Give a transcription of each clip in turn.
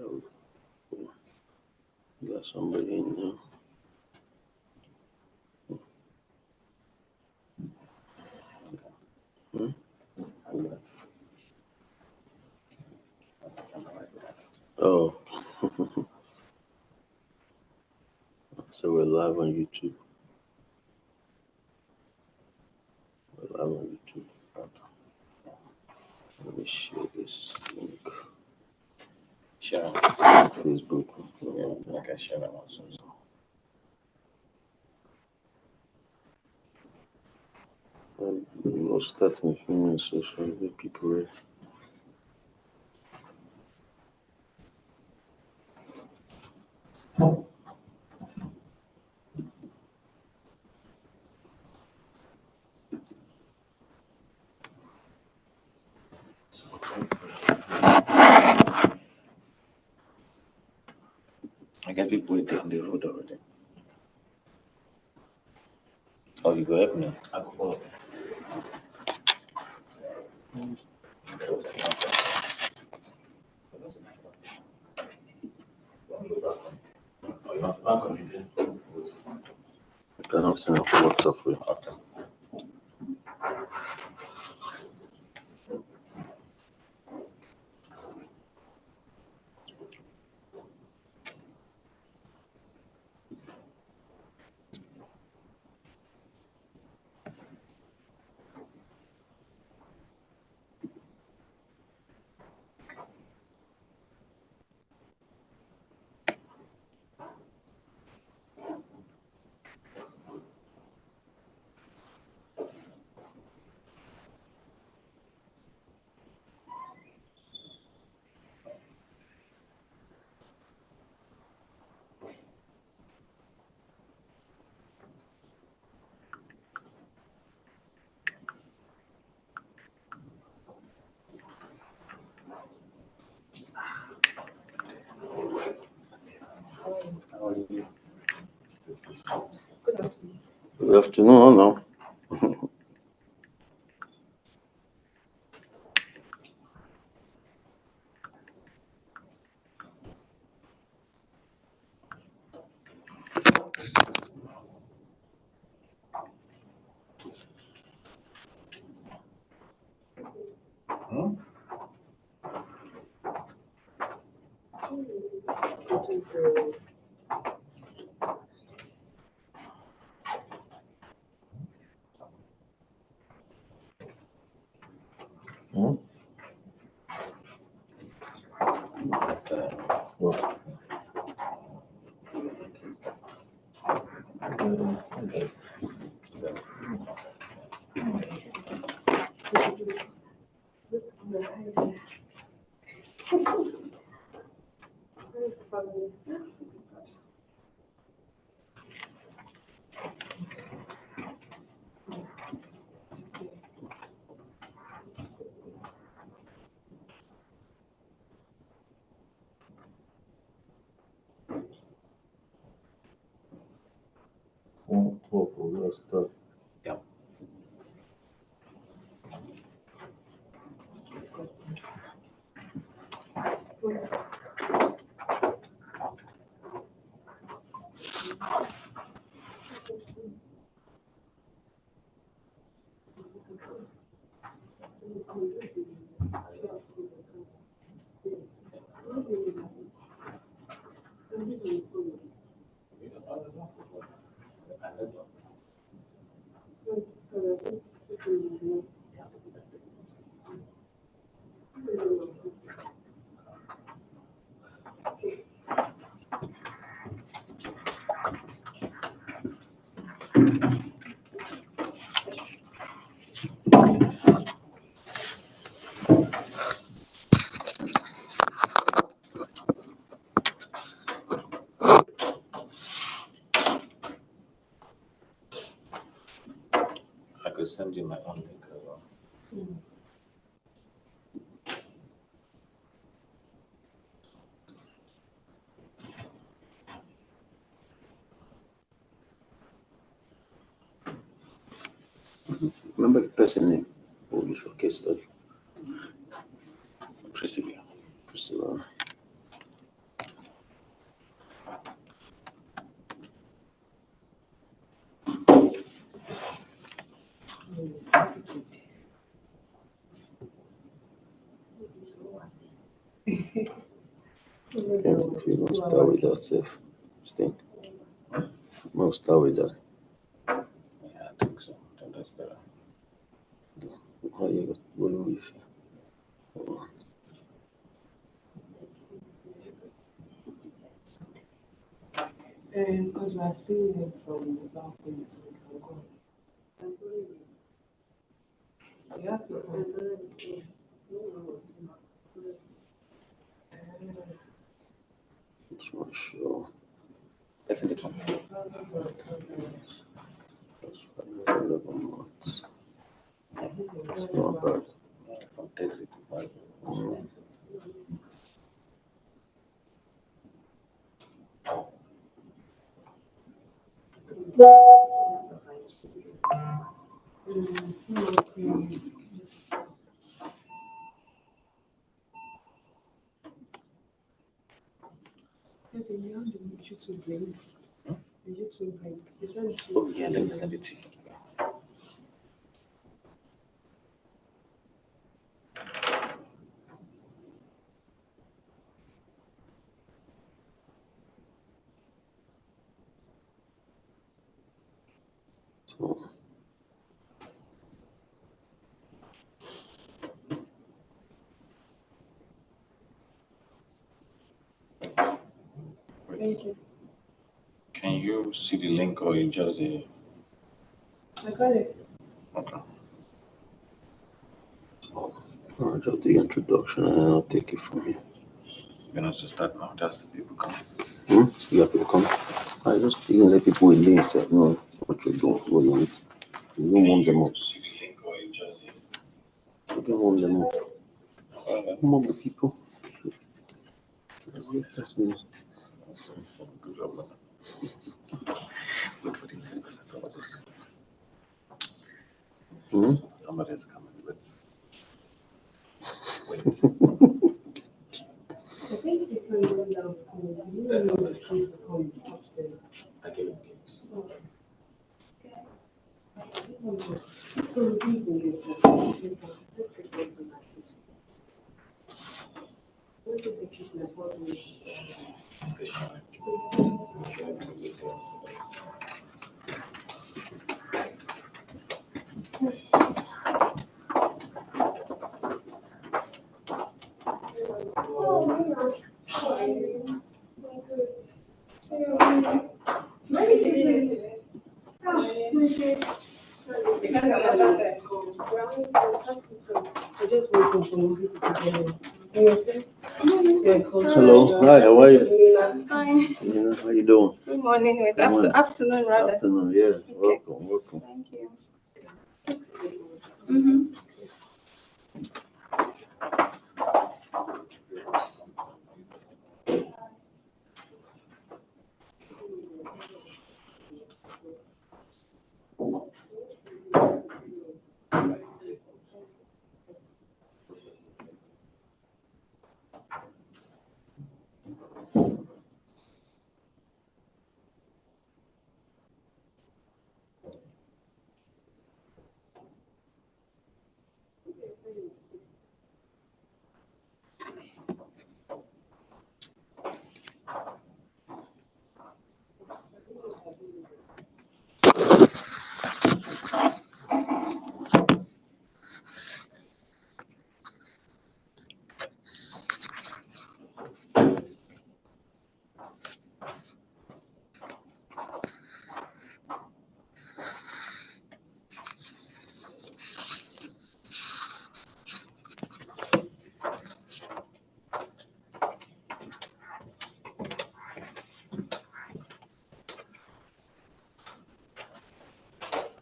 Oh, you got somebody in there. Hmm? Oh, so we're live on YouTube. We're live on YouTube. Let me share this link. Share it. Facebook. Yeah, okay, share that one. So. We'll start in a few minutes, so get people ready. I guess people wait on the road already. Oh, you go help me. I go follow. I cannot send a WhatsApp for you. Okay. How are you? Good afternoon, now. Hmm? Hmm? But, What? Let's start. yeah. I could send you my own link as well. Remember the person name? Oh, you for case study. Priscilla. Priscilla. If you don't start with that, safe. Think. No, start with that. Yeah, I think so. I think that's better. How you got what we And because we are seeing them from the balcony, so we can go. You have to come. This one show. That's a good one. That's 11 months. It's not bad. Yeah, from 30 to 5. Mm. Okay, you have the YouTube link. The YouTube link. You send it to Oh, yeah, let me send it to you. So Thank you. Can you see the link or you just I got it. okay? just the introduction and I'll take it from here. You're not to start now. That's the people coming. Still have people come. I just even let people in there and say, no, what you doing? What you want? You don't warm them up. You don't warm them up. Warm up the people. That's me. Good job, man. Wait for the next person. Somebody's coming. Somebody's coming. Let's wait. I think you can go downstairs. You That's know somebody the kids are coming upstairs. I gave him gifts. So we can get let's get something like this. Where did they keep my bottle? I just waiting for you people to get in. Are you okay? Hello, hi, how are you? I'm fine. Yeah, how you doing? Good morning. It's Good morning. afternoon rather. Afternoon, yeah. Welcome, welcome. Thank you. Mm-hmm.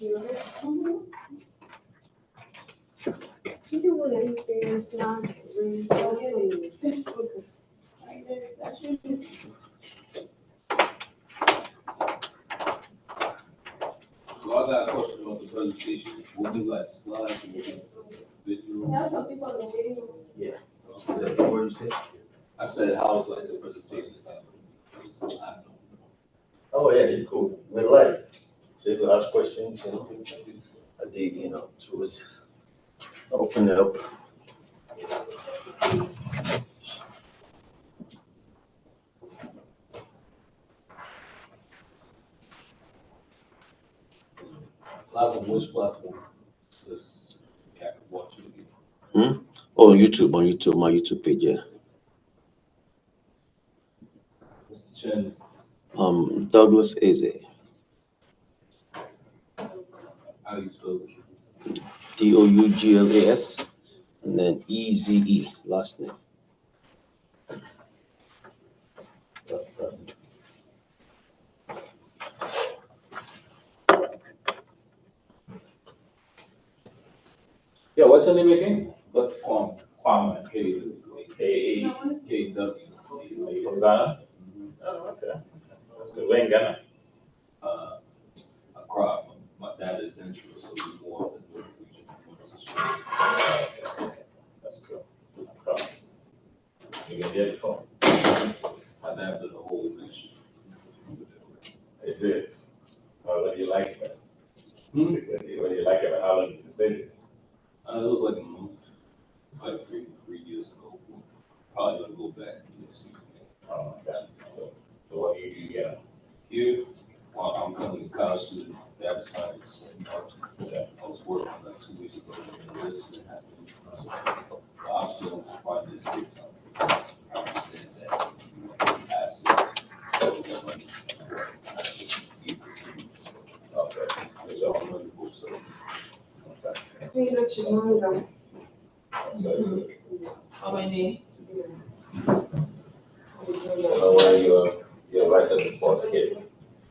You don't want anything, snacks, drinks, anything. So I got a question on the presentation. We'll do like slides and video. Some people are waiting. What did you say? I said, how's like the presentation style? Oh, yeah, you're cool. We're live. So you can ask questions, you know. I think, you know, to open it up. Live on which platform? This, yeah, I can watch it again. Oh, on YouTube, my YouTube page, yeah. What's the channel? Douglas Eze, How do you spell it? Douglas, and then Eze, last name. That's that. Yeah, what's your name again? What's Kwame? K-W. Are you from Ghana? Oh, okay. That's good. Where in Ghana? Accra. My dad is Ventura, so we more of the North region. That's cool. Okay. You been there before? My dad did a whole nation. It is. What do you like it? Hmm? What do you like it? How long did you stay there? It was like a month. It's like three years ago. Probably gonna go back next year. Oh my God. So what do you do here? Here, while I'm currently a college student, data science. Yeah. I was working like 2 weeks ago, and this is happening. So, I'm still to find this big time because I understand that assets, that money, I just need this money. Okay. So I'm going to go so. Okay. I think that's your mom. How many? So you're right at the sports kid.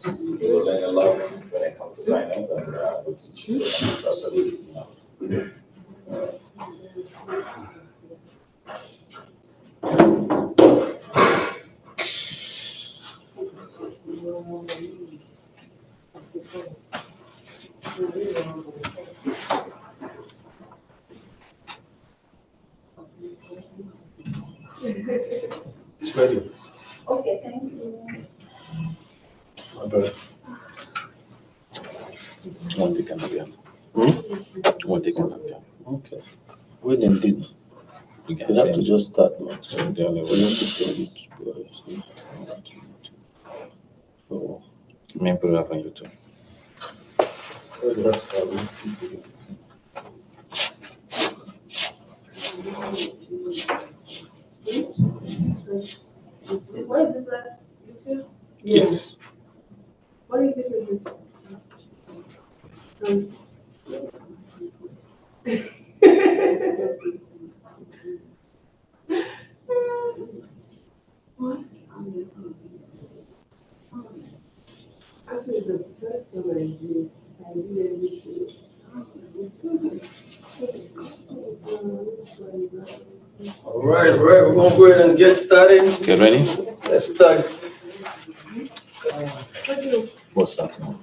You will learn a lot when it comes to finance and that's what you know. It's ready. Okay, thank you. One day can be. One day can be. Okay. When and did You can we have to send just start now. the only We way. have to tell it. So, Main put it up on YouTube. we have to have it. What is this like? YouTube? Yes. What do you think of this? What? Actually, the first one I did this. All right, we're gonna go ahead and get started. Get ready? Let's start. We'll start now.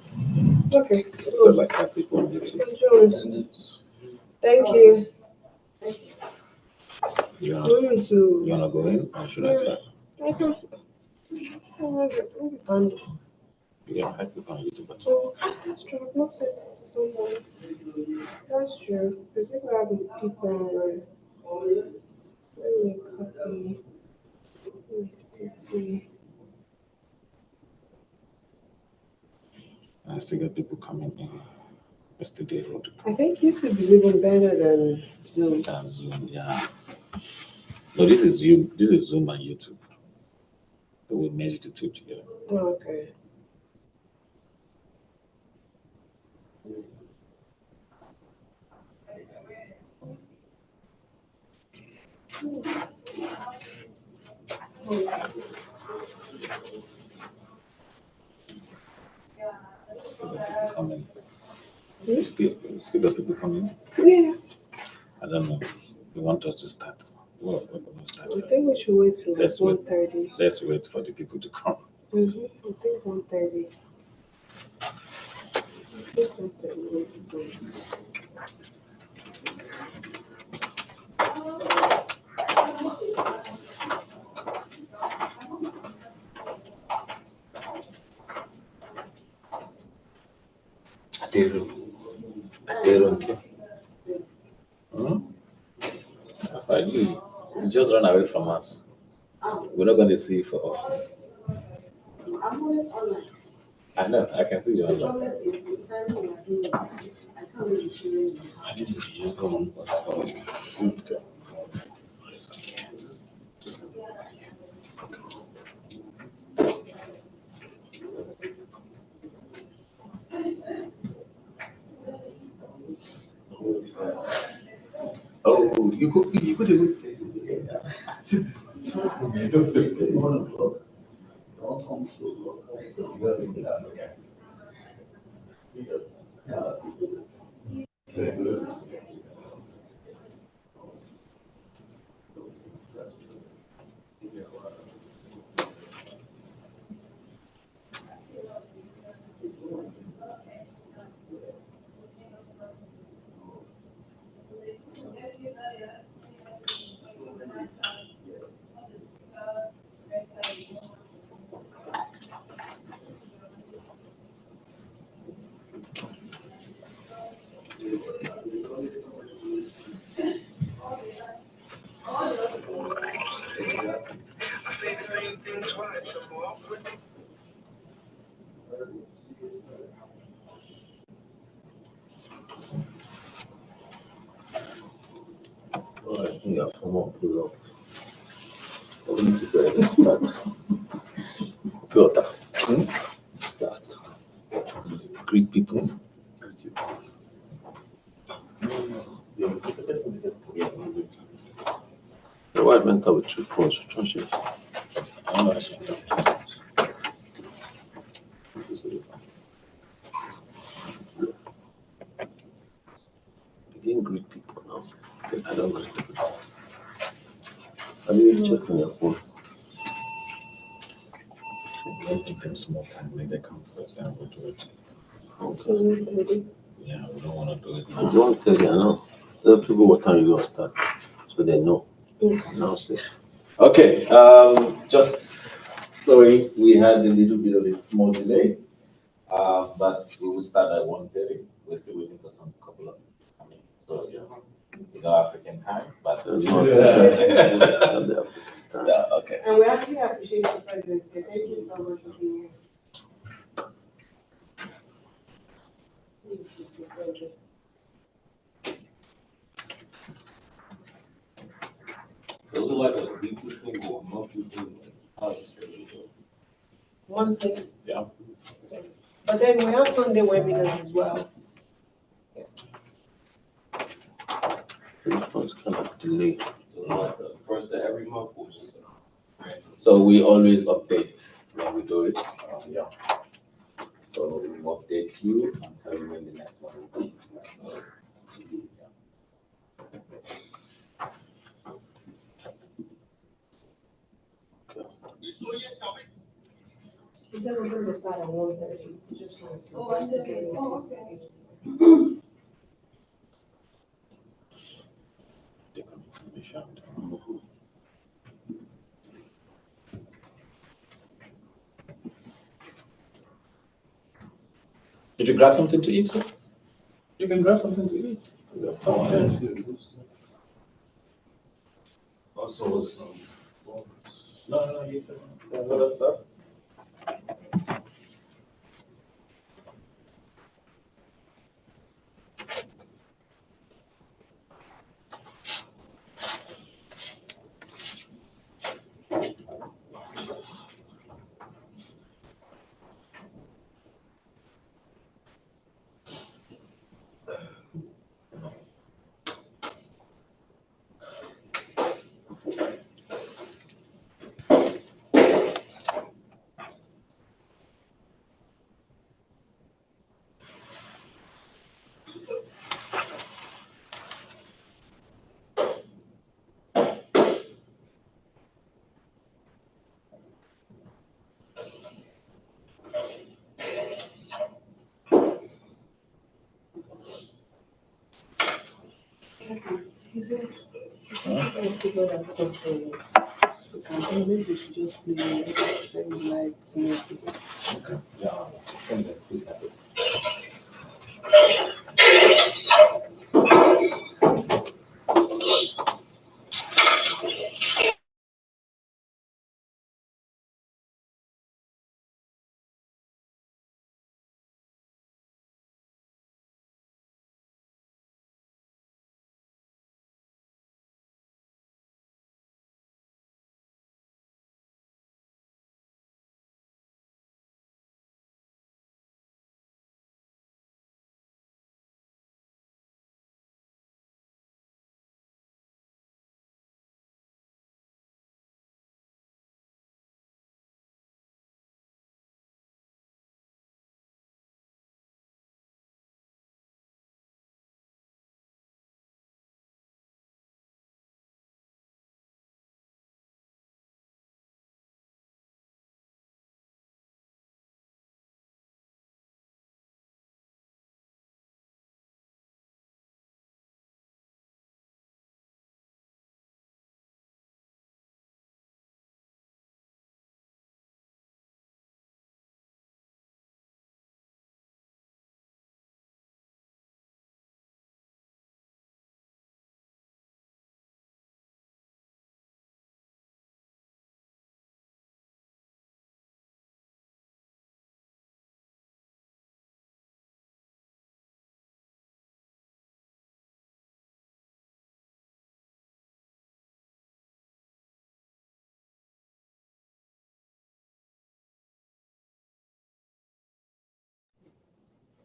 Okay, So like that people on YouTube. Jones, thank you. You I'm wanna, going to. you wanna go in or should I start? I can. I'm done. You can help people on YouTube. But So, that's true. I've not sent it to someone. That's true. Because if I haven't picked on let me copy. See. I still got people coming in. Yesterday wrote I think YouTube is even better than Zoom. Zoom, yeah. No, this is Zoom. This is Zoom and YouTube. So we merge the two together. Oh, okay. Still got people coming. Hmm? Still got people coming. Yeah. I don't know. You want us to start? Well, we're going to start I think we first. should wait till like Let's wait. 1:30. Let's wait for the people to come. I think 1:30. I think 1:30. Aderonke. You just run away from us. We're not going to see you for office. I'm always online. I know, I can see you The on that. problem is the time we are doing it, I can't really show you. I didn't use the one for okay. Oh, you could even say. Alright, we have come on, pull up. We need to go ahead and start. Piotr, start. Greet people. The wife went out with 2 phones, don't you? I don't know I should You didn't greet people now. I don't greet people. Have you checked on your phone? We'll give them small time when they come first, then we'll do it. Okay. Yeah, we don't want to do it I now. don't tell you now. Tell people what time you're gonna start, so they know. Announce it. Okay, just sorry, we had a little bit of a small delay, but we will start at 1:30. We're still waiting for some couple of, so African time, but. There's no African time. Have the African time. Yeah, okay. And we actually appreciate the presence here. Thank you so much for being here. So is it like a weekly thing or a monthly thing? How is it? One thing. Yeah. But then we have Sunday webinars as well. This one's kind of delayed. So it's like the first of every month or just So we always update when we do it. Yeah. So we will update you and tell you when the next one will be. He said we're going to start at 1:30. Just wanted to. They can be shocked. Did you grab something to eat, sir? You can grab something to eat. Oh, yeah, I see it. Also, some. No, you can. Other stuff. He said, let's figure out something. Maybe we should just be very light music. Okay. Yeah. I think that's good.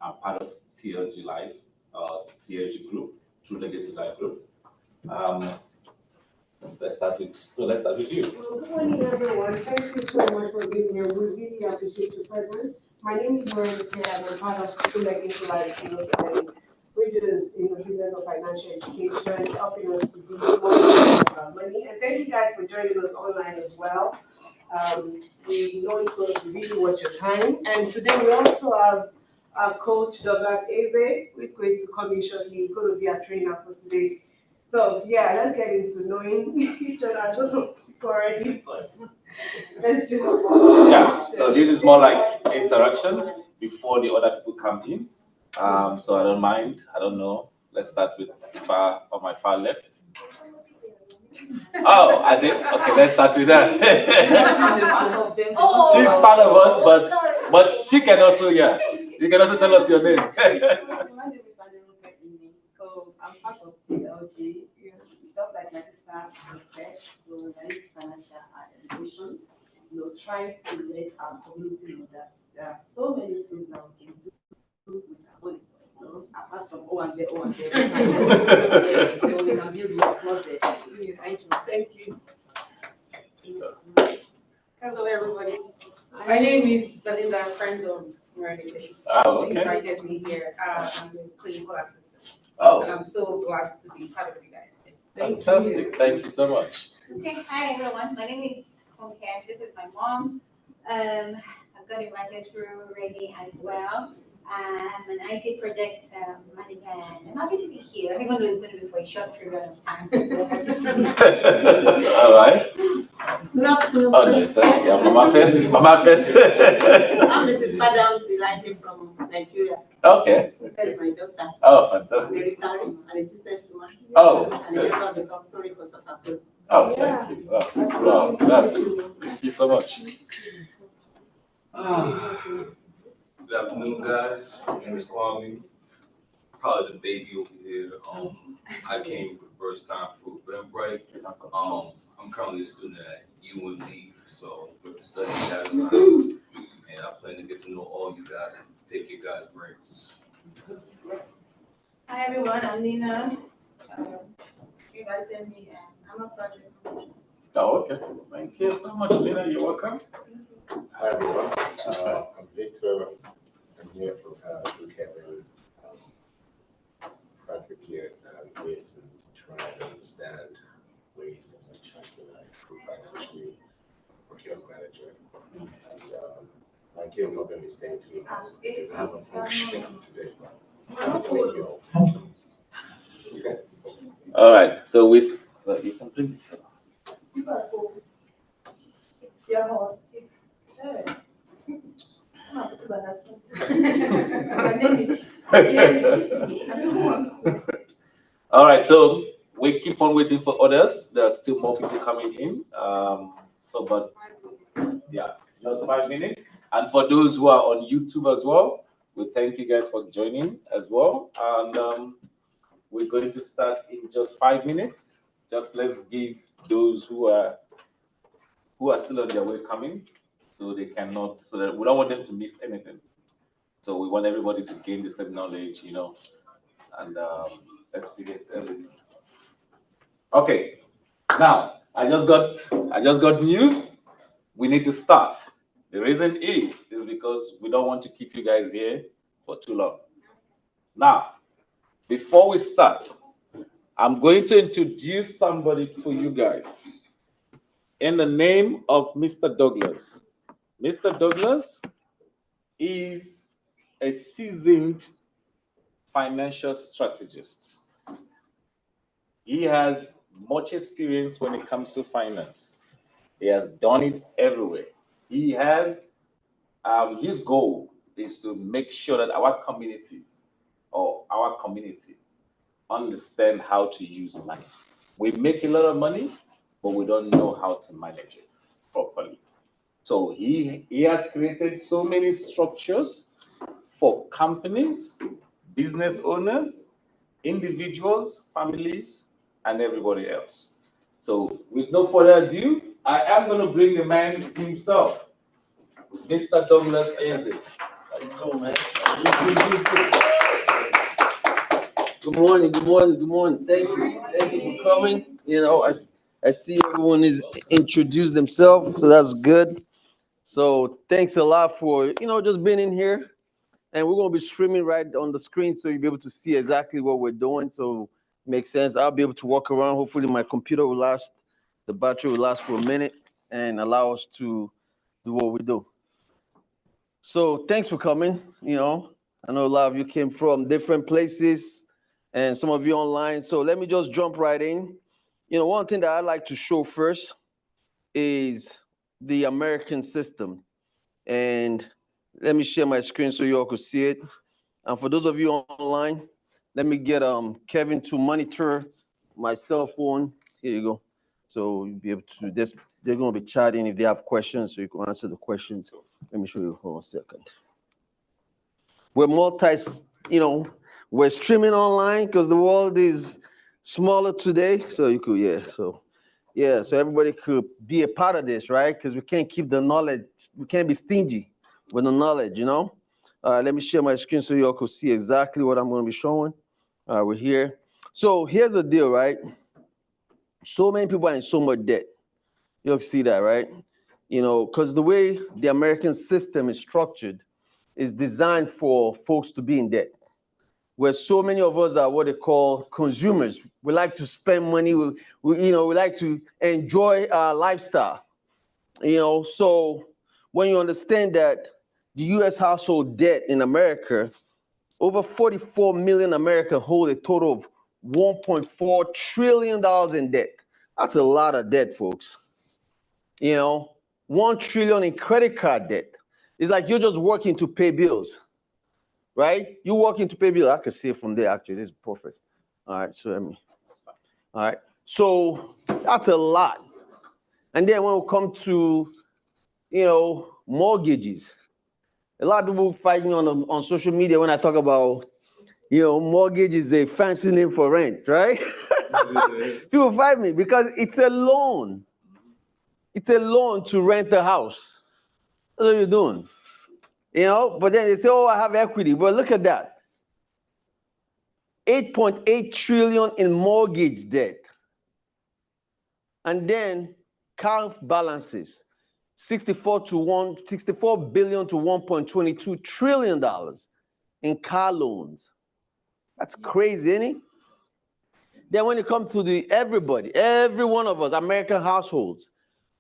I'm part of TLG Life, TLG Group, True Legacy Life Group. Let's start with you. Well, good morning, everyone. Thank you so much for being here. We really appreciate your presence. My name is Lauren Pierre, and I'm part of True Legacy Life Group, which is in the business of financial education, helping us to be more about money. And thank you guys for joining us online as well. We know it's going to be really worth your time. And today we also have our coach, Douglas Eze, who is going to come in shortly. He's going to be our trainer for today. So yeah, let's get into knowing each other. I know some people already, but let's just Yeah, so this is more like interactions before the other people come in. So I don't mind. I don't know. Let's start with on my far left. Oh, I did. Okay, let's start with that. She's part of us, but she can also, yeah. You can also tell us your name. My name is Adelu Pepini. So I'm part of TLG. Just like my sister said, so I use financial education. Trying to let our community know that there are so many things that we can do with our money. Apart from O and B. So we can build what's not there. Thank you. thank you. Hello, everybody. My name is Belinda, friends of Morality. Oh, They okay. invited me here. I'm a clinical assistant. And Oh, I'm so glad to be part of you guys. fantastic. Thank you so much. Okay, hi everyone. My name is Funke. This is my mom. I got invited through Reggae as well. I'm an IT project manager, and I'm happy to be here. Even though it's going to be for a short period of time. But happy to be here. All right. Good afternoon. Oh, no, sorry. Yeah, Mama first. It's Mama first. I'm Mrs. Fadams Elijah from Nigeria. Okay. That's my daughter. Oh, I'm a fantastic. retiring and a businesswoman. Oh, And a member of the Consul Court of Appeal. Oh, thank you. Wow, thank you so much. Good afternoon, guys. My name is Kwame. Probably the baby over here. I came for the first time for Eventbrite. I'm currently a student at UND, so for the study data science, and I plan to get to know all you guys and pick your guys' brains. Hi everyone, I'm Nina. You invited me, and I'm a project manager. Oh, okay. Thank you so much, Lena. You're welcome. Hi everyone, I'm Victor. I'm here from Kevin. Practically a way to try and understand ways in which I can improve financially procurement manager. And like you, I'm not going to be staying too long because I have a function today. Thank you all. Okay. All right. So you can bring it. All right, so we keep on waiting for others. There are still more people coming in. But yeah, just 5 minutes. And for those who are on YouTube as well, we thank you guys for joining as well. And we're going to start in just 5 minutes. Just let's give those who are still on their way coming, so they cannot. So that we don't want them to miss anything. So we want everybody to gain the same knowledge, and let's begin early. Okay, now I just got news. We need to start. The reason is because we don't want to keep you guys here for too long. Now, before we start, I'm going to introduce somebody for you guys in the name of Mr. Douglas. Mr. Douglas is a seasoned financial strategist. He has much experience when it comes to finance. He has done it everywhere. He has, his goal is to make sure that our communities or our community understand how to use money. We make a lot of money, but we don't know how to manage it properly. So he has created so many structures for companies, business owners, individuals, families, and everybody else. So with no further ado, I am going to bring the man himself, Mr. Douglas Eze. How you doing, man? Good morning, good morning, good morning. Thank you for coming. You know, I see everyone is introduced themselves, so that's good. So thanks a lot for, just being in here. And we're gonna be streaming right on the screen so you'll be able to see exactly what we're doing. So makes sense. I'll be able to walk around. Hopefully my computer will last, the battery will last for a minute and allow us to do what we do. So thanks for coming. I know a lot of you came from different places and some of you online. So let me just jump right in. One thing that I like to show first is the American system. And let me share my screen so you all could see it. And for those of you online, let me get Kevin to monitor my cell phone. Here you go. So you'll be able to, they're going to be chatting if they have questions, so you can answer the questions. Let me show you. Hold on a second. We're we're streaming online because the world is smaller today. So you could, so everybody could be a part of this, right? Because we can't keep the knowledge. We can't be stingy with the knowledge, let me share my screen so you all could see exactly what I'm going to be showing. We're here. So here's the deal, right? So many people are in so much debt. You'll see that, right? Because the way the American system is structured is designed for folks to be in debt. Where so many of us are what they call consumers. We like to spend money. We like to enjoy our lifestyle. So when you understand that the U.S. household debt in America, over 44 million Americans hold a total of $1.4 trillion in debt. That's a lot of debt, folks. 1 trillion in credit card debt. It's like you're just working to pay bills, right? You're working to pay bills. I can see it from there, actually. This is perfect. All right, all right. So that's a lot. And then when we come to, mortgages, a lot of people fighting on social media when I talk about, mortgage is a fancy name for rent, right? People fight me because it's a loan. It's a loan to rent a house. That's what you're doing. But then they say, oh, I have equity. But look at that. 8.8 trillion in mortgage debt. And then car balances. 64 billion to $1.22 trillion in car loans. That's crazy, isn't it? Then when it comes to every one of us, American households,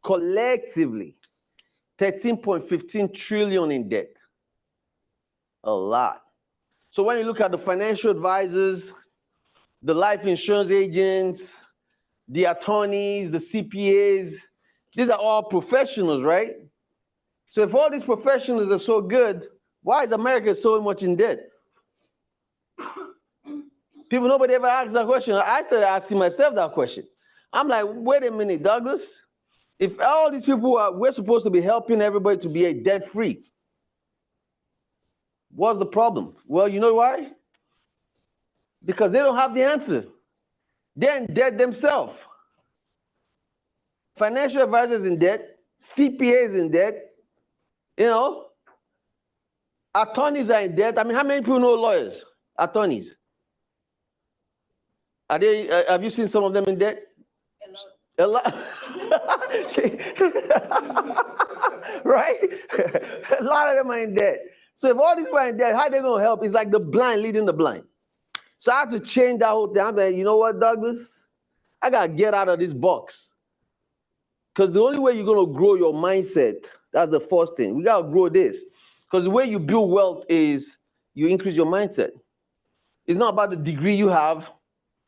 collectively, 13.15 trillion in debt. A lot. So when you look at the financial advisors, the life insurance agents, the attorneys, the CPAs, these are all professionals, right? So if all these professionals are so good, why is America so much in debt? Nobody ever asks that question. I started asking myself that question. I'm like, wait a minute, Douglas. If all these people we're supposed to be helping everybody to be debt-free. What's the problem? Well, you know why? Because they don't have the answer. They're in debt themselves. Financial advisors in debt, CPAs in debt, attorneys are in debt. I mean, how many people know lawyers, attorneys? Are they? Have you seen some of them in debt? A lot. Right? A lot of them are in debt. So if all these people are in debt, how are they going to help? It's like the blind leading the blind. So I have to change that whole thing. I'm like, you know what, Douglas? I got to get out of this box. Because the only way you're going to grow your mindset, that's the first thing. We got to grow this. Because the way you build wealth is you increase your mindset. It's not about the degree you have.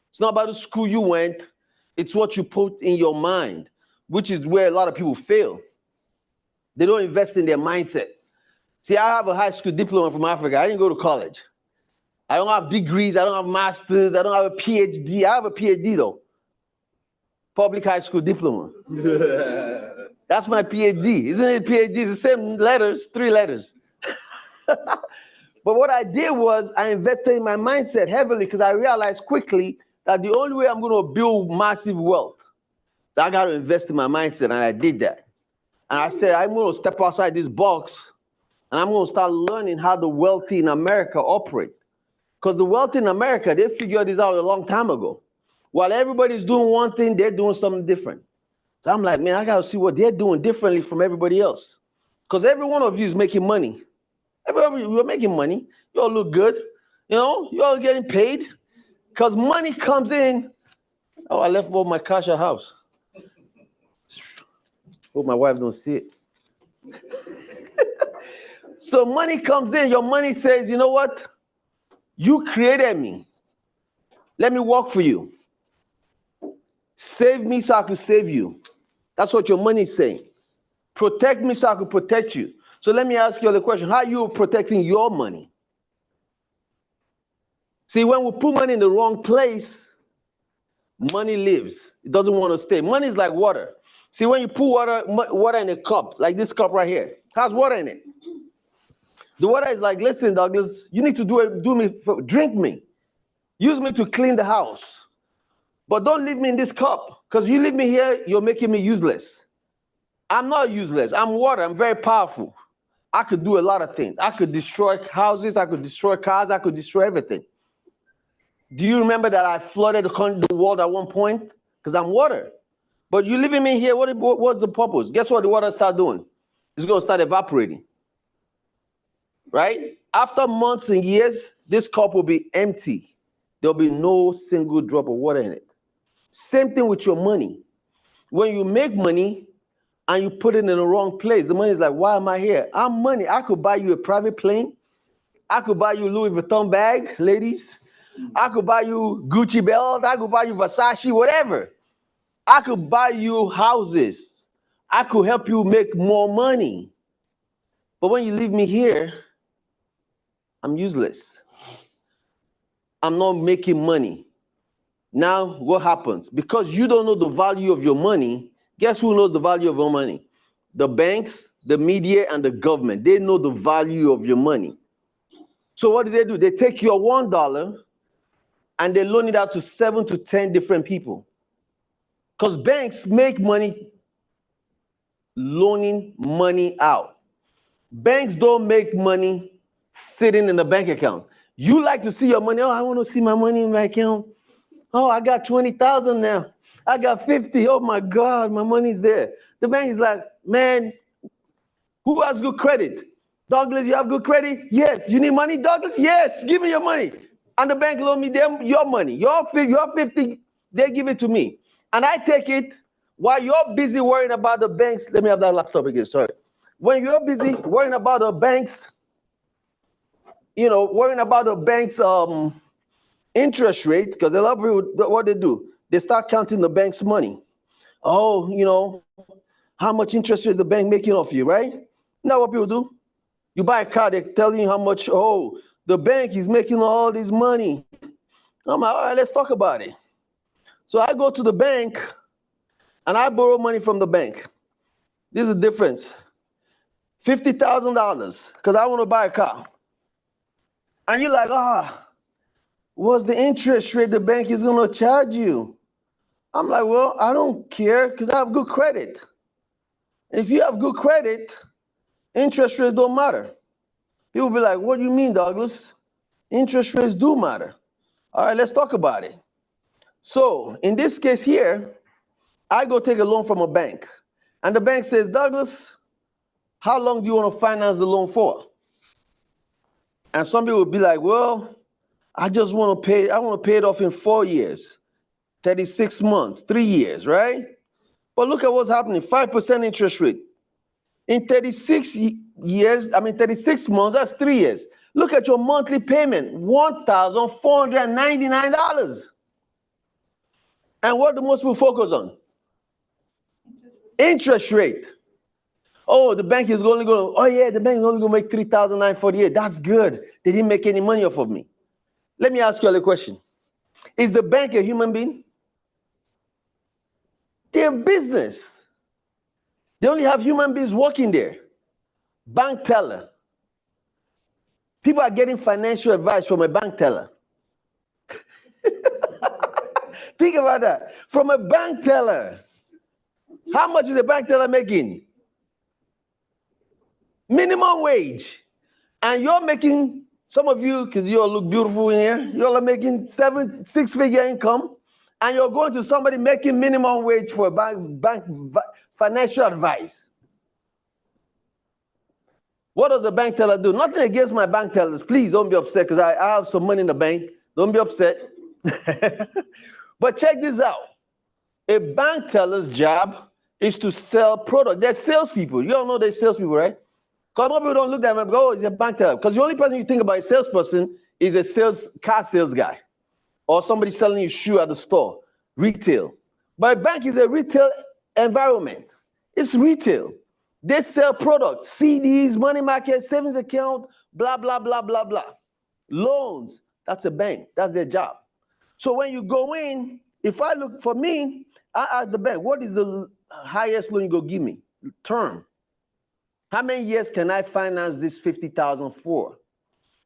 It's not about the school you went. It's what you put in your mind, which is where a lot of people fail. They don't invest in their mindset. See, I have a high school diploma from Africa. I didn't go to college. I don't have degrees. I don't have masters. I don't have a PhD. I have a PhD, though. Public high school diploma. That's my PhD. Isn't it PhD? It's the same letters, 3 letters. But what I did was I invested in my mindset heavily because I realized quickly that the only way I'm going to build massive wealth, I got to invest in my mindset, and I did that. And I said, I'm going to step outside this box, And I'm going to start learning how the wealthy in America operate. Because the wealthy in America, they figured this out a long time ago. While everybody's doing one thing, they're doing something different. So I'm like, man, I got to see what they're doing differently from everybody else. Because every one of you is making money. Every one of you, you're making money. You all look good. You know, you're all getting paid. Because money comes in. Oh, I left all my cash at house. Hope my wife don't see it. So money comes in. Your money says, you know what? You created me. Let me work for you. Save me so I can save you. That's what your money is saying. Protect me so I can protect you. So let me ask you the question. How are you protecting your money? See, when we put money in the wrong place, money lives. It doesn't want to stay. Money is like water. See, when you put water in a cup, like this cup right here, has water in it. The water is like, listen, Douglas, you need to drink me. Use me to clean the house. But don't leave me in this cup, because you leave me here, you're making me useless. I'm not useless. I'm water. I'm very powerful. I could do a lot of things. I could destroy houses. I could destroy cars. I could destroy everything. Do you remember that I flooded the world at one point? Because I'm water. But you leaving me here, what's the purpose? Guess what the water start doing? It's going to start evaporating. Right? After months and years, this cup will be empty. There'll be no single drop of water in it. Same thing with your money. When you make money and you put it in the wrong place, the money is like, why am I here? I'm money. I could buy you a private plane. I could buy you a Louis Vuitton bag, ladies. I could buy you Gucci belt. I could buy you Versace, whatever. I could buy you houses. I could help you make more money. But when you leave me here, I'm useless. I'm not making money. Now, what happens? Because you don't know the value of your money, guess who knows the value of your money? The banks, the media, and the government. They know the value of your money. So what do? They take your $1 and they loan it out to 7 to 10 different people. Because banks make money loaning money out. Banks don't make money sitting in the bank account. You like to see your money. Oh, I want to see my money in my account. Oh, I got 20,000 now. I got 50. Oh my God, my money's there. The bank is like, man, who has good credit? Douglas, you have good credit? Yes. You need money, Douglas? Yes. Give me your money. And the bank loan me them your money. Your 50, they give it to me. And I take it while you're busy worrying about the banks. Let me have that laptop again, sorry. When you're busy worrying about the banks, worrying about the bank's interest rate, because a lot of people, what they do, they start counting the bank's money. Oh, how much interest is the bank making off you, right? Now what people do? You buy a car, they're telling you how much, the bank is making all this money. I'm like, all right, let's talk about it. So I go to the bank and I borrow money from the bank. This is the difference. $50,000 because I want to buy a car. And you're like, what's the interest rate the bank is going to charge you? I'm like, well, I don't care because I have good credit. If you have good credit, interest rates don't matter. People be like, what do you mean, Douglas? Interest rates do matter. All right, let's talk about it. So in this case here, I go take a loan from a bank. And the bank says, Douglas, how long do you want to finance the loan for? And some people would be like, well, I want to pay it off in 4 years, 36 months, 3 years, right? But look at what's happening, 5% interest rate. In 36 months, that's 3 years. Look at your monthly payment, $1,499. And what do most people focus on? Interest rate. Oh, the bank is only going to make $3,948. That's good. They didn't make any money off of me. Let me ask you all a question. Is the bank a human being? They're a business. They only have human beings working there. Bank teller. People are getting financial advice from a bank teller. Think about that. From a bank teller. How much is the bank teller making? Minimum wage. And you're making, some of you, because you all look beautiful in here, you all are making 6-figure income, and you're going to somebody making minimum wage for financial advice. What does a bank teller do? Nothing against my bank tellers. Please don't be upset because I have some money in the bank. Don't be upset. But check this out. A bank teller's job is to sell product. They're salespeople. You all know they're salespeople, right? Because most people don't look at them and go, oh, it's a bank teller. Because the only person you think about a salesperson is a car sales guy or somebody selling you shoe at the store, retail. But a bank is a retail environment. It's retail. They sell products, CDs, money market, savings account, blah, blah, blah, blah, blah. Loans, that's a bank. That's their job. So when you go in, if I look, for me, I ask the bank, what is the highest loan you go give me? Term. How many years can I finance this $50,000 for?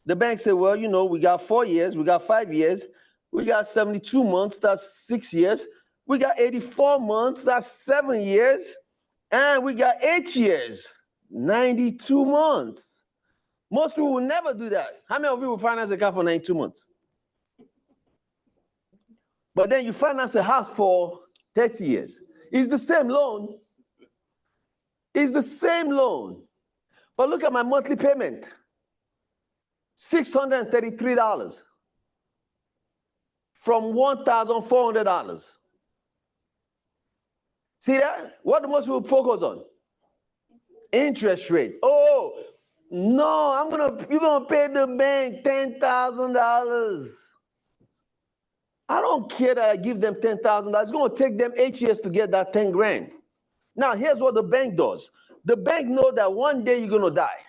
The bank said, well, you know, we got 4 years, we got 5 years, we got 72 months, that's 6 years. We got 84 months, that's 7 years. And we got 8 years, 92 months. Most people will never do that. How many of you will finance a car for 92 months? But then you finance a house for 30 years. It's the same loan. It's the same loan. But look at my monthly payment. $633 from $1,400. See that? What do most people focus on? Interest rate. Oh, no, you're gonna pay the bank $10,000. I don't care that I give them $10,000. It's gonna take them 8 years to get that 10 grand. Now, here's what the bank does. The bank knows that one day you're gonna die.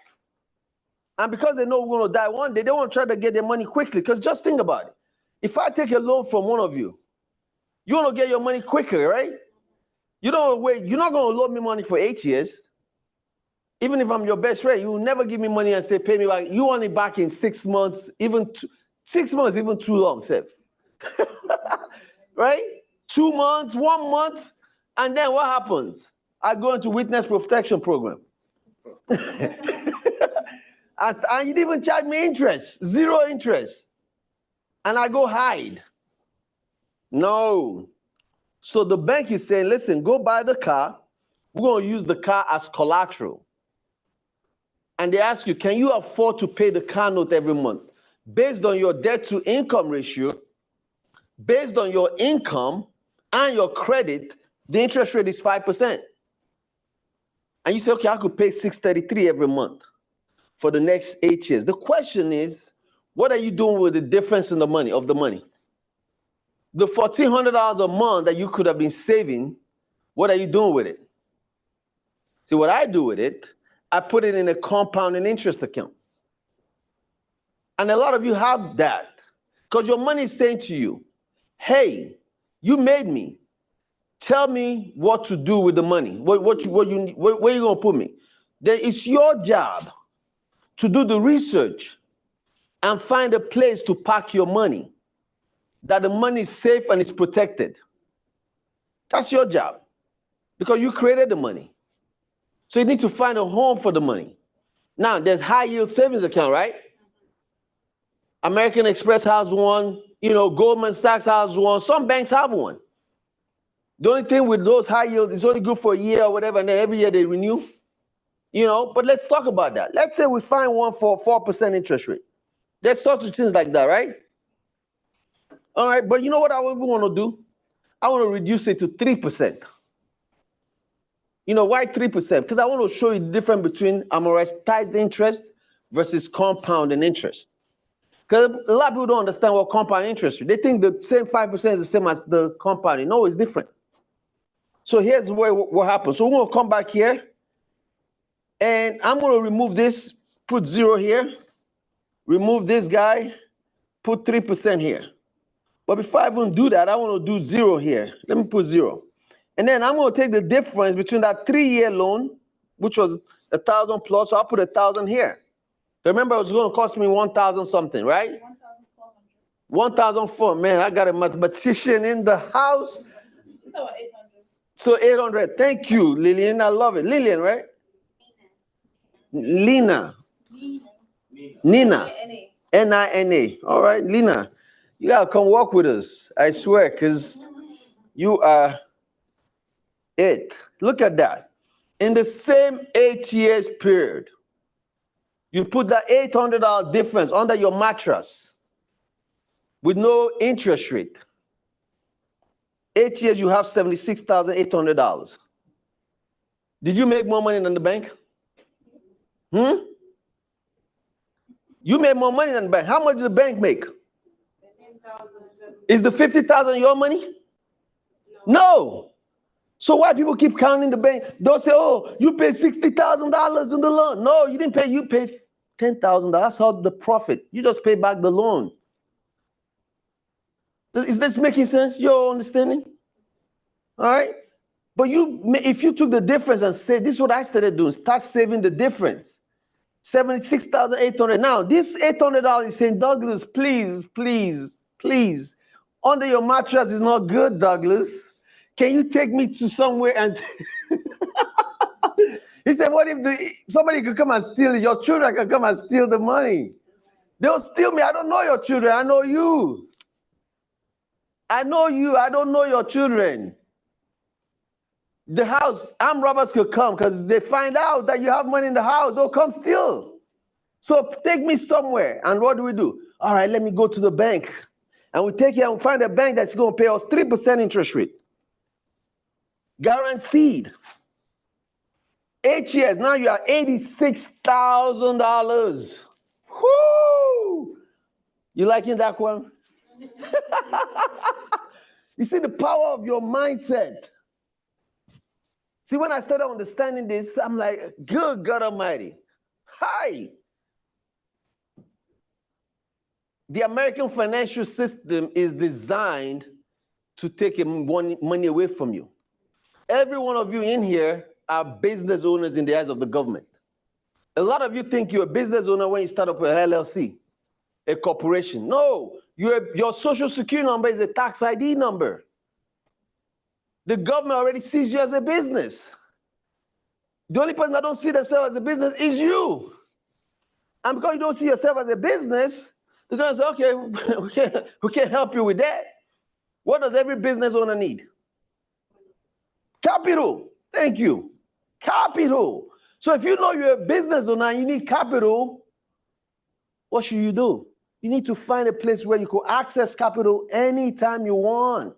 And because they know we're gonna die one day, they want to try to get their money quickly. Because just think about it. If I take a loan from one of you, you wanna get your money quicker, right? You don't wait, you're not gonna loan me money for 8 years. Even if I'm your best friend, you will never give me money and say, pay me back. You want it back in 6 months, 6 months, even too long, Seth. Right? 2 months, 1 month, and then what happens? I go into witness protection program. And you didn't even charge me interest, 0 interest. And I go hide. No. So the bank is saying, listen, go buy the car. We're going to use the car as collateral. And they ask you, can you afford to pay the car note every month? Based on your debt to income ratio, based on your income and your credit, the interest rate is 5%. And you say, okay, I could pay $633 every month for the next 8 years. The question is, what are you doing with the difference in the money, of the money? The $1,400 a month that you could have been saving, what are you doing with it? See, what I do with it, I put it in a compounding interest account. And a lot of you have that because your money is saying to you, hey, you made me. Tell me what to do with the money. Where you going to put me? Then it's your job to do the research and find a place to park your money, that the money is safe and it's protected. That's your job because you created the money. So you need to find a home for the money. Now, there's high yield savings account, right? American Express has one, Goldman Sachs has one. Some banks have one. The only thing with those high yield is only good for a year or whatever, and then every year they renew. But let's talk about that. Let's say we find one for 4% interest rate. There's sorts of things like that, right? All right, but you know what I want to do? I want to reduce it to 3%. Why 3%? Because I want to show you the difference between amortized interest versus compounding interest. Because a lot of people don't understand what compound interest is. They think the same 5% is the same as the compounding. No, it's different. So here's what happens. So we're going to come back here. And I'm going to remove this, put 0 here. Remove this guy, put 3% here. But before I even do that, I want to do 0 here. Let me put 0. And then I'm going to take the difference between that 3-year loan, which was 1,000 plus. So I'll put 1,000 here. Remember, it was going to cost me 1,000 something, right? 1,400. Man, I got a mathematician in the house. So 800. Thank you, Lillian. I love it. Lillian, right? Lena. Nina. Nina. All right, Lina, you gotta come walk with us. I swear, because you are it. Look at that. In the same 8 years period, you put that $800 difference under your mattress with no interest rate. 8 years, you have $76,800. Did you make more money than the bank? You made more money than the bank. How much did the bank make? Is the $50,000 your money? No. So why people keep counting the bank? Don't say, oh, you paid $60,000 in the loan. No, you didn't pay. You paid $10,000. That's all the profit. You just pay back the loan. Is this making sense? You're understanding? All right. But if you took the difference and said, this is what I started doing, start saving the difference. $76,800. Now, this $800 is saying, Douglas, please, please, please. Under your mattress is not good, Douglas. Can you take me to somewhere and he said, what if somebody could come and steal it? Your children can come and steal the money. They'll steal me. I don't know your children. I know you. I know you. I don't know your children. The house, armed robbers could come because they find out that you have money in the house. They'll come steal. So take me somewhere. And what do? All right, let me go to the bank. And we take it and we find a bank that's going to pay us 3% interest rate. Guaranteed. 8 years. Now you are $86,000. Whoo! You liking that one? You see the power of your mindset. See, when I started understanding this, I'm like, good God Almighty. Hi. The American financial system is designed to take money away from you. Every one of you in here are business owners in the eyes of the government. A lot of you think you're a business owner when you start up an LLC, a corporation. No, your social security number is a tax ID number. The government already sees you as a business. The only person that don't see themselves as a business is you. And because you don't see yourself as a business, they're going to say, okay, we can't help you with that. What does every business owner need? Capital. Thank you. Capital. So if you know you're a business owner and you need capital, what should you do? You need to find a place where you can access capital anytime you want.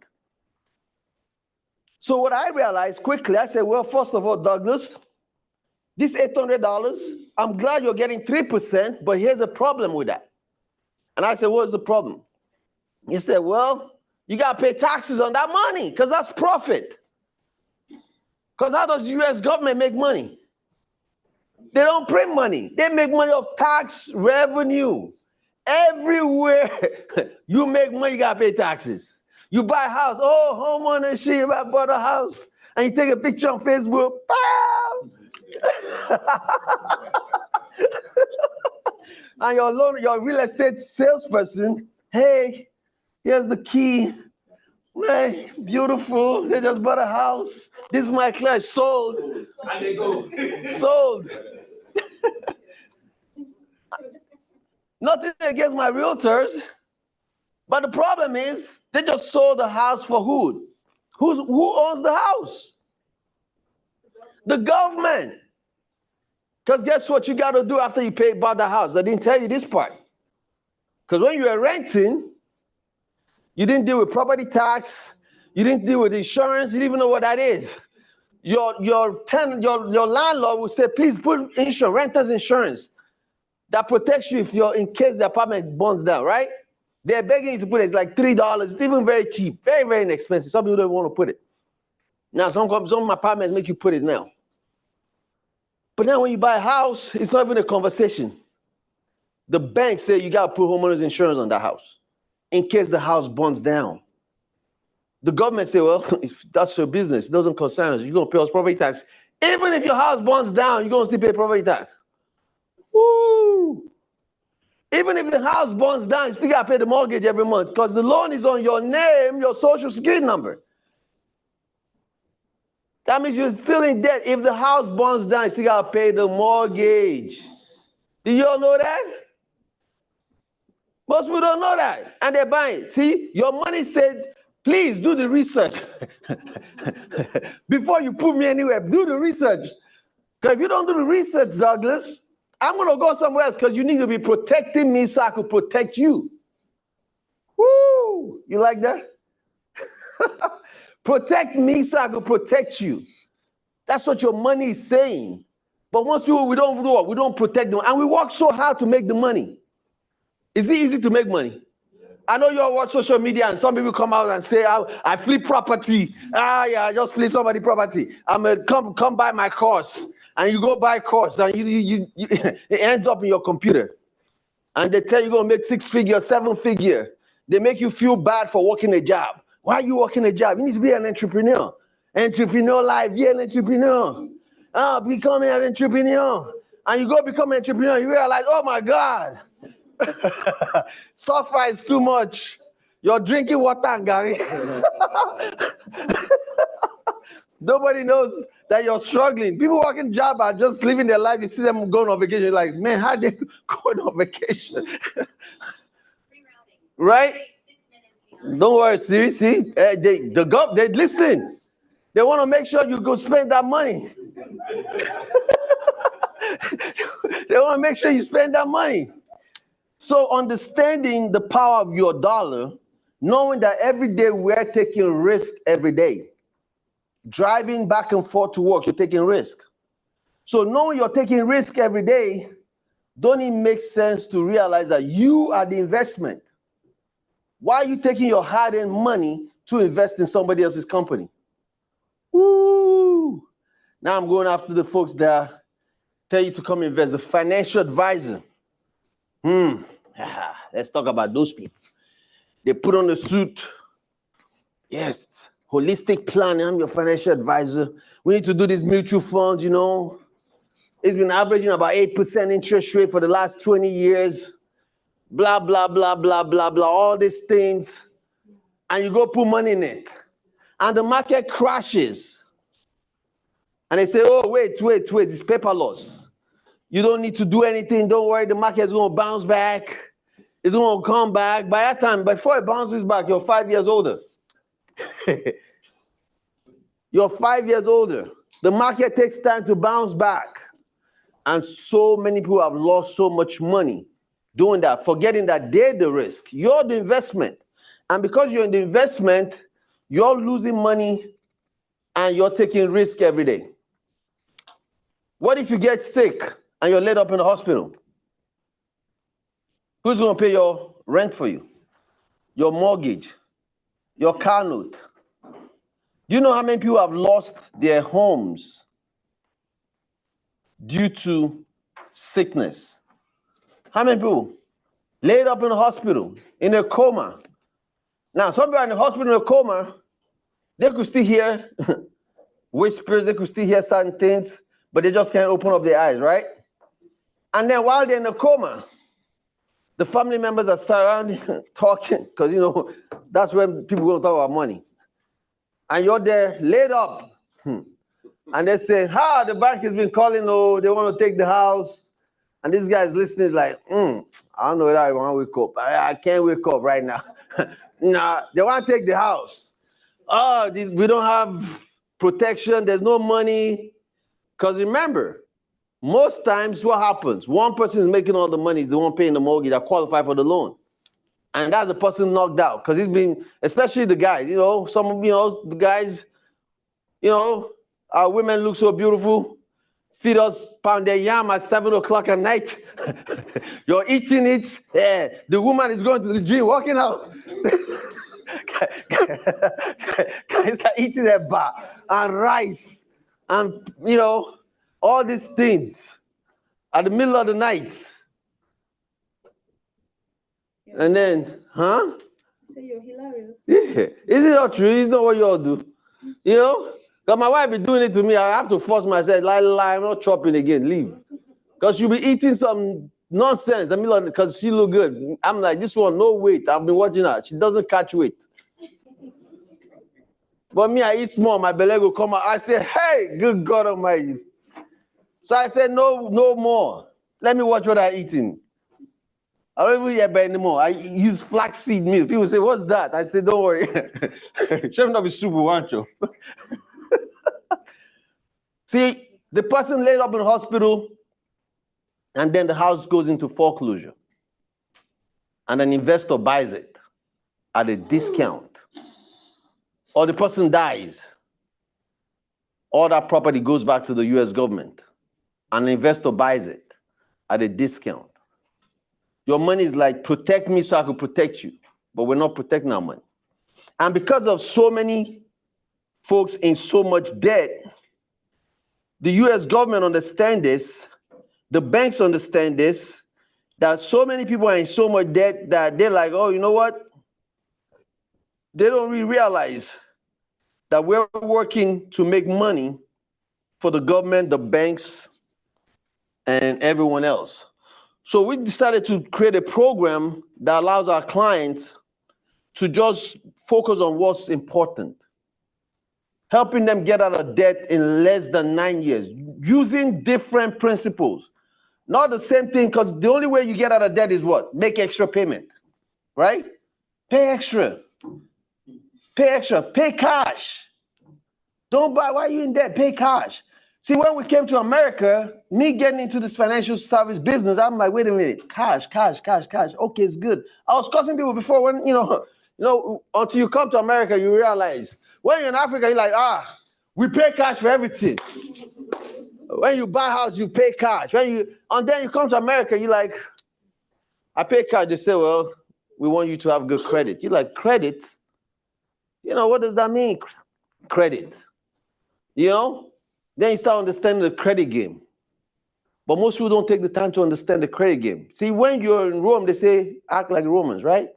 So what I realized quickly, I said, well, first of all, Douglas, this $800, I'm glad you're getting 3%, but here's a problem with that. And I said, what's the problem? He said, well, you got to pay taxes on that money because that's profit. Because how does the U.S. government make money? They don't print money. They make money off tax revenue. Everywhere you make money, you got to pay taxes. You buy a house. Oh, homeownership, I bought a house. And you take a picture on Facebook. And your real estate salesperson, hey, here's the key. Hey, beautiful. They just bought a house. This is my client. Sold. And they go. Sold. Nothing against my realtors. But the problem is, they just sold the house for who? Who owns the house? The government. Because guess what you got to do after you bought the house? They didn't tell you this part. Because when you were renting, you didn't deal with property tax. You didn't deal with insurance. You didn't even know what that is. Your landlord will say, please put insurance, renter's insurance. That protects you in case the apartment burns down, right? They're begging you to put it. It's like $3. It's even very cheap. Very, very inexpensive. Some people don't want to put it. Now, some apartments make you put it now. But now when you buy a house, it's not even a conversation. The bank say you got to put homeowners insurance on that house in case the house burns down. The government say, well, if that's your business, it doesn't concern us. You're going to pay us property tax. Even if your house burns down, you're going to still pay property tax. Woo! Even if the house burns down, you still got to pay the mortgage every month because the loan is on your name, your social security number. That means you're still in debt. If the house burns down, you still got to pay the mortgage. Do you all know that? Most people don't know that, and they're buying. See, your money said, please do the research. Before you put me anywhere, do the research. Because if you don't do the research, Douglas, I'm going to go somewhere else because you need to be protecting me so I could protect you. Woo! You like that? Protect me so I could protect you. That's what your money is saying. But most people, we don't do what? We don't protect them. And we work so hard to make the money. Is it easy to make money? I know you all watch social media and some people come out and say, I flip property. Yeah, I just flip somebody property. I'm going to come buy my course. And you go buy course and it ends up in your computer. And they tell you you're going to make 6 figure, 7 figure. They make you feel bad for working a job. Why are you working a job? You need to be an entrepreneur. Entrepreneur life, yeah, an entrepreneur. Become an entrepreneur. And you go become an entrepreneur, you realize, oh my God, sulfur is too much. You're drinking water and Gary. Nobody knows that you're struggling. People working job are just living their life. You see them going on vacation. You're like, man, how they going on vacation? Right? Don't worry, see, they listening. They want to make sure you go spend that money. They want to make sure you spend that money. So understanding the power of your dollar, knowing that every day we're taking risk every day. Driving back and forth to work, you're taking risk. So knowing you're taking risk every day, don't it make sense to realize that you are the investment? Why are you taking your hard-earned money to invest in somebody else's company? Woo! Now I'm going after the folks that tell you to come invest. The financial advisor. Let's talk about those people. They put on the suit. Yes, holistic planning. I'm your financial advisor. We need to do this mutual funds, you know. It's been averaging about 8% interest rate for the last 20 years. Blah, blah, blah, blah, blah, blah, all these things. And you go put money in it. And the market crashes. And they say, oh, wait, it's paper loss. You don't need to do anything. Don't worry, the market is going to bounce back. It's going to come back. By that time, before it bounces back, you're 5 years older. You're 5 years older. The market takes time to bounce back. And so many people have lost so much money doing that, forgetting that they're the risk. You're the investment. And because you're in the investment, you're losing money and you're taking risk every day. What if you get sick and you're laid up in the hospital? Who's going to pay your rent for you? Your mortgage? Your car note? Do you know how many people have lost their homes due to sickness? How many people? Laid up in the hospital, in a coma. Now, some people are in the hospital in a coma, they could still hear whispers, they could still hear certain things, but they just can't open up their eyes, right? And then while they're in a coma, the family members are surrounding, talking, because, you know, that's when people going to talk about money. And you're there laid up. And they say, the bank has been calling, they want to take the house. And this guy is listening like, I don't know whether I want to wake up. I can't wake up right now. Nah, they want to take the house. We don't have protection. There's no money. Because remember, most times what happens, one person is making all the money, is the one paying the mortgage that qualify for the loan. And that's the person knocked out. Because he's been, especially the guys, you know, the guys, you know, our women look so beautiful. Feed us pounded yam at 7 o'clock at night. You're eating it. Yeah. The woman is going to the gym, working out. Guys are eating a bar and rice and, you know, all these things at the middle of the night. And then, So you're hilarious. Yeah. Is it not true? It's not what you all do. You know? Because my wife be doing it to me. I have to force myself. Lie, I'm not chopping again. Leave. Because she'll be eating some nonsense. I mean, because she look good. I'm like, this one, no weight. I've been watching her. She doesn't catch weight. But me, I eat small. My belly will come out. I say, hey, good God Almighty. So I said, no more. Let me watch what I'm eating. I don't even eat anymore. I use flaxseed milk. People say, "What's that?" I say, "Don't worry. Chef not be super wancho." See, the person laid up in the hospital, and then the house goes into foreclosure, and an investor buys it at a discount, or the person dies. All that property goes back to the U.S. government, and an investor buys it at a discount. Your money is like, protect me so I can protect you, but we're not protecting our money. And because of so many folks in so much debt, the U.S. government understands this, the banks understand this, that so many people are in so much debt that they're like, oh, you know what? They don't really realize that we're working to make money for the government, the banks, and everyone else. So we decided to create a program that allows our clients to just focus on what's important, helping them get out of debt in less than 9 years, using different principles. Not the same thing, because the only way you get out of debt is what? Make extra payment, right? Pay extra. Pay extra. Pay cash. Don't buy. Why are you in debt? Pay cash. See, when we came to America, me getting into this financial service business, I'm like, wait a minute, cash. Okay, it's good. I was cussing people before when, until you come to America, you realize when you're in Africa, you're like, we pay cash for everything. When you buy a house, you pay cash. And then you come to America, you're like, I pay cash. They say, well, we want you to have good credit. You're like, credit? What does that mean? Credit. Then you start understanding the credit game. But most people don't take the time to understand the credit game. See, when you're in Rome, they say, act like Romans, right?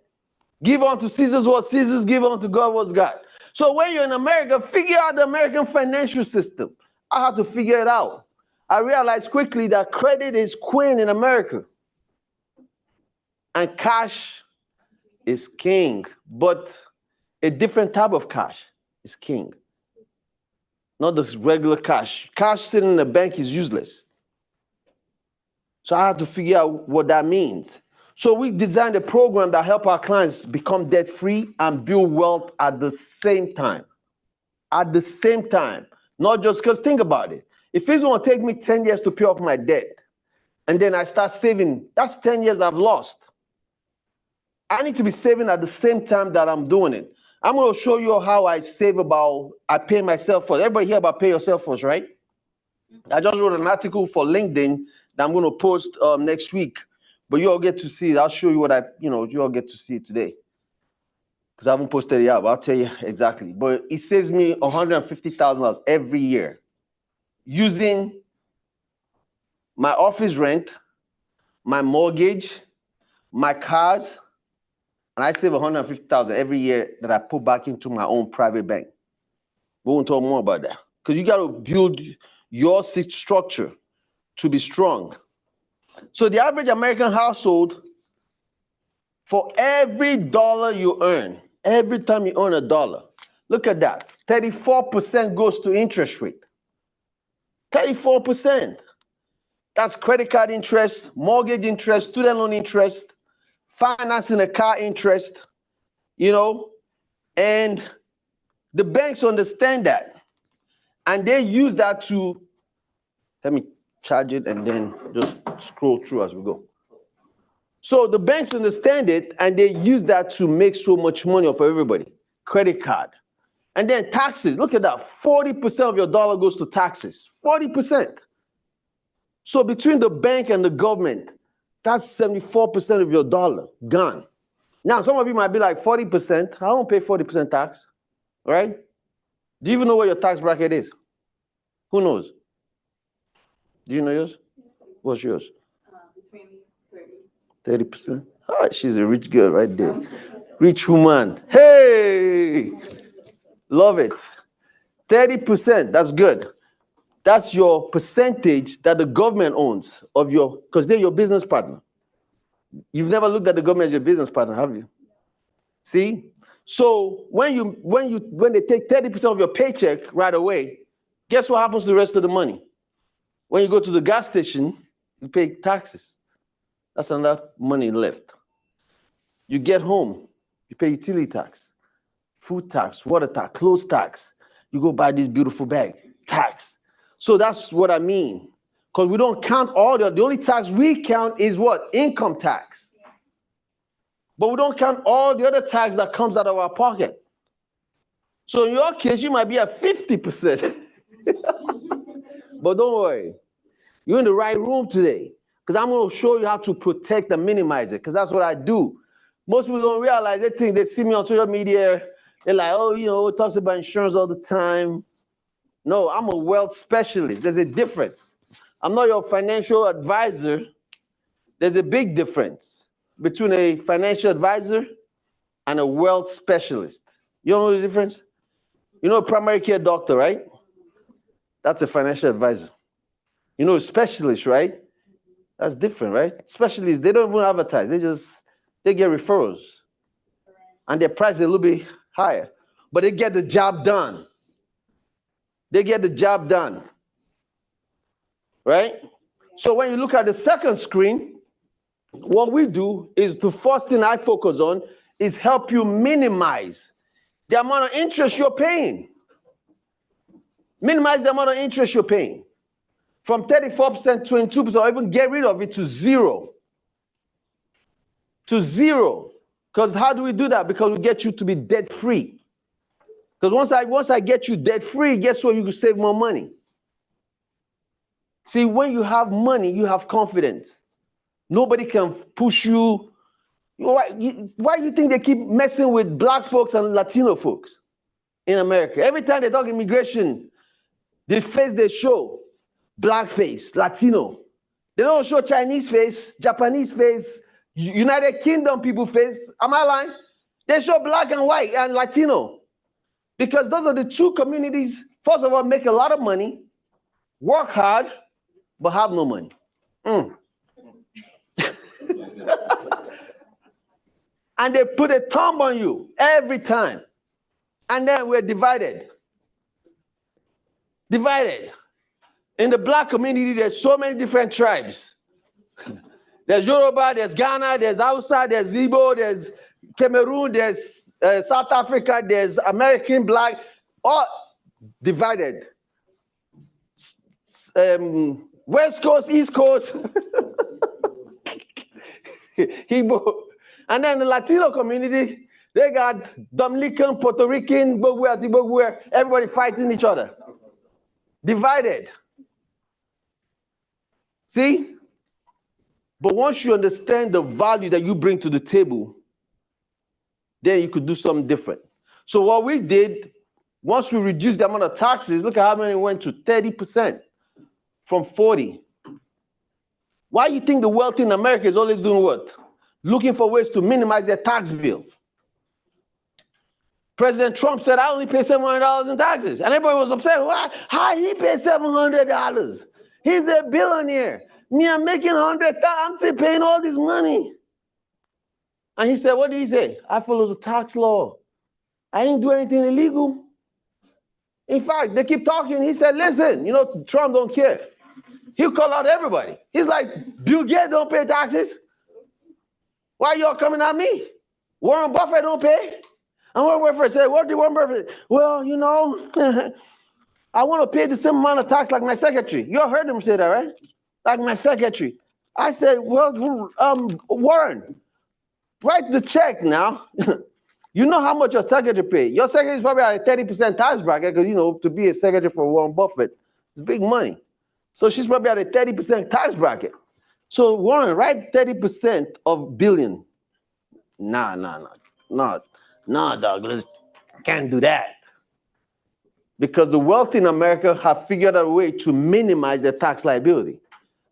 Give unto Caesar's what Caesar's, give unto God what's God. So when you're in America, figure out the American financial system. I had to figure it out. I realized quickly that credit is queen in America. And cash is king. But a different type of cash is king. Not this regular cash. Cash sitting in the bank is useless. So I had to figure out what that means. So we designed a program that helps our clients become debt-free and build wealth at the same time. At the same time. Not just because, think about it. If it's going to take me 10 years to pay off my debt, and then I start saving, that's 10 years I've lost. I need to be saving at the same time that I'm doing it. I'm going to show you how I save I pay myself first. Everybody hear about pay yourself first, right? I just wrote an article for LinkedIn that I'm going to post next week. But you all get to see it. I'll show you what you all get to see it today. Because I haven't posted it yet, but I'll tell you exactly. But it saves me $150,000 every year using my office rent, my mortgage, my cars, and I save $150,000 every year that I put back into my own private bank. We won't talk more about that. Because you got to build your structure to be strong. So the average American household, for every dollar you earn, every time you earn a dollar, look at that, 34% goes to interest rate. 34%. That's credit card interest, mortgage interest, student loan interest, financing a car interest, and the banks understand that. And they use that to, let me charge it and then just scroll through as we go. So the banks understand it and they use that to make so much money for everybody. Credit card. And then taxes. Look at that. 40% of your dollar goes to taxes. 40%. So between the bank and the government, that's 74% of your dollar gone. Now, some of you might be like, 40%? I don't pay 40% tax, right? Do you even know what your tax bracket is? Who knows? Do you know yours? What's yours? Between 30. 30%? Oh, she's a rich girl right there. Rich woman. Hey! Love it. 30%, that's good. That's your percentage that the government owns of because they're your business partner. You've never looked at the government as your business partner, have you? See? So when they take 30% of your paycheck right away, guess what happens to the rest of the money? When you go to the gas station, you pay taxes. That's another money left. You get home, you pay utility tax, food tax, water tax, clothes tax. You go buy this beautiful bag, tax. So that's what I mean. Because we don't count all the only tax we count is what? Income tax. But we don't count all the other tax that comes out of our pocket. So in your case, you might be at 50%. But don't worry. You're in the right room today. Because I'm going to show you how to protect and minimize it. Because that's what I do. Most people don't realize. They think they see me on social media. They're like, oh, you know, it talks about insurance all the time. No, I'm a wealth specialist. There's a difference. I'm not your financial advisor. There's a big difference between a financial advisor and a wealth specialist. You know the difference? You know a primary care doctor, right? That's a financial advisor. You know a specialist, right? That's different, right? Specialists, they don't even advertise. They get referrals. And their price is a little bit higher. But they get the job done. They get the job done. Right? So when you look at the second screen, what we do is the first thing I focus on is help you minimize the amount of interest you're paying. Minimize the amount of interest you're paying. From 34%, 22%, or even get rid of it to zero. To zero. Because how do we do that? Because we get you to be debt free. Because once I get you debt free, guess what? You can save more money. See, when you have money, you have confidence. Nobody can push you. Why do you think they keep messing with black folks and Latino folks in America? Every time they talk immigration, the face they show, black face, Latino. They don't show Chinese face, Japanese face, United Kingdom people face. Am I lying? They show black and white and Latino. Because those are the two communities, first of all, make a lot of money, work hard, but have no money. And they put a thumb on you every time. And then we're divided. Divided. In the black community, there's so many different tribes. There's Yoruba, there's Ghana, there's Hausa, there's Igbo, there's Cameroon, there's South Africa, there's American black, all divided. West Coast, East Coast, Igbo. And then the Latino community, they got Dominican, Puerto Rican, everybody fighting each other. Divided. See? But once you understand the value that you bring to the table, then you could do something different. So what we did, once we reduced the amount of taxes, look at how many went to 30% from 40. Why do you think the wealthy in America is always doing what? Looking for ways to minimize their tax bill. President Trump said, I only pay $700 in taxes. And everybody was upset. Why? How he pay $700? He's a billionaire. Me, I'm making $100,000. I'm still paying all this money. And he said, what did he say? I follow the tax law. I didn't do anything illegal. In fact, they keep talking. He said, listen, you know, Trump don't care. He'll call out everybody. He's like, Bill Gates don't pay taxes. Why y'all coming at me? Warren Buffett don't pay. And Warren Buffett said, what did Warren Buffett say? Well, you know, I want to pay the same amount of tax like my secretary. You all heard him say that, right? Like my secretary. I said, well, Warren, write the check now. You know how much your secretary pay. Your secretary is probably at a 30% tax bracket because, you know, to be a secretary for Warren Buffett, it's big money. So she's probably at a 30% tax bracket. So Warren, write 30% of billion. Nah, Douglas, can't do that. Because the wealthy in America have figured out a way to minimize their tax liability.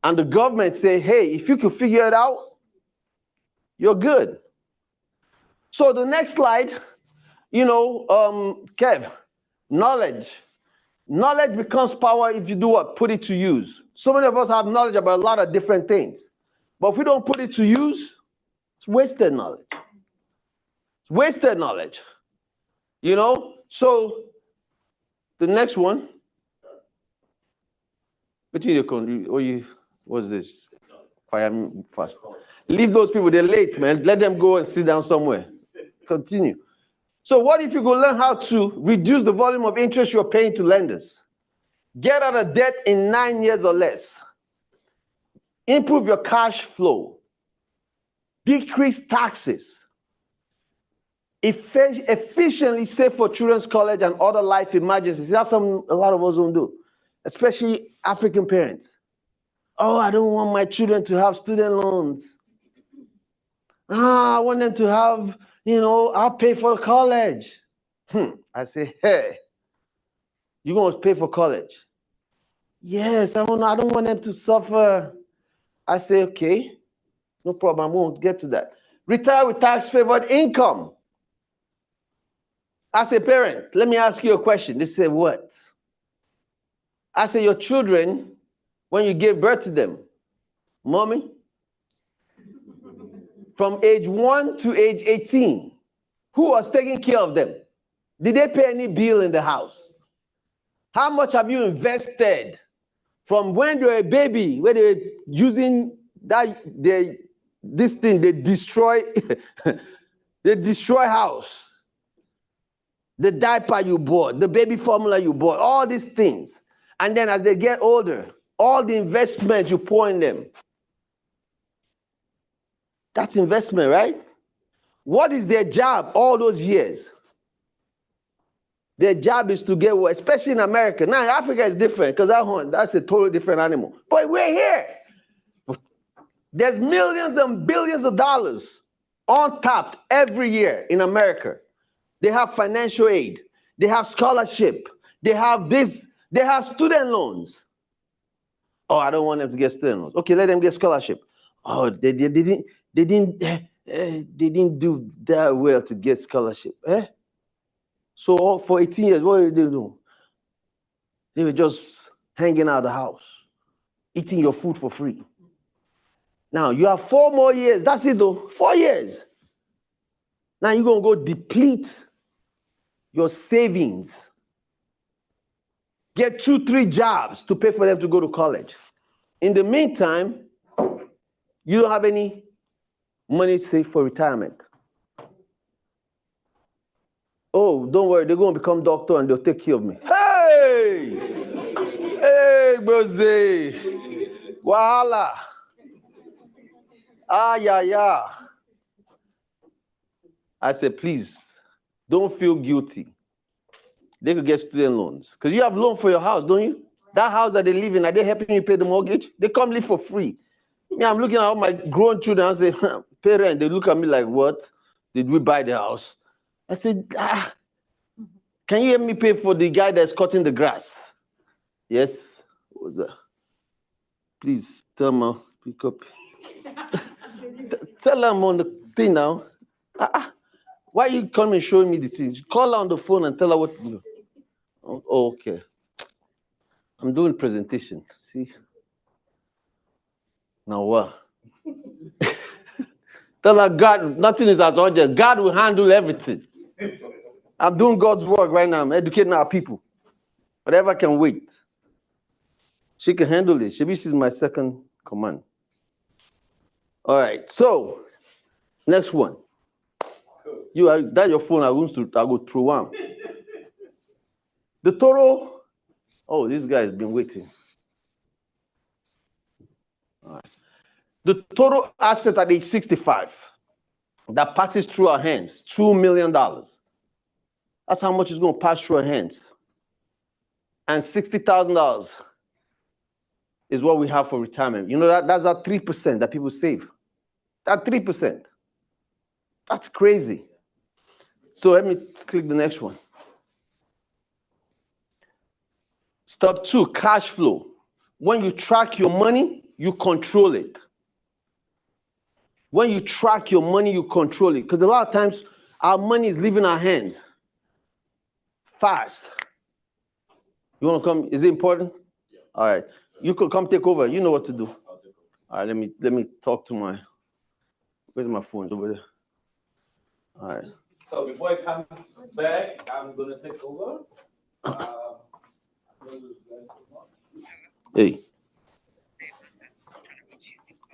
And the government say, hey, if you can figure it out, you're good. So the next slide, you know, Kev, knowledge. Knowledge becomes power if you do what? Put it to use. So many of us have knowledge about a lot of different things. But if we don't put it to use, it's wasted knowledge. It's wasted knowledge. You know? So the next one. What's this? fire me fast. Leave those people, they're late, man. Let them go and sit down somewhere. Continue. So what if you go learn how to reduce the volume of interest you're paying to lenders? Get out of debt in 9 years or less. Improve your cash flow. Decrease taxes. Efficiently save for children's college and other life emergencies. That's something a lot of us don't do, especially African parents. Oh, I don't want my children to have student loans. I want them to have, I'll pay for college. I say, hey, you're going to pay for college? Yes, I don't want them to suffer. I say, okay, no problem, I won't get to that. Retire with tax-favored income. As a parent, let me ask you a question. They say, what? I say, your children, when you gave birth to them, mommy, from age 1 to age 18, who was taking care of them? Did they pay any bill in the house? How much have you invested from when they were a baby, when they were using this thing, they destroy, they destroy house, the diaper you bought, the baby formula you bought, all these things. And then as they get older, all the investment you pour in them, that's investment, right? What is their job all those years? Their job is to get, especially in America. Now, in Africa is different because that's a totally different animal. But we're here. There's millions and billions of dollars untapped every year in America. They have financial aid. They have scholarship. They have this. They have student loans. Oh, I don't want them to get student loans. Okay, let them get scholarship. Oh, they didn't do that well to get scholarship. So for 18 years, what did they do? They were just hanging out of the house, eating your food for free. Now you have 4 more years. That's it though, 4 years. Now you're going to go deplete your savings. Get 2-3 jobs to pay for them to go to college. In the meantime, you don't have any money saved for retirement. Oh, don't worry, they're going to become doctor and they'll take care of me. Hey! Hey, Bose! Wahala! Yeah. I said, please, don't feel guilty. They could get student loans. Because you have loan for your house, don't you? That house that they live in, are they helping you pay the mortgage? They come live for free. Yeah, I'm looking at all my grown children and say, parent, they look at me like, what? Did we buy the house? I said, can you help me pay for the guy that's cutting the grass? Yes. What was that? Please, tell me, pick up. Tell them on the thing now. Why are you coming and showing me the things? Call her on the phone and tell her what to do. Oh, okay. I'm doing presentation. See? Now what? Tell her God, nothing is as urgent. God will handle everything. I'm doing God's work right now. I'm educating our people. Whatever can wait. She can handle it. She's my second command. All right. So, next one. That's your phone. I go through one. The total. Oh, this guy has been waiting. All right. The total asset at age 65 that passes through our hands, $2 million. That's how much is going to pass through our hands. And $60,000 is what we have for retirement. You know that's that 3% that people save. That 3%. That's crazy. So let me click the next one. Step 2, cash flow. When you track your money, you control it. When you track your money, you control it. Because a lot of times, our money is leaving our hands fast. You want to come? Is it important? Yeah. All right. You could come take over. You know what to do. All right. Let me talk to my. Where's my phone? It's over there. All right. So before it comes back, I'm gonna take over. Hey.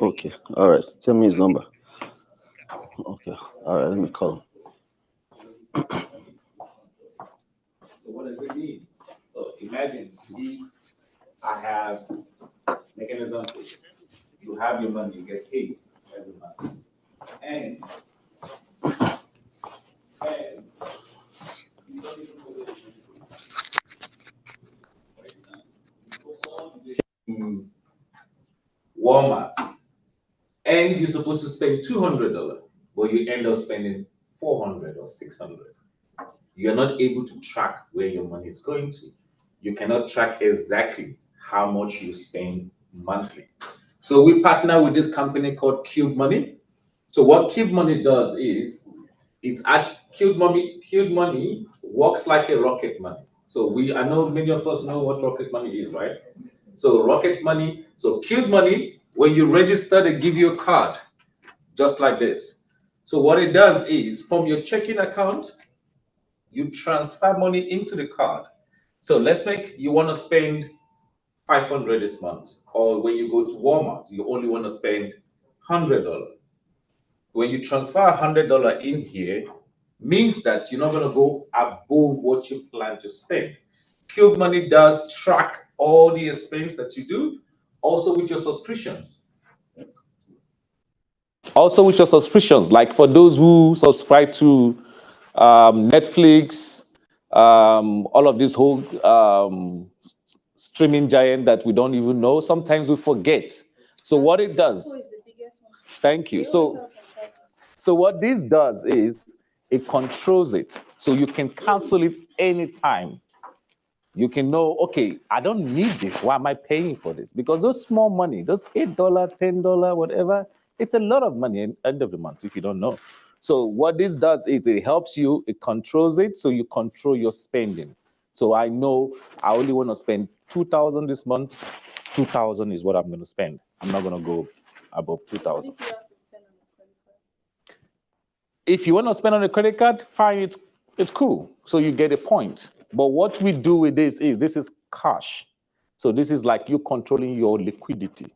Okay. All right. Tell me his number. Okay. All right. Let me call him. So what does it mean? So imagine if I have, make an example, you have your money, you get paid every month. And you don't even know where the money goes. For instance, you go all the way to Walmart and you're supposed to spend $200, but you end up spending 400 or 600. You're not able to track where your money is going to. You cannot track exactly how much you spend monthly. So we partner with this company called Cube Money. So what Cube Money does is it's at Cube Money. Cube Money works like a Rocket Money. So I know many of us know what Rocket Money is, right? So Rocket Money, so Cube Money, when you register, they give you a card, just like this. So what it does is from your checking account, you transfer money into the card. So let's make you want to spend 500 this month, or when you go to Walmart, you only want to spend $100. When you transfer $100 in here, means that you're not going to go above what you plan to spend. Cube Money does track all the expense that you do, also with your subscriptions. Also with your subscriptions, like for those who subscribe to Netflix, all of this whole streaming giant that we don't even know, sometimes we forget. So what it does, Who is the biggest one? thank you. So what this does is it controls it. So you can cancel it anytime. You can know, okay, I don't need this. Why am I paying for this? Because those small money, those $8, $10, whatever, it's a lot of money at the end of the month if you don't know. So what this does is it helps you, it controls it, so you control your spending. So I know I only want to spend $2,000 this month. $2,000 is what I'm going to spend. I'm not going to go above $2,000. If you want to spend on a credit card, fine, it's cool. So you get a point. But what we do with this is cash. So this is like you controlling your liquidity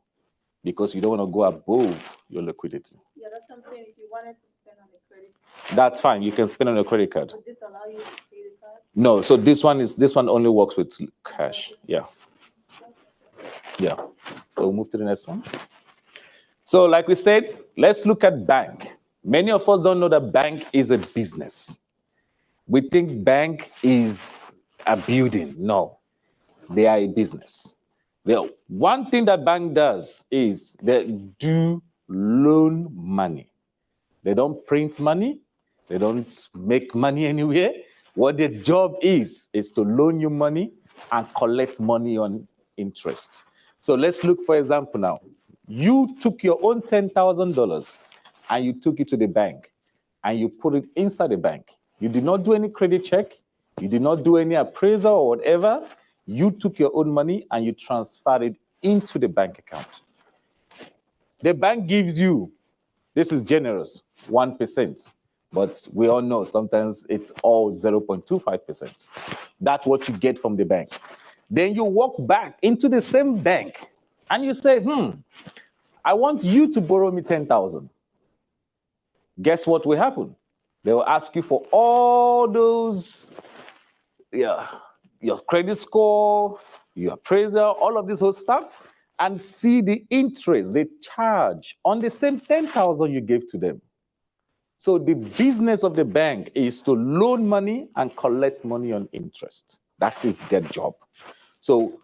because you don't want to go above your liquidity. Yeah, that's something. If you wanted to spend on a credit card, that's fine. You can spend on a credit card. Would this allow you to pay the card? No, so this one only works with cash. Yeah. Yeah. So we'll move to the next one. So like we said, let's look at bank. Many of us don't know that bank is a business. We think bank is a building. No, they are a business. Well, one thing that bank does is they do loan money. They don't print money. They don't make money anywhere. What their job is to loan you money and collect money on interest. So let's look, for example, now. You took your own $10,000 and you took it to the bank and you put it inside the bank. You did not do any credit check. You did not do any appraisal or whatever. You took your own money and you transferred it into the bank account. The bank gives you, this is generous, 1%. But we all know sometimes it's all 0.25%. That's what you get from the bank. Then you walk back into the same bank and you say, I want you to borrow me 10,000. Guess what will happen? They will ask you for all those, your credit score, your appraisal, all of this whole stuff, and see the interest they charge on the same 10,000 you gave to them. So the business of the bank is to loan money and collect money on interest. That is their job. So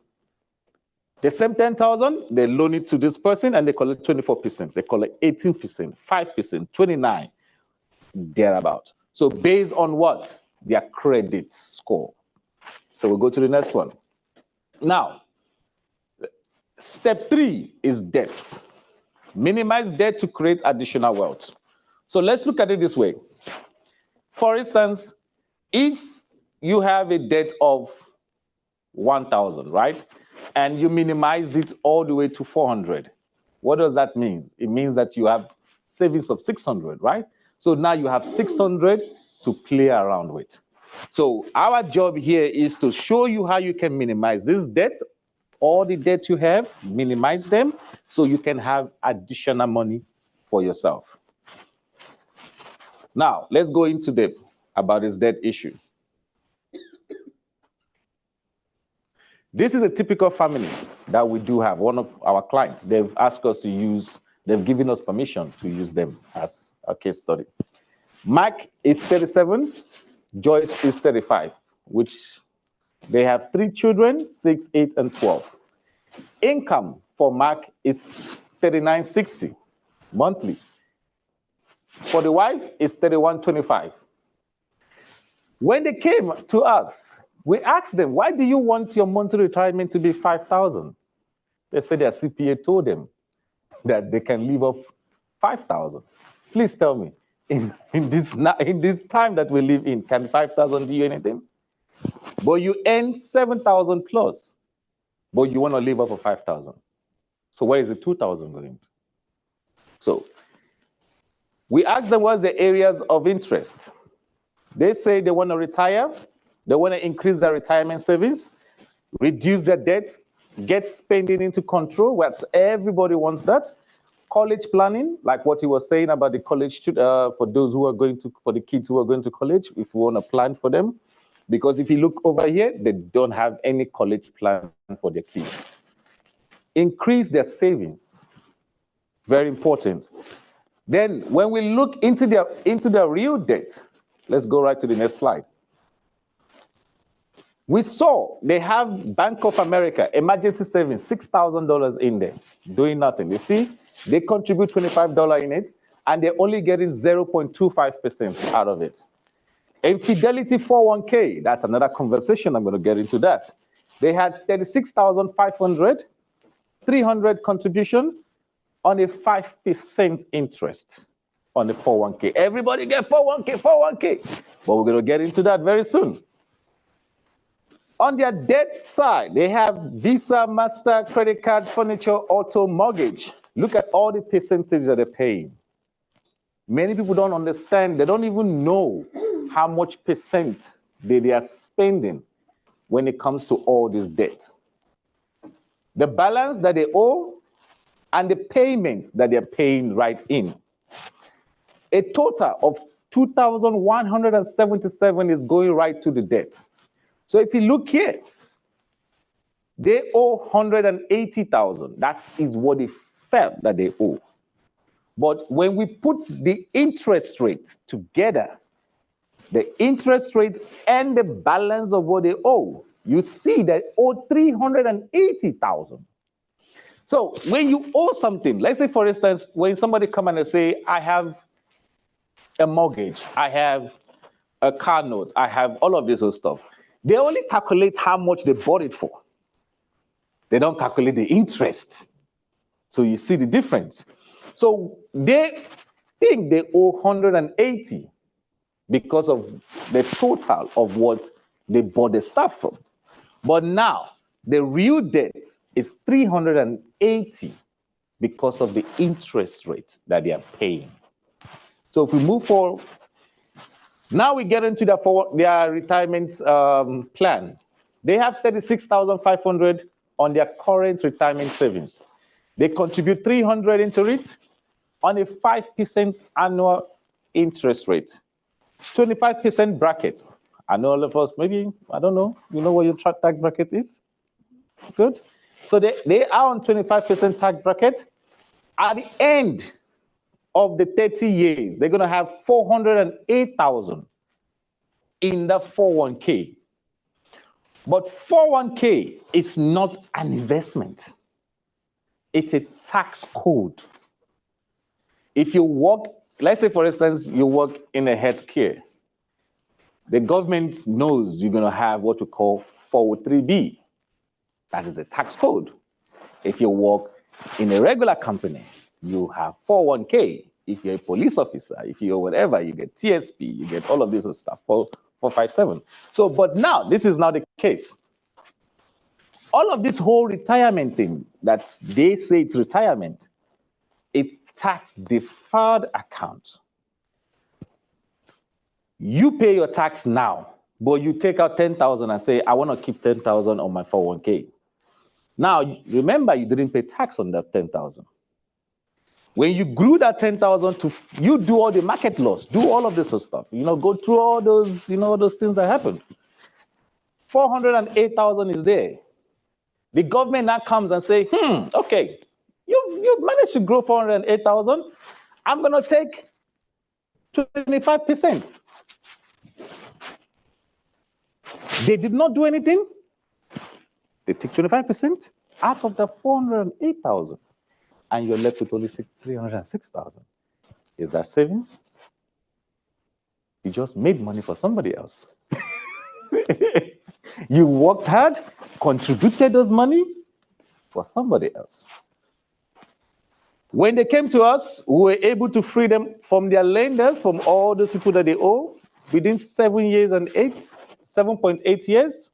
the same 10,000, they loan it to this person and they collect 24%. They collect 18%, 5%, 29%, thereabout. So based on what? Their credit score. So we'll go to the next one. Now, step 3 is debt. Minimize debt to create additional wealth. So let's look at it this way. For instance, if you have a debt of 1,000, right? And you minimized it all the way to 400. What does that mean? It means that you have savings of 600, right? So now you have 600 to play around with. So our job here is to show you how you can minimize this debt all the debt you have, minimize them, so you can have additional money for yourself. Now, let's go into depth about this debt issue. This is a typical family that we do have. One of our clients, they've asked us to use, they've given us permission to use them as a case study. Mark is 37, Joyce is 35, which they have 3 children, 6, 8, and 12. Income for Mark is $39.60 monthly. For the wife, it's $31.25. When they came to us, we asked them, why do you want your monthly retirement to be $5,000? They said their CPA told them that they can live off $5,000. Please tell me, in this time that we live in, can $5,000 do you anything? But you earn $7,000 plus, but you want to live off of $5,000. So where is the $2,000 going to? So we asked them what's the areas of interest. They say they want to retire, they want to increase their retirement savings, reduce their debts, get spending into control, what everybody wants that. College planning, like what he was saying about the college, for those who are going to, for the kids who are going to college, if we want to plan for them. Because if you look over here, they don't have any college plan for their kids. Increase their savings, very important. Then when we look into their real debt, let's go right to the next slide. We saw they have Bank of America emergency savings, $6,000 in there, doing nothing. You see, they contribute $25 in it, and they're only getting 0.25% out of it. In Fidelity 401k, that's another conversation. I'm going to get into that. They had $36,500, $300 contribution on a 5% interest on the 401k. Everybody get 401k. But we're going to get into that very soon. On their debt side, they have Visa, Master, credit card, furniture, auto, mortgage. Look at all the percentage that they're paying. Many people don't understand. They don't even know how much percent they are spending when it comes to all this debt. The balance that they owe and the payment that they're paying right in. A total of $2,177 is going right to the debt. So if you look here, they owe $180,000. That is what they felt that they owe. But when we put the interest rate together, the interest rate and the balance of what they owe, you see they owe $380,000. So when you owe something, let's say for instance, when somebody come and say, I have a mortgage, I have a car note, I have all of this stuff. They only calculate how much they bought it for. They don't calculate the interest. So you see the difference. So they think they owe $180 because of the total of what they bought the stuff from. But now the real debt is $380 because of the interest rate that they are paying. So if we move forward, now we get into their retirement plan. They have $36,500 on their current retirement savings. They contribute $300 into it on a 5% annual interest rate, 25% bracket. I know all of us, maybe, I don't know, you know what your tax bracket is? Good. So they are on 25% tax bracket. At the end of the 30 years, they're going to have $408,000 in the 401k. But 401k is not an investment. It's a tax code. If you work, let's say for instance, you work in a healthcare, the government knows you're going to have what we call 403b. That is a tax code. If you work in a regular company, you have 401k. If you're a police officer, if you're whatever, you get TSP, you get all of this stuff, 457. So, but now, this is not the case. All of this whole retirement thing that they say it's retirement, it's tax deferred account. You pay your tax now, but you take out $10,000 and say, I want to keep $10,000 on my 401k. Now, remember, you didn't pay tax on that 10,000. When you grew that 10,000 to, you do all the market loss, do all of this stuff, go through all those, those things that happened. 408,000 is there. The government now comes and say, okay, you've managed to grow 408,000. I'm going to take 25%. They did not do anything. They take 25% out of the 408,000, and you're left with only 306,000. Is that savings? You just made money for somebody else. You worked hard, contributed those money for somebody else. When they came to us, we were able to free them from their lenders, from all those people that they owe, within 7.8 years,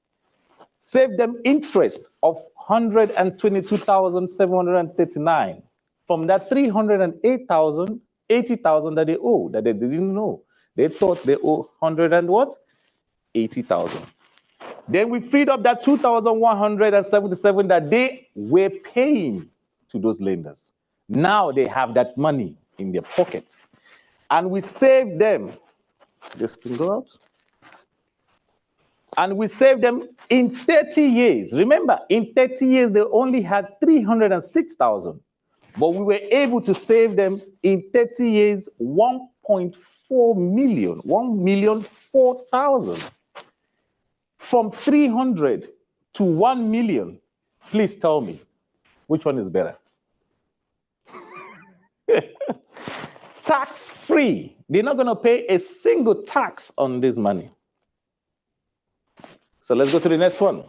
save them interest of 122,739 from that 308,000, 80,000 that they owe, that they didn't know. They thought they owe 80,000. Then we freed up that 2,177 that they were paying to those lenders. Now they have that money in their pocket. And we saved them. This thing go out. And we saved them in 30 years. Remember, in 30 years, they only had 306,000. But we were able to save them in 30 years, 1.4 million, 1,004,000. From 300 to 1 million. Please tell me, which one is better? Tax free. They're not going to pay a single tax on this money. So let's go to the next one.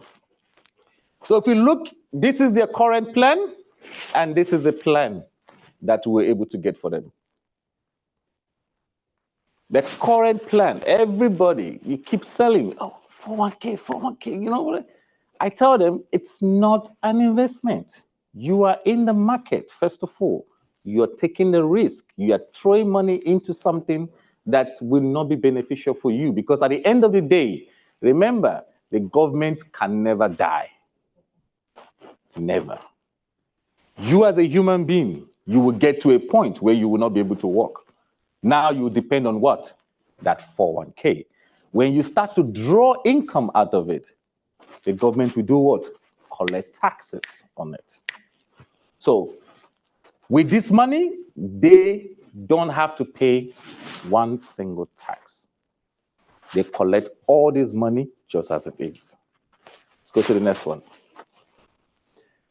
So if you look, this is their current plan, and this is the plan that we were able to get for them. The current plan, everybody, you keep selling, 401k, you know what? I tell them it's not an investment. You are in the market, first of all. You are taking the risk. You are throwing money into something that will not be beneficial for you, because at the end of the day, remember, the government can never die. Never. You as a human being, you will get to a point where you will not be able to work. Now you depend on what? That 401k. When you start to draw income out of it, the government will do what? Collect taxes on it. So with this money, they don't have to pay one single tax. They collect all this money just as it is. Let's go to the next one.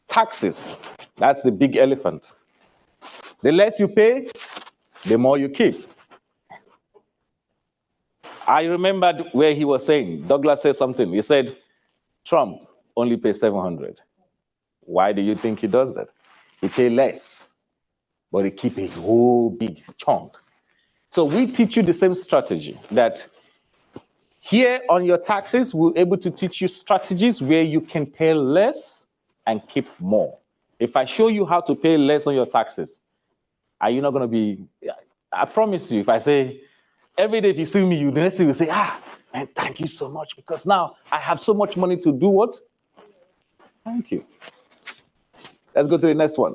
Taxes. That's the big elephant. The less you pay, the more you keep. I remembered where he was saying, Douglas said something. He said, Trump only pays 700. Why do you think he does that? He pays less, but he keeps a whole big chunk. So we teach you the same strategy, that here on your taxes, we're able to teach you strategies where you can pay less and keep more. If I show you how to pay less on your taxes, are you not going to be, I promise you, if I say, every day if you see me, you next thing you say, man, thank you so much, because now I have so much money to do what? Thank you. Let's go to the next one.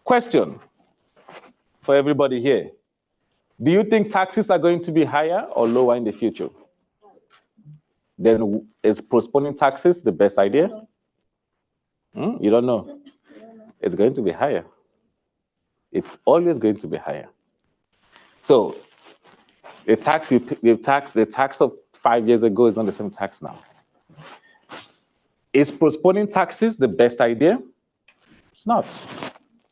Question for everybody here. Do you think taxes are going to be higher or lower in the future? Then is postponing taxes the best idea? You don't know. It's going to be higher. It's always going to be higher. So the tax of 5 years ago is not the same tax now. Is postponing taxes the best idea? It's not.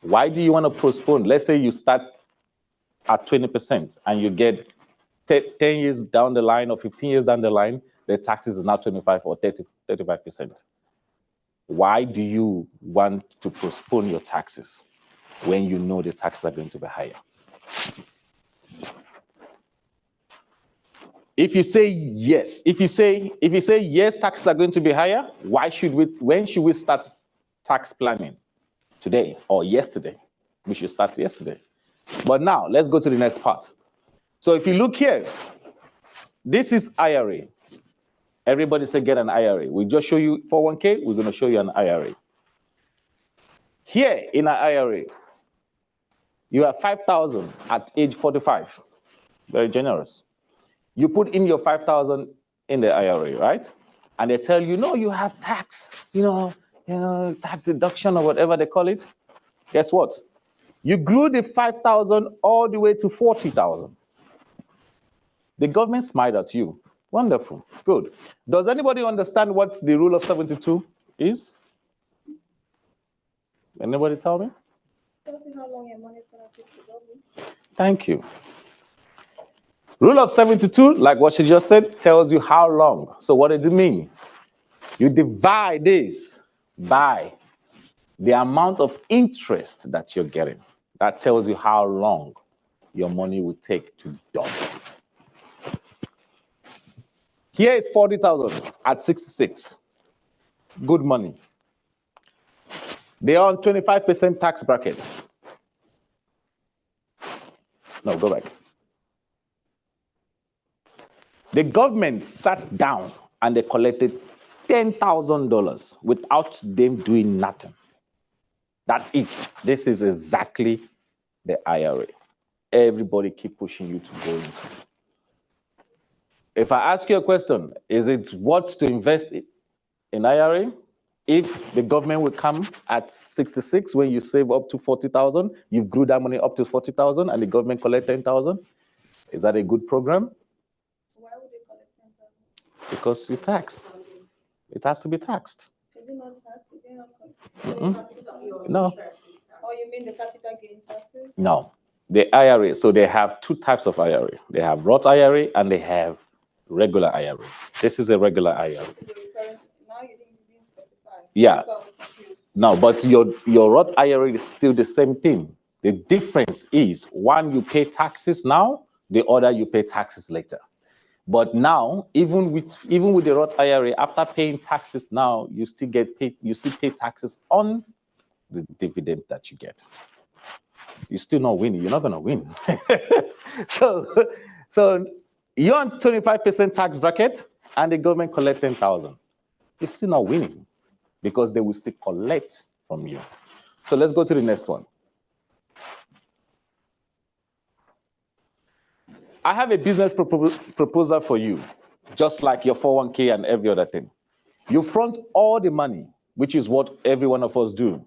Why do you want to postpone? Let's say you start at 20% and you get 10 years down the line or 15 years down the line, the taxes is now 25 or 35%. Why do you want to postpone your taxes when you know the taxes are going to be higher? If you say yes, if you say yes, taxes are going to be higher, when should we start tax planning? Today or yesterday? We should start yesterday. But now let's go to the next part. So if you look here, this is IRA. Everybody say get an IRA. We just show you 401k, we're going to show you an IRA. Here in an IRA, you have 5,000 at age 45. Very generous. You put in your 5,000 in the IRA, right? And they tell you, no, you have tax, tax deduction or whatever they call it. Guess what? You grew the 5,000 all the way to 40,000. The government smiled at you. Wonderful. Good. Does anybody understand what the rule of 72 is? Anybody tell me? Tells you how long your money is going to take to double. Thank you. Rule of 72, like what she just said, tells you how long. So what does it mean? You divide this by the amount of interest that you're getting. That tells you how long your money will take to double. Here is 40,000 at 66. Good money. They are on 25% tax bracket. No, go back. The government sat down and they collected $10,000 without them doing nothing. This is exactly the IRA. Everybody keep pushing you to go into. If I ask you a question, is it worth to invest in IRA? If the government will come at 66 when you save up to 40,000, you've grew that money up to 40,000 and the government collect 10,000, is that a good program? Why would they collect 10,000? Because you tax. It has to be taxed. Is it not taxed? Is it not No. Oh, you mean the capital gain taxes? No. The IRA, so they have two types of IRA. They have Roth IRA and they have regular IRA. This is a regular IRA. Now you didn't specify. Yeah. No, but your Roth IRA is still the same thing. The difference is one you pay taxes now, the other you pay taxes later. But now, even with the Roth IRA, after paying taxes now, you still pay taxes on the dividend that you get. You're still not winning. You're not going to win. So you're on 25% tax bracket, and the government collect 10,000. You're still not winning because they will still collect from you. So let's go to the next one. I have a business proposal for you, just like your 401k and every other thing. You front all the money, which is what every one of us do.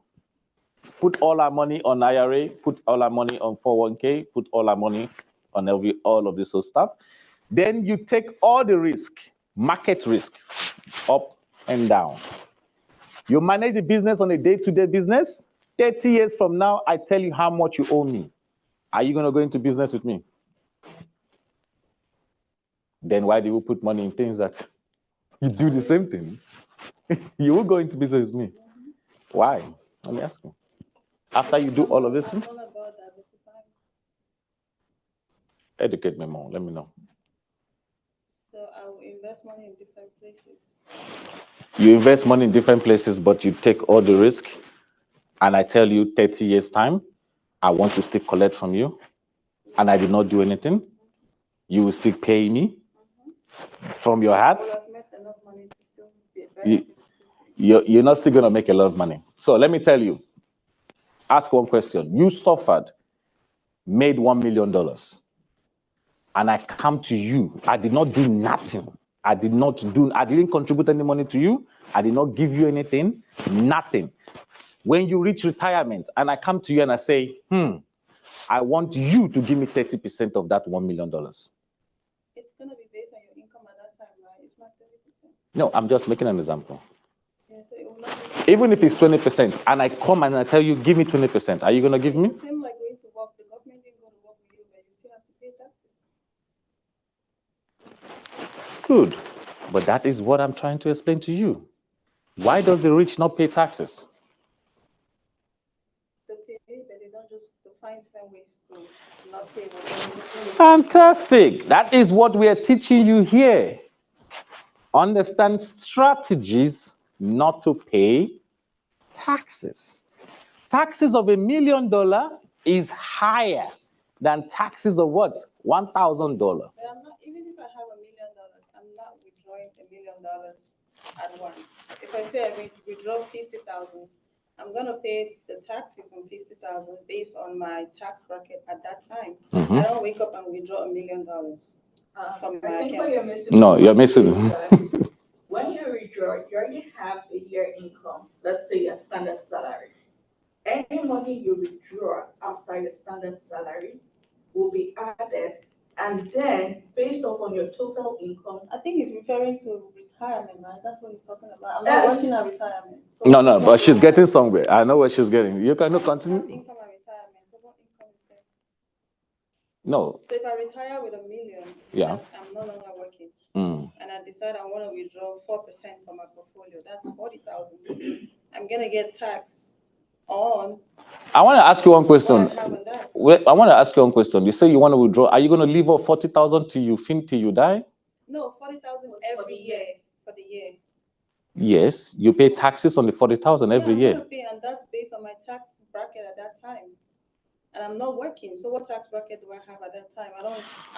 Put all our money on IRA, put all our money on 401k, put all our money on all of this sort of stuff. Then you take all the risk, market risk, up and down. You manage the business on a day-to-day business. 30 years from now, I tell you how much you owe me. Are you going to go into business with me? Then why do you put money in things that you do the same thing? You will go into business with me. Why? Let me ask you. After you do all of this, educate me more. Let me know. So I will invest money in different places. You invest money in different places, but you take all the risk. And I tell you 30 years time, I want to still collect from you. And I did not do anything. You will still pay me from your heart. You're not still going to make a lot of money. So let me tell you, ask one question. You suffered, made $1 million. And I come to you. I did not do nothing. I didn't contribute any money to you. I did not give you anything, nothing. When you reach retirement and I come to you and I say, I want you to give me 30% of that $1 million. It's going to be based on your income at that time, right? It's not 30%. No, I'm just making an example. Yeah, so it will not be... Even if it's 20% and I come and I tell you, give me 20%, are you going to give me? It seems like going to work. The government didn't go to work with you, but you still have to pay taxes. Good. But that is what I'm trying to explain to you. Why does the rich not pay taxes? They pay, but they don't just find different ways to not pay. Fantastic. That is what we are teaching you here. Understand strategies not to pay taxes. Taxes of $1 million is higher than taxes of what? $1,000. Even if I have $1 million, I'm not withdrawing withdrawing $1 million at once. If I say I withdraw 50,000, I'm gonna pay the taxes on 50,000 based on my tax bracket at that time. I don't wake up and withdraw $1 million from my account. You're missing No, you're missing. when you withdraw, you already have a year income. Let's say your standard salary. Any money you withdraw after your standard salary will be added, and then based off on your total income. I think he's referring to retirement, right? That's what he's talking about. I'm not working at retirement. So No, but she's getting somewhere. I know where she's getting. You can continue. Income at retirement. So what income is that? No. So if I retire with $1 million, Yeah. I'm no longer working, Mm. and I decide I want to withdraw 4% from my portfolio. That's 40,000. I'm gonna get taxed on. I want to ask you one question. what I have on that. I want to ask you one question. You say you want to withdraw. Are you going to leave off 40,000 till you die? No, 40,000 every year for the year. Yes, you pay taxes on the 40,000 every I'm year. gonna pay, and that's based on my tax bracket at that time. And I'm not working. So what tax bracket do I have at that time? I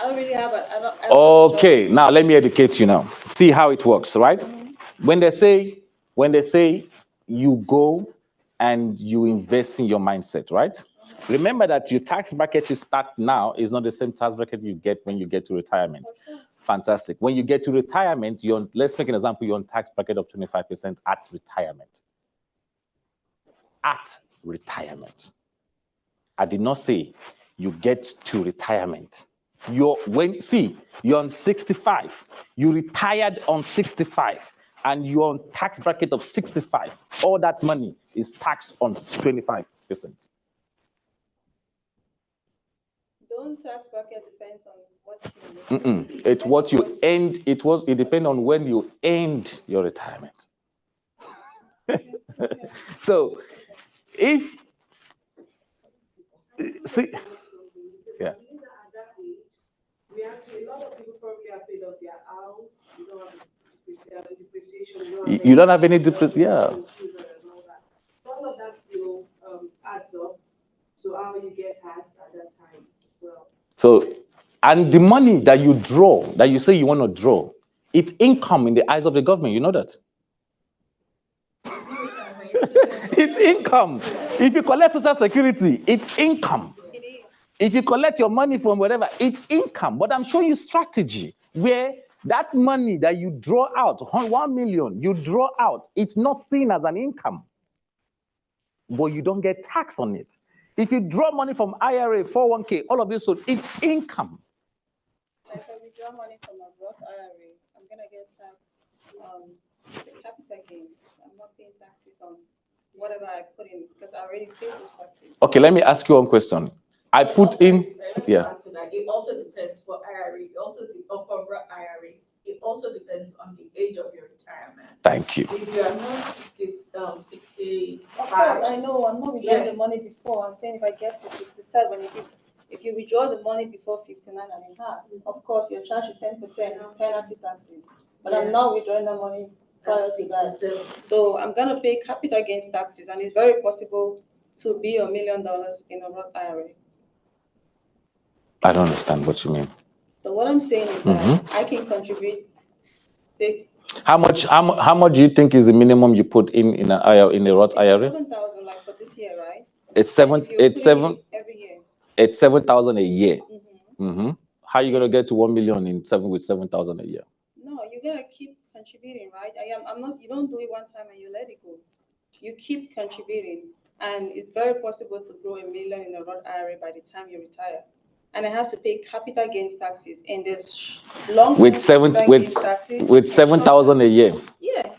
don't really have a. I don't have a Okay, now let me educate you now. See how it works, right? When they say you go and you invest in your mindset, right? Remember that your tax bracket you start now is not the same tax bracket you get when you get to retirement. Fantastic. When you get to retirement, let's make an example, you're on tax bracket of 25% at retirement. At retirement. I did not say you get to retirement. You're on 65. You retired on 65 and you're on tax bracket of 65. All that money is taxed on 25%. Don't tax bracket depends on what you It's what you end. It depends on when you end your retirement. So if see, yeah. A lot of people probably have paid off their house. You don't have depreciation. You don't have any depreciation. Yeah. All of that still adds up to how you get taxed at that time. So, and the money that you draw, that you say you want to draw, it's income in the eyes of the government. You know that? It's income. If you collect Social Security, it's income. If you collect your money from whatever, it's income. But I'm showing you strategy where that money that you draw out, 1 million, you draw out, it's not seen as an income. But you don't get tax on it. If you draw money from IRA, 401k, all of this, so it's income. Like if I withdraw money from a Roth IRA, I'm gonna get taxed on the capital gains. I'm not paying taxes on whatever I put in because I already paid those taxes. Okay, let me ask you one question. I put in, yeah. It also depends for IRA. For IRA, it also depends on the age of your retirement. Thank you. If you are not 65, of course, I know I'm not withdrawing the money before. I'm saying if I get to 67, if you withdraw the money before 59 and a half, of course you're charged with 10% penalty taxes. But I'm not withdrawing the money prior to that. So I'm gonna pay capital gains taxes, and it's very possible to be $1 million in a Roth IRA. I don't understand what you mean. So what I'm saying is that I can contribute. How much do you think is the minimum you put in a Roth IRA? 7,000, like for this year, right? It's seven every year. It's 7,000 a year. How are you gonna get to 1 million with 7,000 a year? No, you're gonna keep contributing, right? I'm not. You don't do it one time and you let it go. You keep contributing, and it's very possible to grow $1 million in a Roth IRA by the time you retire. And I have to pay capital gains taxes, and there's long with 7,000 a year. Yeah.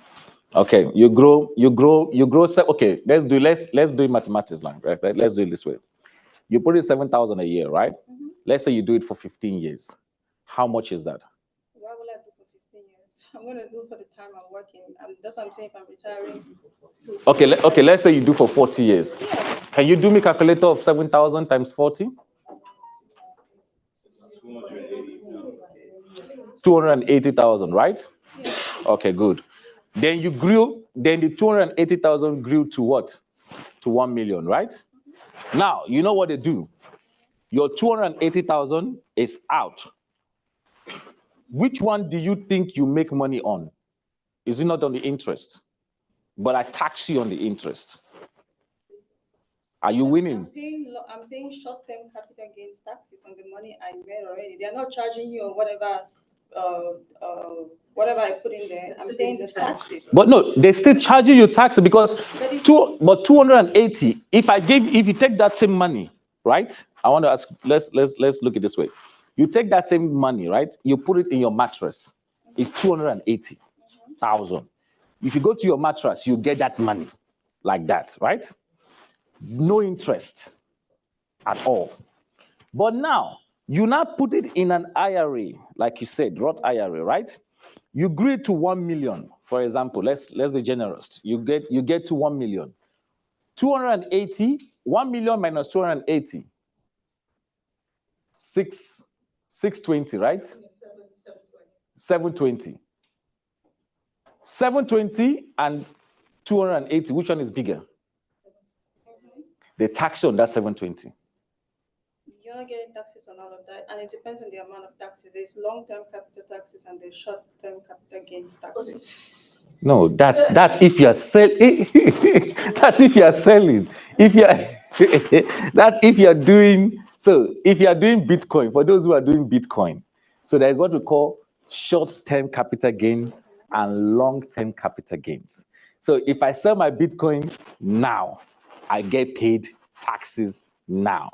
Okay, you grow. Okay, let's do it mathematics, right? Let's do it this way. You put in 7,000 a year, right? Let's say you do it for 15 years. How much is that? Why will I do for 15 years? I'm gonna do for the time I'm working. That's what I'm saying. If I'm retiring. Okay. Let's say you do for 40 years. Yeah. Can you do me a calculator of 7,000 times 40? 280,000, right? Yeah. Okay, good. Then the 280,000 grew to what? To 1 million, right? Now, you know what they do? Your 280,000 is out. which one do you think you make money on? Is it not on the interest? But I tax you on the interest. Are you winning? I'm paying short-term capital gains taxes on the money I made already. They're not charging you on whatever I put in there. I'm paying the taxes. But no, they still charging you taxes because 280. If you take that same money, right? I want to ask. Let's look at it this way. You take that same money, right? You put it in your mattress. It's 280,000. If you go to your mattress, you get that money like that, right? No interest at all. But now, you now put it in an IRA, like you said, Roth IRA, right? You agree to 1 million, for example. Let's be generous. You get to 1 million. 280, 1 million minus 280. 620, right? 720. 720 and 280, which one is bigger? The tax on that 720. You're not getting taxes on all of that, and it depends on the amount of taxes. There's long-term capital taxes and there's short-term capital gains taxes. No, that's if you're selling. That's if you're selling. That's if you're doing. So if you're doing Bitcoin, for those who are doing Bitcoin, so there is what we call short-term capital gains and long-term capital gains. So if I sell my Bitcoin now, I get paid taxes now,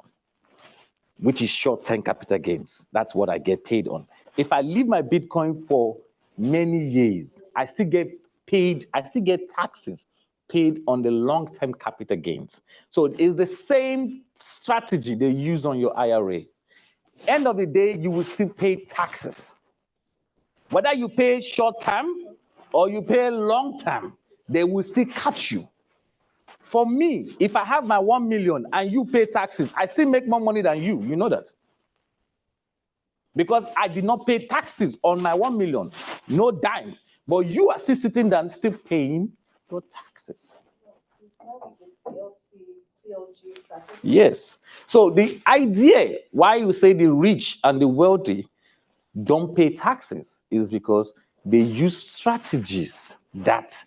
which is short-term capital gains. That's what I get paid on. If I leave my Bitcoin for many years, I still get paid, I still get taxes paid on the long-term capital gains. So it's the same strategy they use on your IRA. End of the day, you will still pay taxes. Whether you pay short-term or you pay long-term, they will still catch you. For me, if I have my 1 million and you pay taxes, I still make more money than you. You know that. Because I did not pay taxes on my 1 million, no dime. But you are still sitting there and still paying your taxes. Yes. So the idea why you say the rich and the wealthy don't pay taxes is because they use strategies that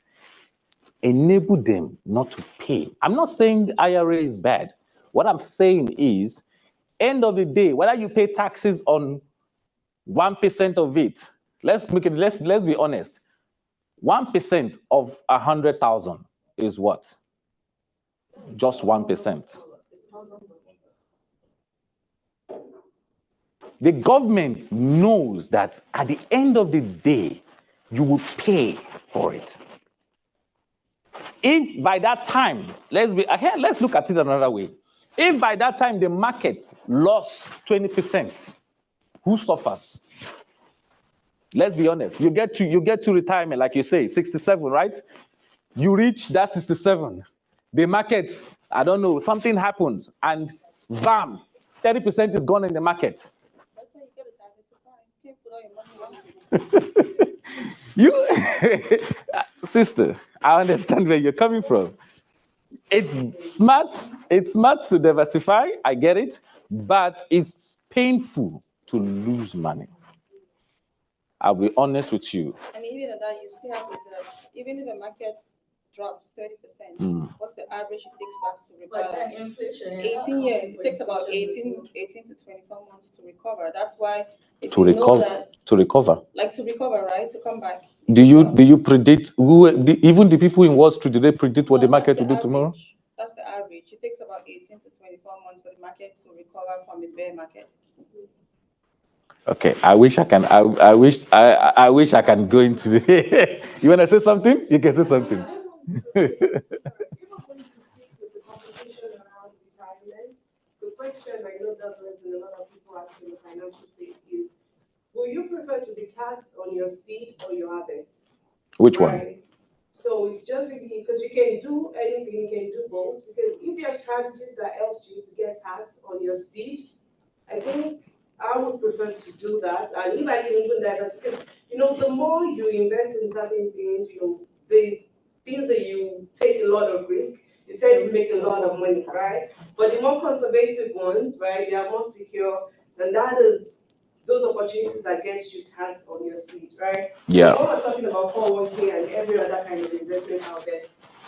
enable them not to pay. I'm not saying the IRA is bad. What I'm saying is, end of the day, whether you pay taxes on 1% of it, let's be honest. 1% of 100,000 is what? Just 1%. The government knows that at the end of the day, you will pay for it. If by that time, let's look at it another way. If by that time the market lost 20%, who suffers? Let's be honest. You get to retirement, like you say, 67, right? You reach that 67. The market, I don't know, something happens, and bam, 30% is gone in the market. You, sister, I understand where you're coming from. It's smart to diversify, I get it, but it's painful to lose money. I'll be honest with you. And even at that, you still have reserves. Even if the market drops 30%, what's the average it takes back to rebalance? But inflation, 18 years. It takes about 18 to 24 months to recover. That's why To recover, right? To come back. Do you predict even the people in Wall Street, do they predict what the market will do tomorrow? That's the average. It takes about 18 to 24 months for the market to recover from the bear market. Okay, I wish I can go into the You want to say something? You can say something. The question I know that a lot of people asking in the financial space is, will you prefer to be taxed on your seed or your harvest? Which one? So it's just really because you can do anything, you can do both. Because if there are strategies that helps you to get taxed on your seed, I think I would prefer to do that. And if I can even that, because the more you invest in certain things, the things that you take a lot of risk, you tend to make a lot of money, right? But the more conservative ones, right, they are more secure, and that is those opportunities that get you taxed on your seed, right? Yeah. So when we're talking about 401k and every other kind of investment out there,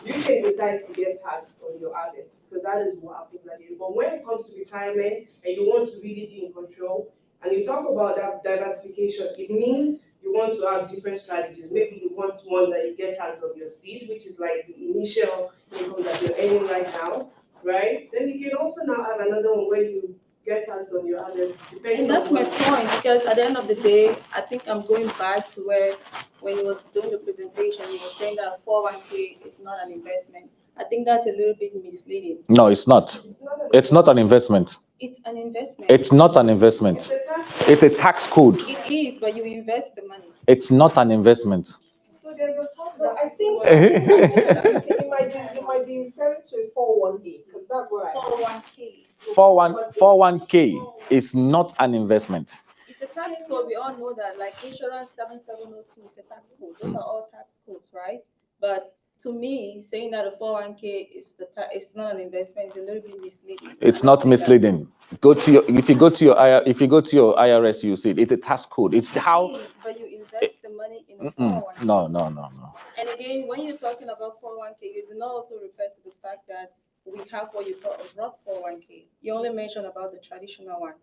you can decide to get taxed on your harvest because that is what happens at the end. But when it comes to retirement and you want to really be in control, and you talk about that diversification, it means you want to have different strategies. Maybe you want one that you get taxed on your seed, which is like the initial income that you're earning right now, right? Then you can also now have another one where you get taxed on your other. And that's my point, because at the end of the day, I think I'm going back to where, when he was doing the presentation, he was saying that 401k is not an investment. I think that's a little bit misleading. No, it's not. It's not an investment. It's an investment. It's not an investment. It's a tax code. It is, but you invest the money. It's not an investment. So there's a so I think you might be referring to a 401k because that's what I 401k. 401k is not an investment. It's a tax code. We all know that, like insurance 7702 is a tax code. Those are all tax codes, right? But to me, saying that a 401k is it's not an investment is a little bit misleading. It's not misleading. Go to your if you go to your IRS, you see it. It's a tax code. It's how. But you invest the money in a 401k. No. And again, when you're talking about 401k, you do not also refer to the fact that we have what you call a Roth 401k. You only mentioned about the traditional one.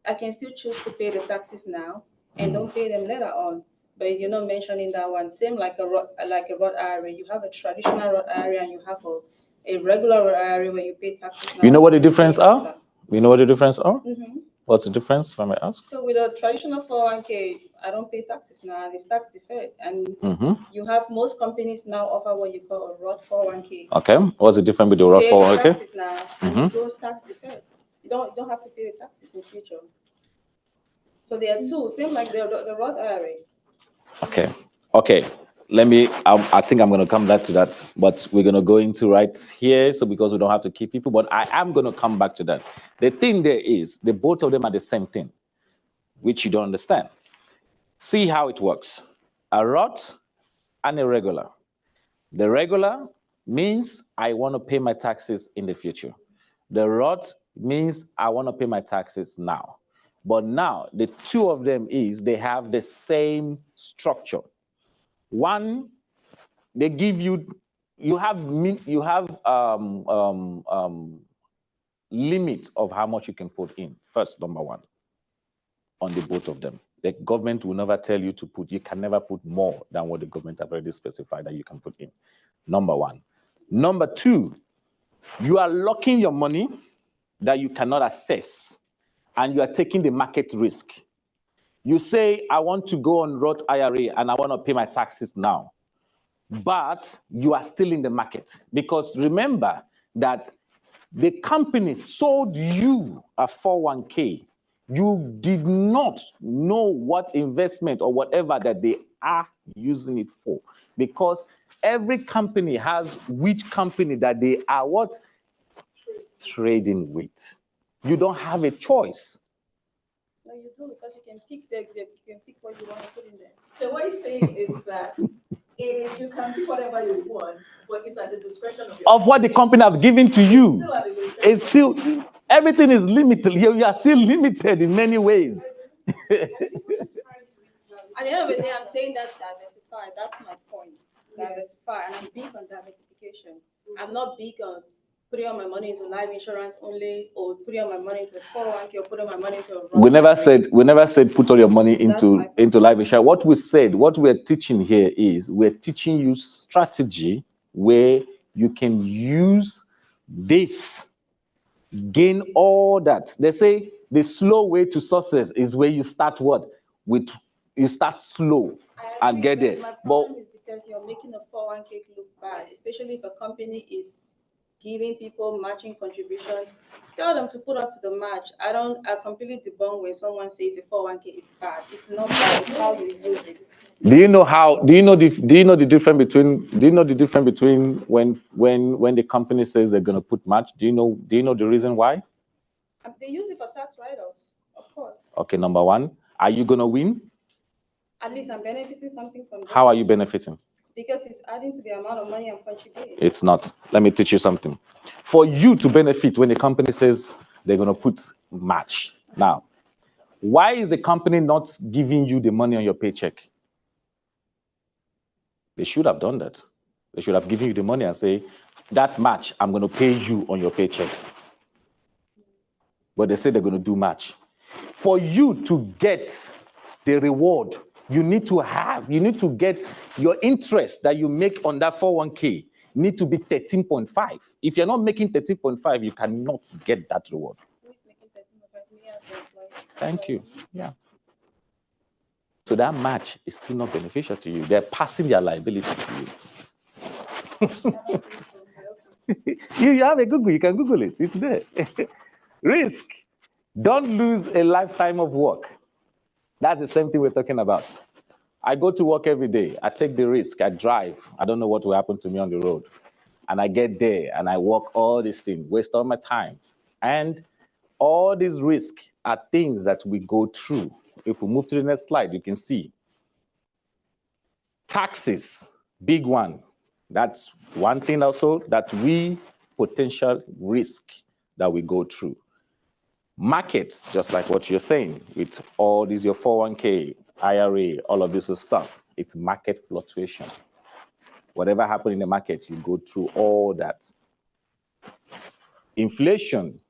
I can still choose to pay the taxes now and don't pay them later on. But you're not mentioning that one. Same like a Roth IRA. You have a traditional Roth IRA and you have a regular Roth IRA where you pay taxes now. You know what the difference are? You know what the difference are? Mm-hmm. What's the difference, if I may ask? So with a traditional 401k, I don't pay taxes now, and it's tax deferred. And you have most companies now offer what you call a Roth 401k. Okay. What's the difference with the Roth 401k? Taxes now, and those tax deferred. You don't have to pay the taxes in future. So there are two, same like the Roth IRA. Okay. Let me. I think I'm going to come back to that, but we're going to go into right here. So because we don't have to keep people, but I am going to come back to that. The thing there is, the both of them are the same thing, which you don't understand. See how it works. A Roth and a regular. The regular means I want to pay my taxes in the future. The Roth means I want to pay my taxes now. But now the two of them is they have the same structure. One, they give you have limit of how much you can put in. First, number one, on the both of them. The government will never tell you to put, you can never put more than what the government have already specified that you can put in. Number one. Number two, you are locking your money that you cannot access, and you are taking the market risk. You say, I want to go on Roth IRA and I want to pay my taxes now. But you are still in the market. Because remember that the company sold you a 401k. You did not know what investment or whatever that they are using it for. Because every company has which company that they are what? Trading with. You don't have a choice. No, you do, because you can pick what you want to put in there. So what you're saying is that if you can pick whatever you want, but it's at the discretion of what the company have given to you. It's still everything is limited. You are still limited in many ways. At the end of the day, I'm saying that diversify. That's my point. Diversify, and I'm big on diversification. I'm not big on putting all my money into life insurance only, or putting all my money into 401k, or putting all my money into. We never said put all your money into life insurance. What we said, what we're teaching here is we're teaching you strategy where you can use this, gain all that. They say the slow way to success is where you start you start slow and get there. My problem is because you're making a 401k look bad, especially if a company is giving people matching contributions. Tell them to put up to the match. I completely debunk when someone says a 401k is bad. It's not bad, it's how you use it. Do you know the difference between when the company says they're gonna put match? Do you know the reason why? They use it for tax write-offs, of course. Okay, number one. Are you gonna win? At least I'm benefiting something from that. How are you benefiting? Because it's adding to the amount of money I'm contributing. It's not. Let me teach you something. For you to benefit when the company says they're going to put match. Now, Why is the company not giving you the money on your paycheck? They should have done that. They should have given you the money and say, that match, I'm going to pay you on your paycheck. But they say they're going to do match. For you to get the reward, you need to get your interest that you make on that 401k need to be 13.5. If you're not making 13.5, you cannot get that reward. Thank you. Yeah. So that match is still not beneficial to you. They're passing their liability to you. You have a Google, you can Google it. It's there. Risk. Don't lose a lifetime of work. That's the same thing we're talking about. I go to work every day. I take the risk. I drive. I don't know what will happen to me on the road. And I get there and I work all these things, waste all my time. And all these risks are things that we go through. If we move to the next slide, you can see. Taxes, big one. That's one thing also that we potential risk that we go through. Markets, just like what you're saying, with all these, your 401k, IRA, all of this stuff, it's market fluctuation. Whatever happened in the market, you go through all that. Inflation,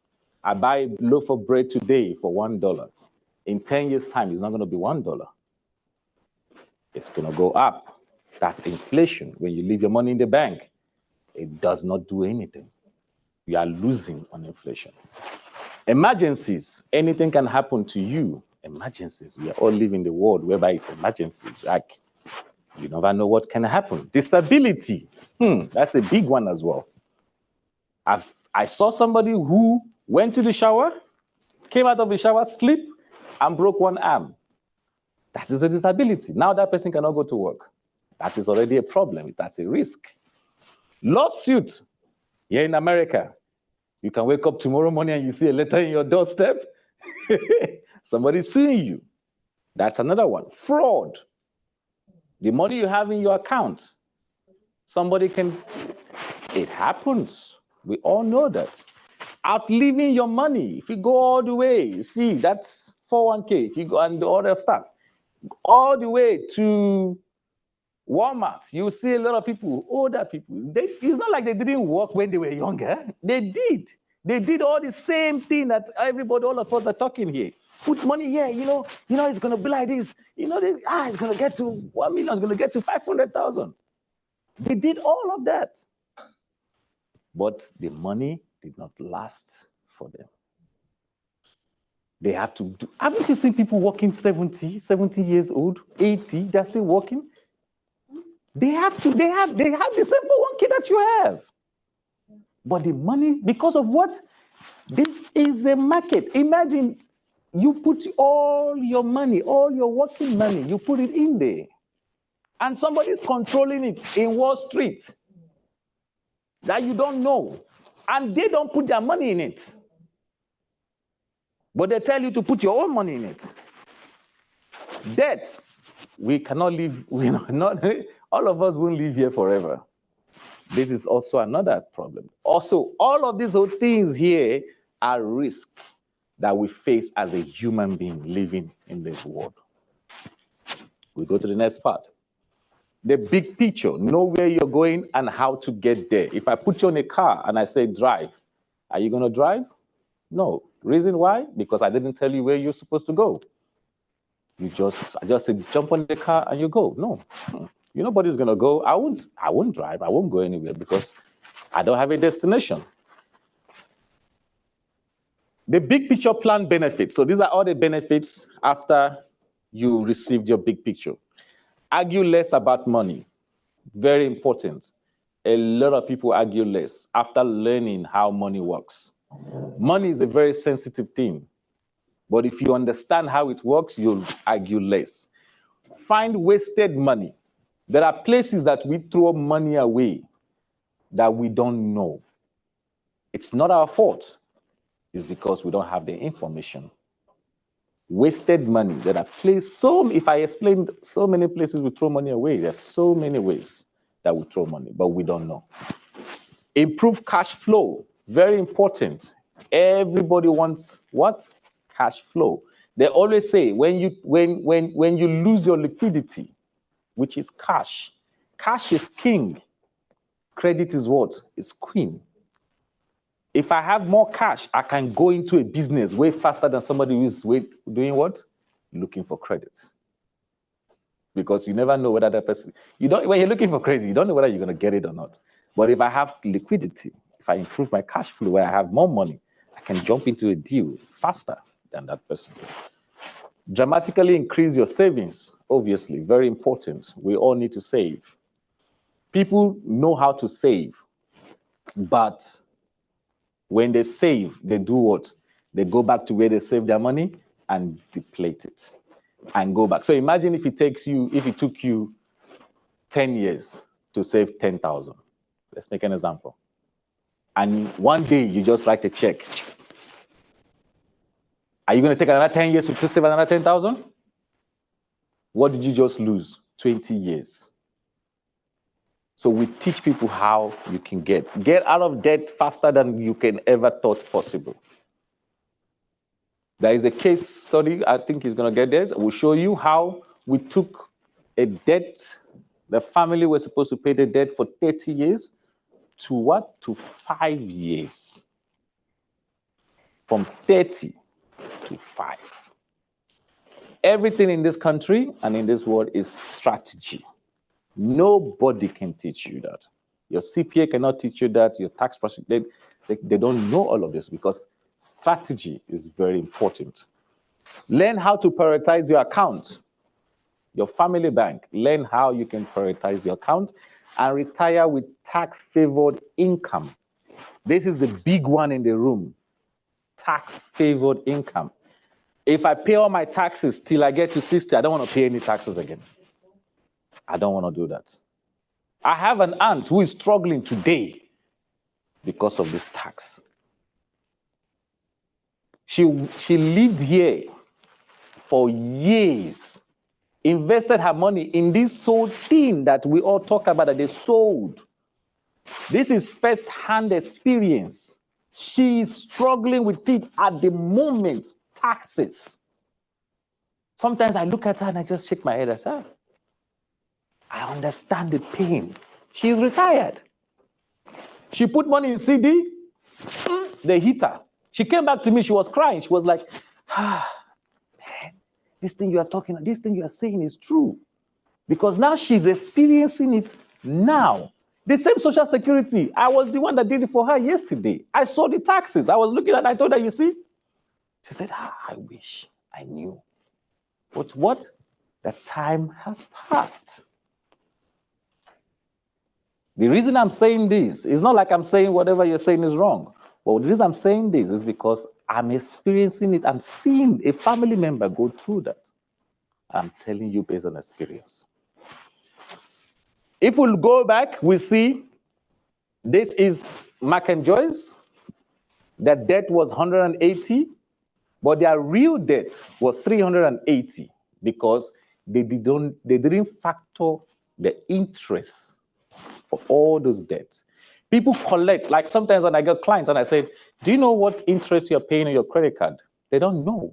I buy a loaf of bread today for $1. In 10 years' time, it's not going to be $1. It's going to go up. That's inflation. When you leave your money in the bank, it does not do anything. You are losing on inflation. Emergencies, anything can happen to you. Emergencies, we are all living in the world whereby it's emergencies. Like, you never know what can happen. Disability, that's a big one as well. I saw somebody who went to the shower, came out of the shower, sleep, and broke one arm. That is a disability. Now that person cannot go to work. That is already a problem. That's a risk. Lawsuit, here in America, you can wake up tomorrow morning and you see a letter in your doorstep. Somebody suing you. That's another one. Fraud. The money you have in your account, somebody can, it happens. We all know that. Outliving your money. If you go all the way, see, that's 401k. If you go and the other stuff, all the way to Walmart, you see a lot of people, older people. It's not like they didn't work when they were younger. They did. They did all the same thing that everybody, all of us are talking here. Put money here, you know, it's going to be like this. You know, it's going to get to 1 million, it's going to get to 500,000. They did all of that. But the money did not last for them. They have to do, haven't you seen people working 70 years old, 80, they're still working? They have the same 401k that you have. But the money, because of what? This is a market. Imagine you put all your money, all your working money, you put it in there. And somebody's controlling it in Wall Street that you don't know. And they don't put their money in it. But they tell you to put your own money in it. Debt, we cannot live, all of us won't live here forever. This is also another problem. Also, all of these whole things here are risks that we face as a human being living in this world. We go to the next part. The big picture, know where you're going and how to get there. If I put you in a car and I say drive, are you going to drive? No. Reason why? Because I didn't tell you where you're supposed to go. I just said jump on the car and you go. No. Nobody's going to go. I won't drive. I won't go anywhere because I don't have a destination. The big picture plan benefits. So these are all the benefits after you received your big picture. Argue less about money. Very important. A lot of people argue less after learning how money works. Money is a very sensitive thing. But if you understand how it works, you'll argue less. Find wasted money. There are places that we throw money away that we don't know. It's not our fault. It's because we don't have the information. Wasted money. There are places, if I explained so many places we throw money away, there's so many ways that we throw money, but we don't know. Improve cash flow. Very important. Everybody wants what? Cash flow. They always say when you lose your liquidity, which is cash is king, credit is what? It's queen. If I have more cash, I can go into a business way faster than somebody who is doing what? Looking for credit. Because you never know whether that person, when you're looking for credit, you don't know whether you're going to get it or not. But if I have liquidity, if I improve my cash flow where I have more money, I can jump into a deal faster than that person. Dramatically increase your savings, obviously, very important. We all need to save. People know how to save, but when they save, they do what? They go back to where they saved their money and deplete it and go back. So imagine if it took you 10 years to save 10,000. Let's make an example. And one day you just write a check. Are you going to take another 10 years to save another 10,000? What did you just lose? 20 years. So we teach people how you can get out of debt faster than you can ever thought possible. There is a case study, I think he's going to get there. We'll show you how we took a debt. The family was supposed to pay the debt for 30 years to what? To 5 years. From 30 to 5. Everything in this country and in this world is strategy. Nobody can teach you that. Your CPA cannot teach you that. Your tax prosecutor, they don't know all of this because strategy is very important. Learn how to prioritize your account. Your family bank, learn how you can prioritize your account and retire with tax-favored income. This is the big one in the room. Tax-favored income. If I pay all my taxes till I get to 60, I don't want to pay any taxes again. I don't want to do that. I have an aunt who is struggling today because of this tax. She lived here for years, invested her money in this sold thing that we all talk about that they sold. This is first-hand experience. She is struggling with it at the moment, taxes. Sometimes I look at her and I just shake my head and say, I understand the pain. She's retired. She put money in CD, they hit her. She came back to me, she was crying. She was like, man, this thing you are saying is true. Because now she's experiencing it now. The same Social Security, I was the one that did it for her yesterday. I saw the taxes. I was looking at it, I told her, you see? She said, I wish I knew. But what? The time has passed. The reason I'm saying this is not like I'm saying whatever you're saying is wrong. But the reason I'm saying this is because I'm experiencing it. I'm seeing a family member go through that. I'm telling you based on experience. If we'll go back, we see this is Mac and Joyce. Their debt was 180, but their real debt was 380 because they didn't factor the interest for all those debts. People collect, like sometimes when I get clients and I say, do you know what interest you're paying on your credit card? They don't know.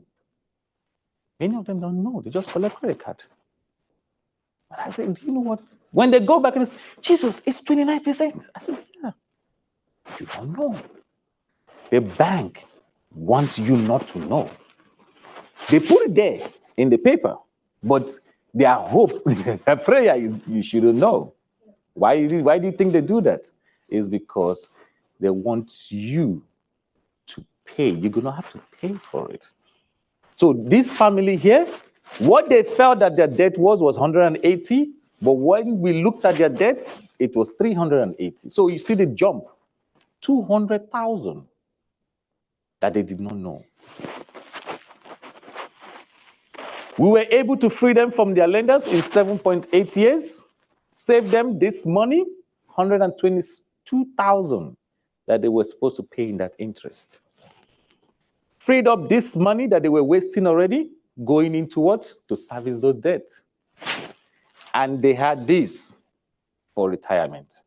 Many of them don't know. They just collect credit card. And I say, do you know what? When they go back and say, Jesus, it's 29%. I said, yeah. You don't know. The bank wants you not to know. They put it there in the paper, but their hope, their prayer is you shouldn't know. Why do you think they do that? It's because they want you to pay. You're going to have to pay for it. So this family here, what they felt that their debt was 180, but when we looked at their debt, it was 380. So you see the jump, 200,000 that they did not know. We were able to free them from their lenders in 7.8 years, save them this money, 122,000 that they were supposed to pay in that interest. Freed up this money that they were wasting already, going into what? To service those debts. And they had this for retirement.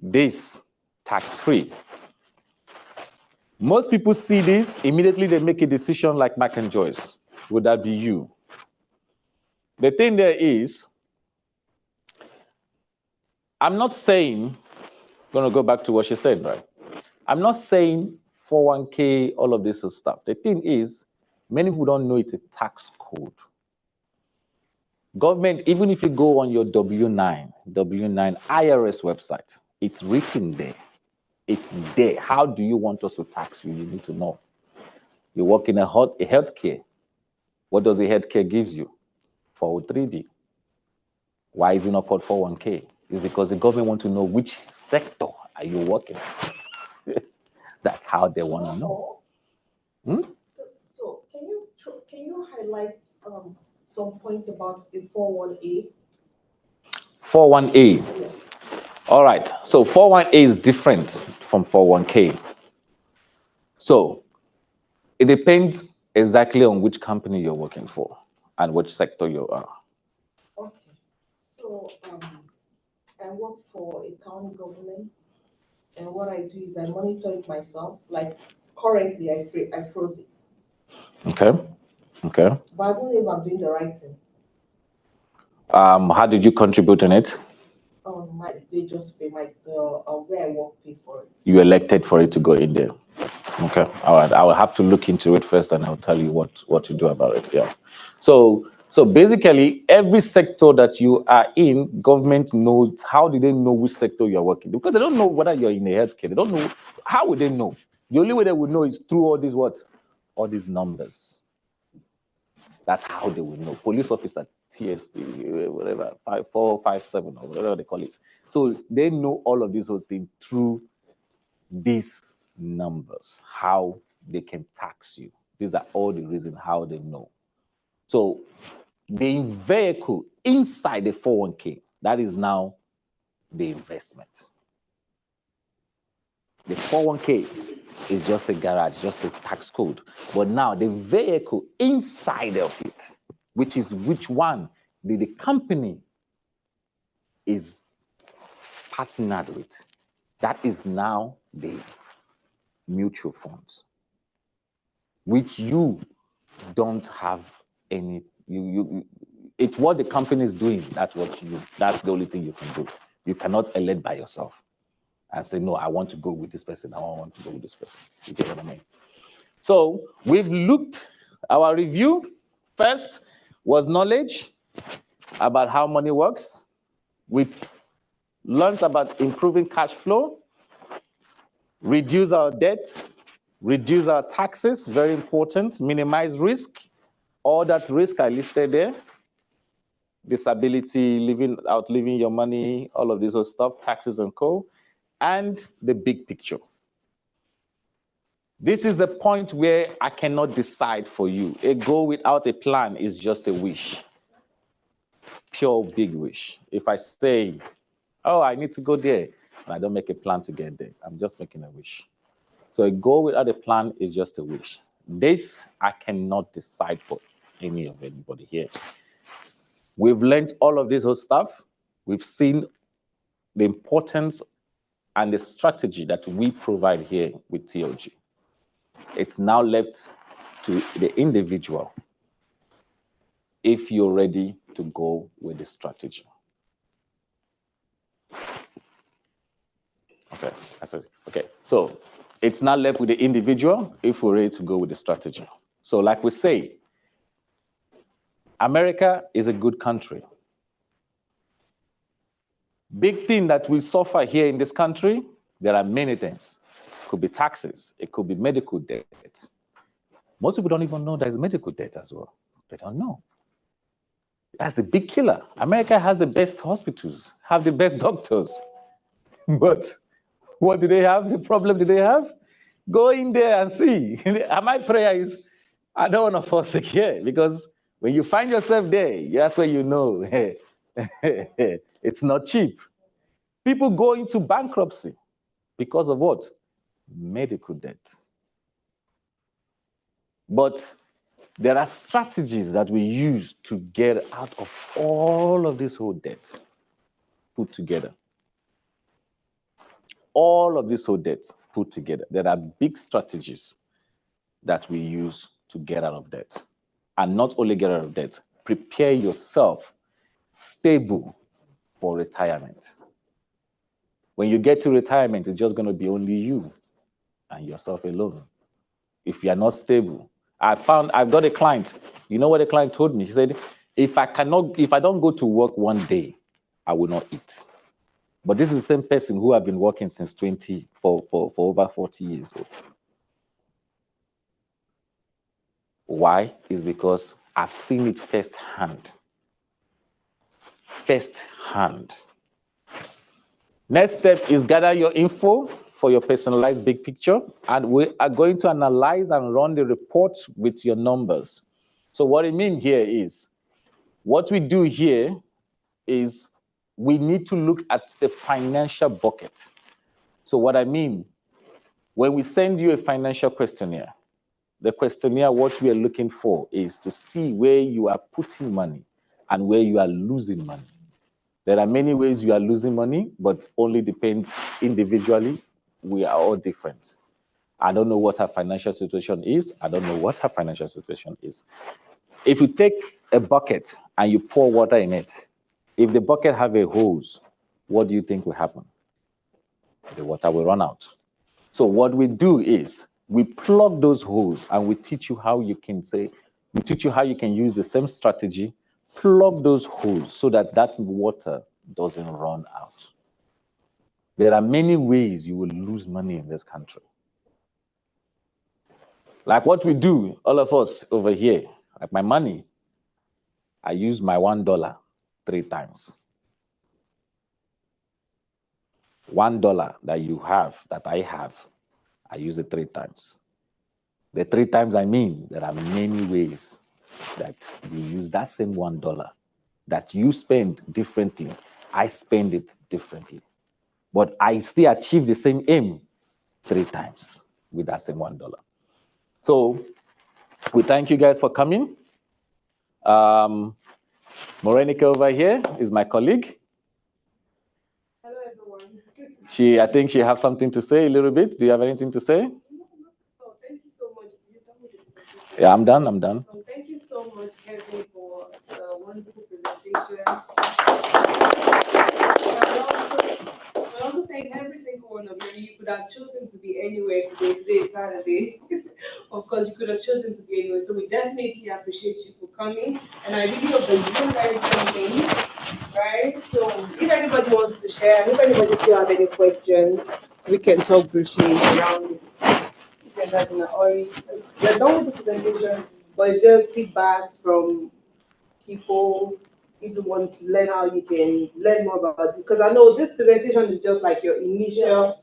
This tax-free. Most people see this, immediately they make a decision like Mac and Joyce. Would that be you? The thing there is, I'm not saying, going to go back to what she said, right? I'm not saying 401k, all of this stuff. The thing is, many people don't know it's a tax code. Government, even if you go on your W9 IRS website, it's written there. It's there. How do you want us to tax you? You need to know. You work in a healthcare. What does a healthcare gives you? 403b. Why is it not called 401k? It's because the government wants to know which sector are you working in. That's how they want to know. So can you highlight some points about the 41A? 41A. Yes. All right. So 41A is different from 41K. So it depends exactly on which company you're working for and which sector you are. Okay. So I work for a county government, and what I do is I monitor it myself. Like currently, I froze it. Okay. Okay. But I don't know if I'm doing the right thing. How did you contribute in it? They just pay where I work pay for it. You elected for it to go in there. Okay. All right. I will have to look into it first, and I'll tell you what to do about it. Yeah. So basically, every sector that you are in, government knows. How do they know which sector you're working? Because they don't know whether you're in the healthcare. They don't know. How would they know? The only way they would know is through all these numbers. That's how they will know. Police officer, TSP, whatever, 5457 or whatever they call it. So they know all of these whole things through these numbers, how they can tax you. These are all the reasons how they know. So the vehicle inside the 401k, that is now the investment. The 401k is just a garage, just a tax code. But now the vehicle inside of it, which is which one the company is partnered with, that is now the mutual funds, which you don't have any. It's what the company is doing. That's the only thing you can do. You cannot elect by yourself and say, no, I want to go with this person. I want to go with this person. You get what I mean? So we've looked, our review first was knowledge about how money works. We learned about improving cash flow, reduce our debt, reduce our taxes, very important, minimize risk. All that risk I listed there, disability, outliving your money, all of this other stuff, taxes and co, and the big picture. This is the point where I cannot decide for you. A goal without a plan is just a wish. Pure big wish. If I say, oh, I need to go there, and I don't make a plan to get there, I'm just making a wish. So a goal without a plan is just a wish. This, I cannot decide for anybody here. We've learned all of this whole stuff. We've seen the importance and the strategy that we provide here with TLG. It's now left to the individual if you're ready to go with the strategy. Okay, that's it. Okay, so it's now left with the individual if we're ready to go with the strategy. So like we say, America is a good country. Big thing that we suffer here in this country, there are many things. It could be taxes, it could be medical debt. Most people don't even know there's medical debt as well. They don't know. That's the big killer. America has the best hospitals, have the best doctors. But what do they have? The problem do they have? Go in there and see. And my prayer is, I don't want to fall sick here, because when you find yourself there, that's when you know it's not cheap. People go into bankruptcy because of what? Medical debt. But there are strategies that we use to get out of all of this whole debt put together. All of this whole debt put together. There are big strategies that we use to get out of debt. And not only get out of debt, prepare yourself stable for retirement. When you get to retirement, it's just going to be only you and yourself alone. If you are not stable, I've got a client. You know what the client told me? He said, if I don't go to work one day, I will not eat. But this is the same person who have been working since for over 40 years old. Why? Is because I've seen it firsthand. Firsthand. Next step is gather your info for your personalized big picture, and we are going to analyze and run the report with your numbers. So what I mean here is, what we do here is we need to look at the financial bucket. So what I mean, when we send you a financial questionnaire, the questionnaire, what we are looking for is to see where you are putting money and where you are losing money. There are many ways you are losing money, but only depends individually. We are all different. I don't know what her financial situation is. I don't know what her financial situation is. If you take a bucket and you pour water in it, if the bucket have a hose, what do you think will happen? The water will run out. So what we do is we plug those holes and we teach you how you can use the same strategy, plug those holes so that water doesn't run out. There are many ways you will lose money in this country. Like what we do, all of us over here, like my money, I use my $1 3 times. $1 that I have, I use it 3 times. The 3 times I mean, there are many ways that you use that same $1 that you spend differently. I spend it differently. But I still achieve the same aim 3 times with that same $1. So we thank you guys for coming. Morenica over here is my colleague. Hello, everyone. I think she has something to say a little bit. Do you have anything to say? Oh, thank you so much. Yeah, I'm done. So thank you so much, Kevin, for the wonderful presentation. I also thank every single one of you. You could have chosen to be anywhere today. Today is Saturday. Of course, you could have chosen to be anywhere. So we definitely appreciate you for coming. And I really hope that you learned something, right? So if anybody wants to share, if anybody still have any questions, we can talk briefly around it. We're done with the presentation, but it's just feedback from people. If you want to learn how you can learn more about it, because I know this presentation is just like your initial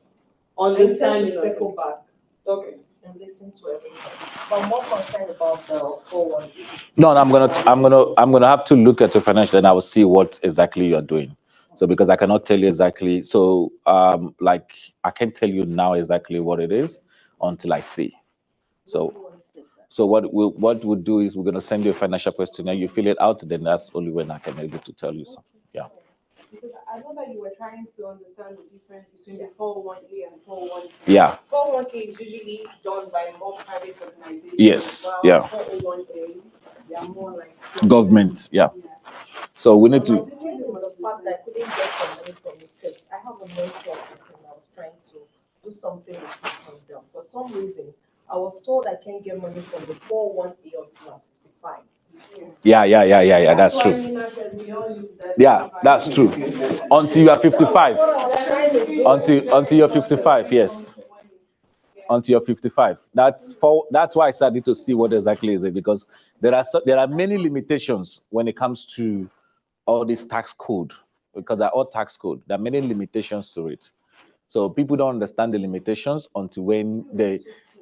understanding. To circle back. Okay. And listen to everybody. But I'm more concerned about the 4-1. No, I'm gonna have to look at your financial and I will see what exactly you're doing. So because I cannot tell you exactly, so like I can't tell you now exactly what it is until I see. So what we'll do is we're gonna send you a financial questionnaire. You fill it out, then that's only when I can be able to tell you so. Yeah. Because I know that you were trying to understand the difference between the 401k and 401k. Yeah. 401k is usually done by more private organizations. Yes. While Yeah. 401k, they are more like Government. Yeah. So we need to. The fact that I couldn't get some money from it because I have a mentor and I was trying to do something with them. For some reason, I was told I can't get money from the 401k until I'm 55. Yeah. That's true. Yeah, that's true. Until you are 55. Until you're 55, yes. Until you're 55. That's why I started to see what exactly is it, because there are many limitations when it comes to all this tax code, because they're all tax code. There are many limitations to it. So people don't understand the limitations until when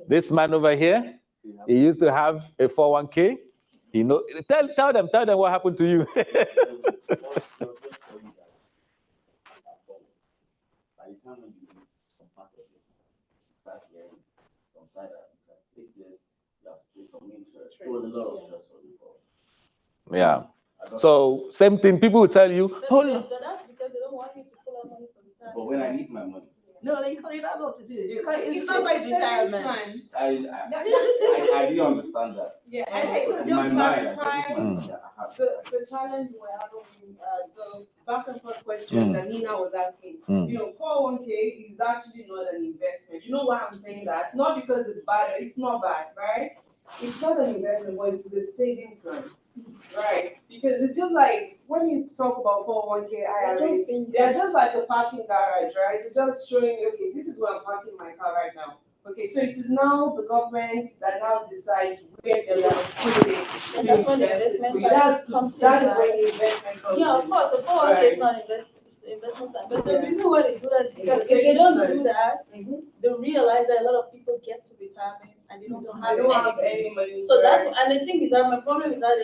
this man over here, he used to have a 401k. Tell them what happened to you. Yeah. So same thing. People will tell you, But that's because they don't want you to pull out money from the tax. But when I need my money, No, you can't, that's what it is. It's not like retirement. I didn't understand that. Yeah, and it's In just my mind, I clarifying thought the challenge we're having, the back and forth question that Nina was asking. You know, 401k is actually not an investment. You know why I'm saying that? It's not because it's bad, it's not bad, right? It's not an investment, but it's a savings plan. Right, because it's just like when you talk about 401k IRA, they're just like a parking garage, right? It's just showing you, okay, this is where I'm parking my car right now. Okay, so it is now the government that now decides where they're going to put it. And that's when the investment comes in. That is when the investment comes in. Yeah, of course, the 401k is not investment, it's the investment plan. But the reason why they do that is because if they don't do that, they realize that a lot of people get to retirement and they don't have any money. So that's, and the thing is that my problem is that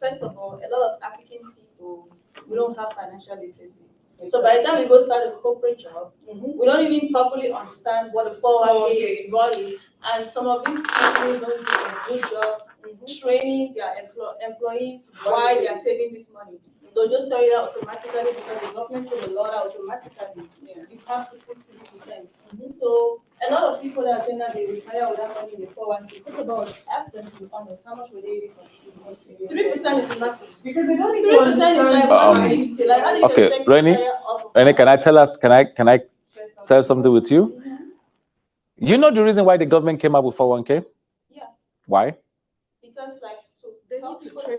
first of all, a lot of African people, we don't have financial literacy. So by the time we go start a corporate job, we don't even properly understand what a 401k is, what is, and some of these companies don't do a good job training their employees why they are saving this money. They'll just tell you that automatically because the government put a law that automatically you have to put 50%. So a lot of people that are saying that they retire without money in the 401k, first of all, absence to be honest, how much would they even contribute? 3% is nothing. Because they don't even 3% is like 150. Like how do you expect to retire off of Rennie, can I tell us, can I share something with you? You know the reason why the government came up with 401k? Yeah. Why? Because like so they need to train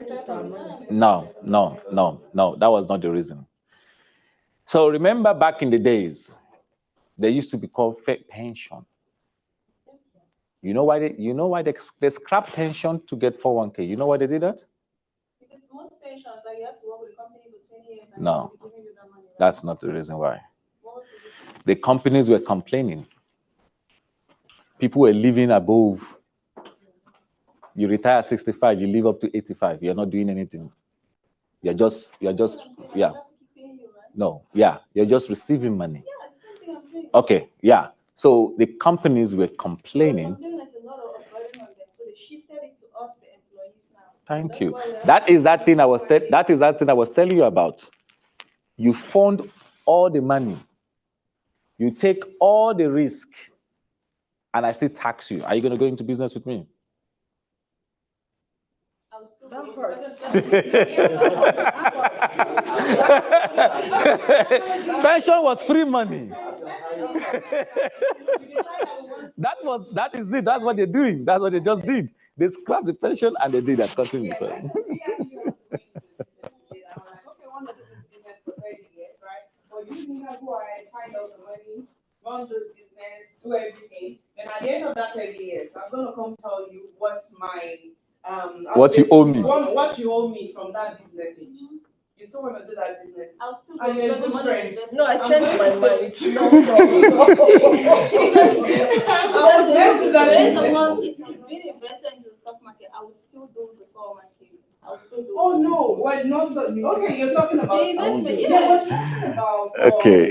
No, that was not the reason. So remember back in the days, there used to be called fake pension. You know why they scrap pension to get 401k? You know why they did that? Because most pensions, like you have to work with a company for 20 years and No, they'll be giving you that money. Right? that's not the reason why. The companies were complaining. People were living above. You retire at 65, you live up to 85. You're not doing anything. You're just, yeah. No, yeah, you're just receiving money. Okay, yeah. So the companies were complaining. Thank you. That is that thing I was telling you about. You fund all the money. You take all the risk, and I still tax you. Are you going to go into business with me? That hurts. Pension was free money. That is it. That's what they're doing. That's what they just did. They scrapped the pension and they did that. Continue, sir. Okay, want to do this business for 30 years, right? But you need to go ahead, find out the money, run this business, do everything. And at the end of that 30 years, I'm going to come tell you what's my what you owe me. What you owe me from that business. You still want to do that business? I'll still and you're a good friend. No, I changed my mind. Based upon it's being invested into the stock market, I will still do the 401k. I'll still do. Oh no, what not? Okay, you're talking about the investment. Yeah, we're talking about. Okay.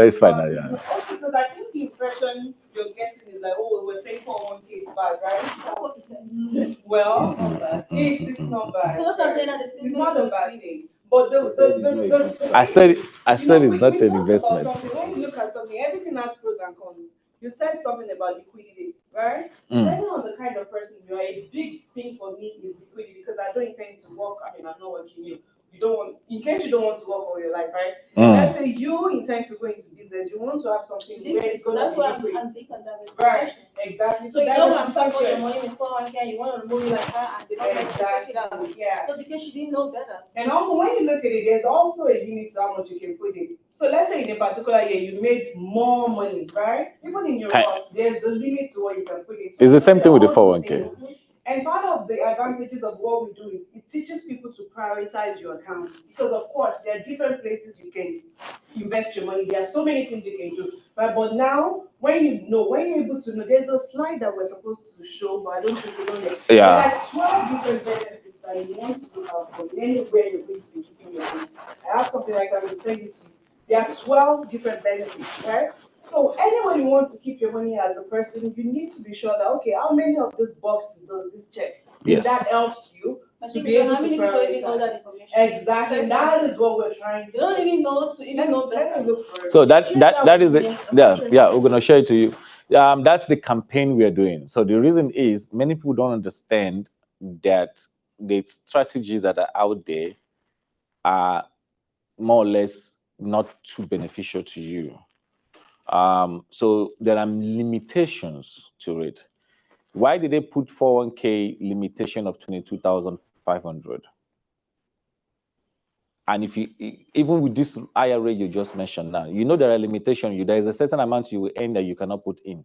It's fine now, yeah. Okay, because I think the impression you're getting is like, oh, we're saying 401k is bad, right? That's what he said. Well, it's not bad. So that's what I'm saying. That it's not a bad thing. But I said it's not an investment. When you look at something, everything has pros and cons. You said something about liquidity, right? Depending on the kind of person you are, a big thing for me is liquidity because I don't intend to work. I mean, I'm not working you. You don't want, in case you don't want to work all your life, right? Let's say you intend to go into business, you want to have something where it's going to be liquid. I'm big on that. Right, exactly. So you don't want to put your money in 401k, you want to move it like that, and they don't let you take it out. Yeah. So because you didn't know better. And also, when you look at it, there's also a limit to how much you can put in. So let's say in a particular year you made more money, right? Even in your house, there's a limit to what you can put in. It's the same thing with the 401k. And part of the advantages of what we do is it teaches people to prioritize your accounts. Because of course, there are different places you can invest your money. There are so many things you can do. Right? But now, when you're able to know, there's a slide that we're supposed to show, but I don't think we're on it. Yeah. There are 12 different benefits that you want to look out for anywhere you're going to be keeping your money. I have something like that, I will tell you to you. There are 12 different benefits, right? So anywhere you want to keep your money as a person, you need to be sure that, okay, how many of these boxes does this check? Yes. That helps you to be able to prioritize. Exactly, that is what we're trying to. You don't even know to even know better. So that is it. Yeah, we're gonna share it to you. That's the campaign we are doing. So the reason is many people don't understand that the strategies that are out there are more or less not too beneficial to you. So there are limitations to it. Why did they put 401k limitation of 22,500? And if you even with this IRA you just mentioned now, you know there are limitations. There is a certain amount you will earn that you cannot put in.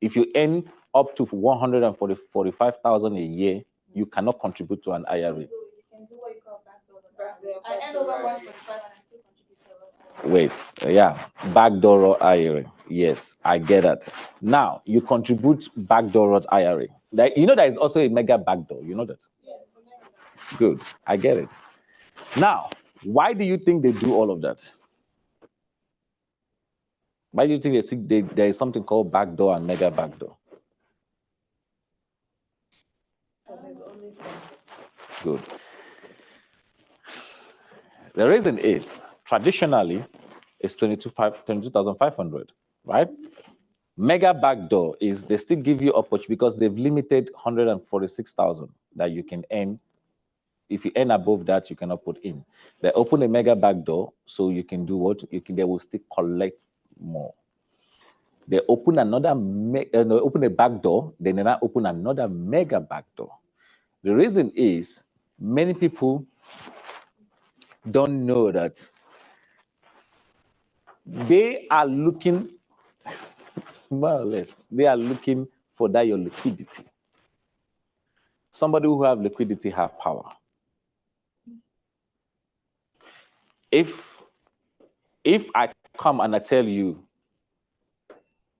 If you earn up to 145,000 a year, you cannot contribute to an IRA. You can do what you call backdoor. I earn over 145 and I still contribute to it. Wait, yeah, backdoor IRA. Yes, I get that. Now you contribute backdoor IRA. You know there is also a mega backdoor. You know that? Yeah. Good, I get it. Now, why do you think they do all of that? Why do you think there is something called backdoor and mega backdoor? Good. The reason is traditionally it's 22,500, right? Mega backdoor is they still give you opportunity because they've limited 146,000 that you can earn. If you earn above that, you cannot put in. They open a mega backdoor so you can do what they will still collect more. They open they open a back door, then they now open another mega back door. The reason is many people don't know that they are looking, more or less, they are looking for that your liquidity. Somebody who have liquidity have power. If I come and I tell you,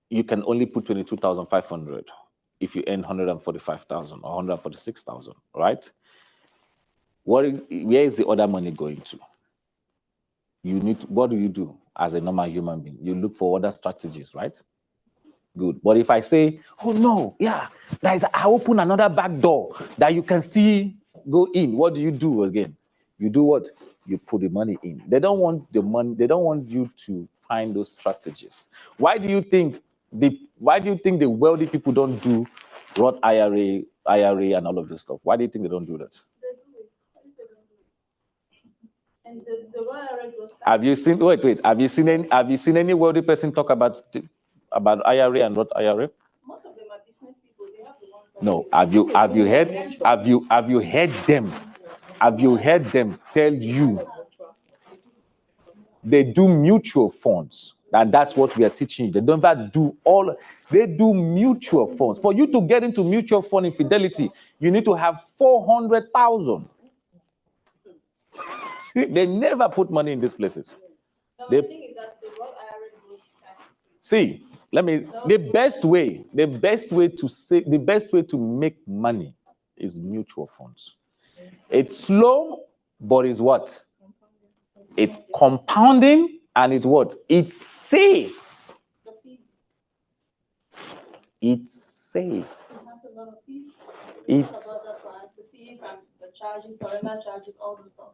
you can only put 22,500 if you earn 145,000 or 146,000, right? Where is the other money going to? What do you do as a normal human being? You look for other strategies, right? Good. But if I say, oh no, yeah, I open another back door that you can still go in, what do you do again? You do what? You put the money in. They don't want the money, they don't want you to find those strategies. Why do you think the wealthy people don't do Roth IRA, and all of this stuff? Why do you think they don't do that? And the IRA goes back. Have you seen? Wait. Have you seen any wealthy person talk about IRA and Roth IRA? Most of them are business people. They have the ones that No. Have you heard them tell you they do mutual funds? And that's what we are teaching you. They don't do they do mutual funds. For you to get into mutual fund in Fidelity, you need to have 400,000. They never put money in these places. The thing is that the Roth IRA goes back. See, the best way to make money is mutual funds. It's slow, but it's what? It's compounding, and it's what? It's safe. It's safe. It's the fees and the charges, surrender charges, all the stuff.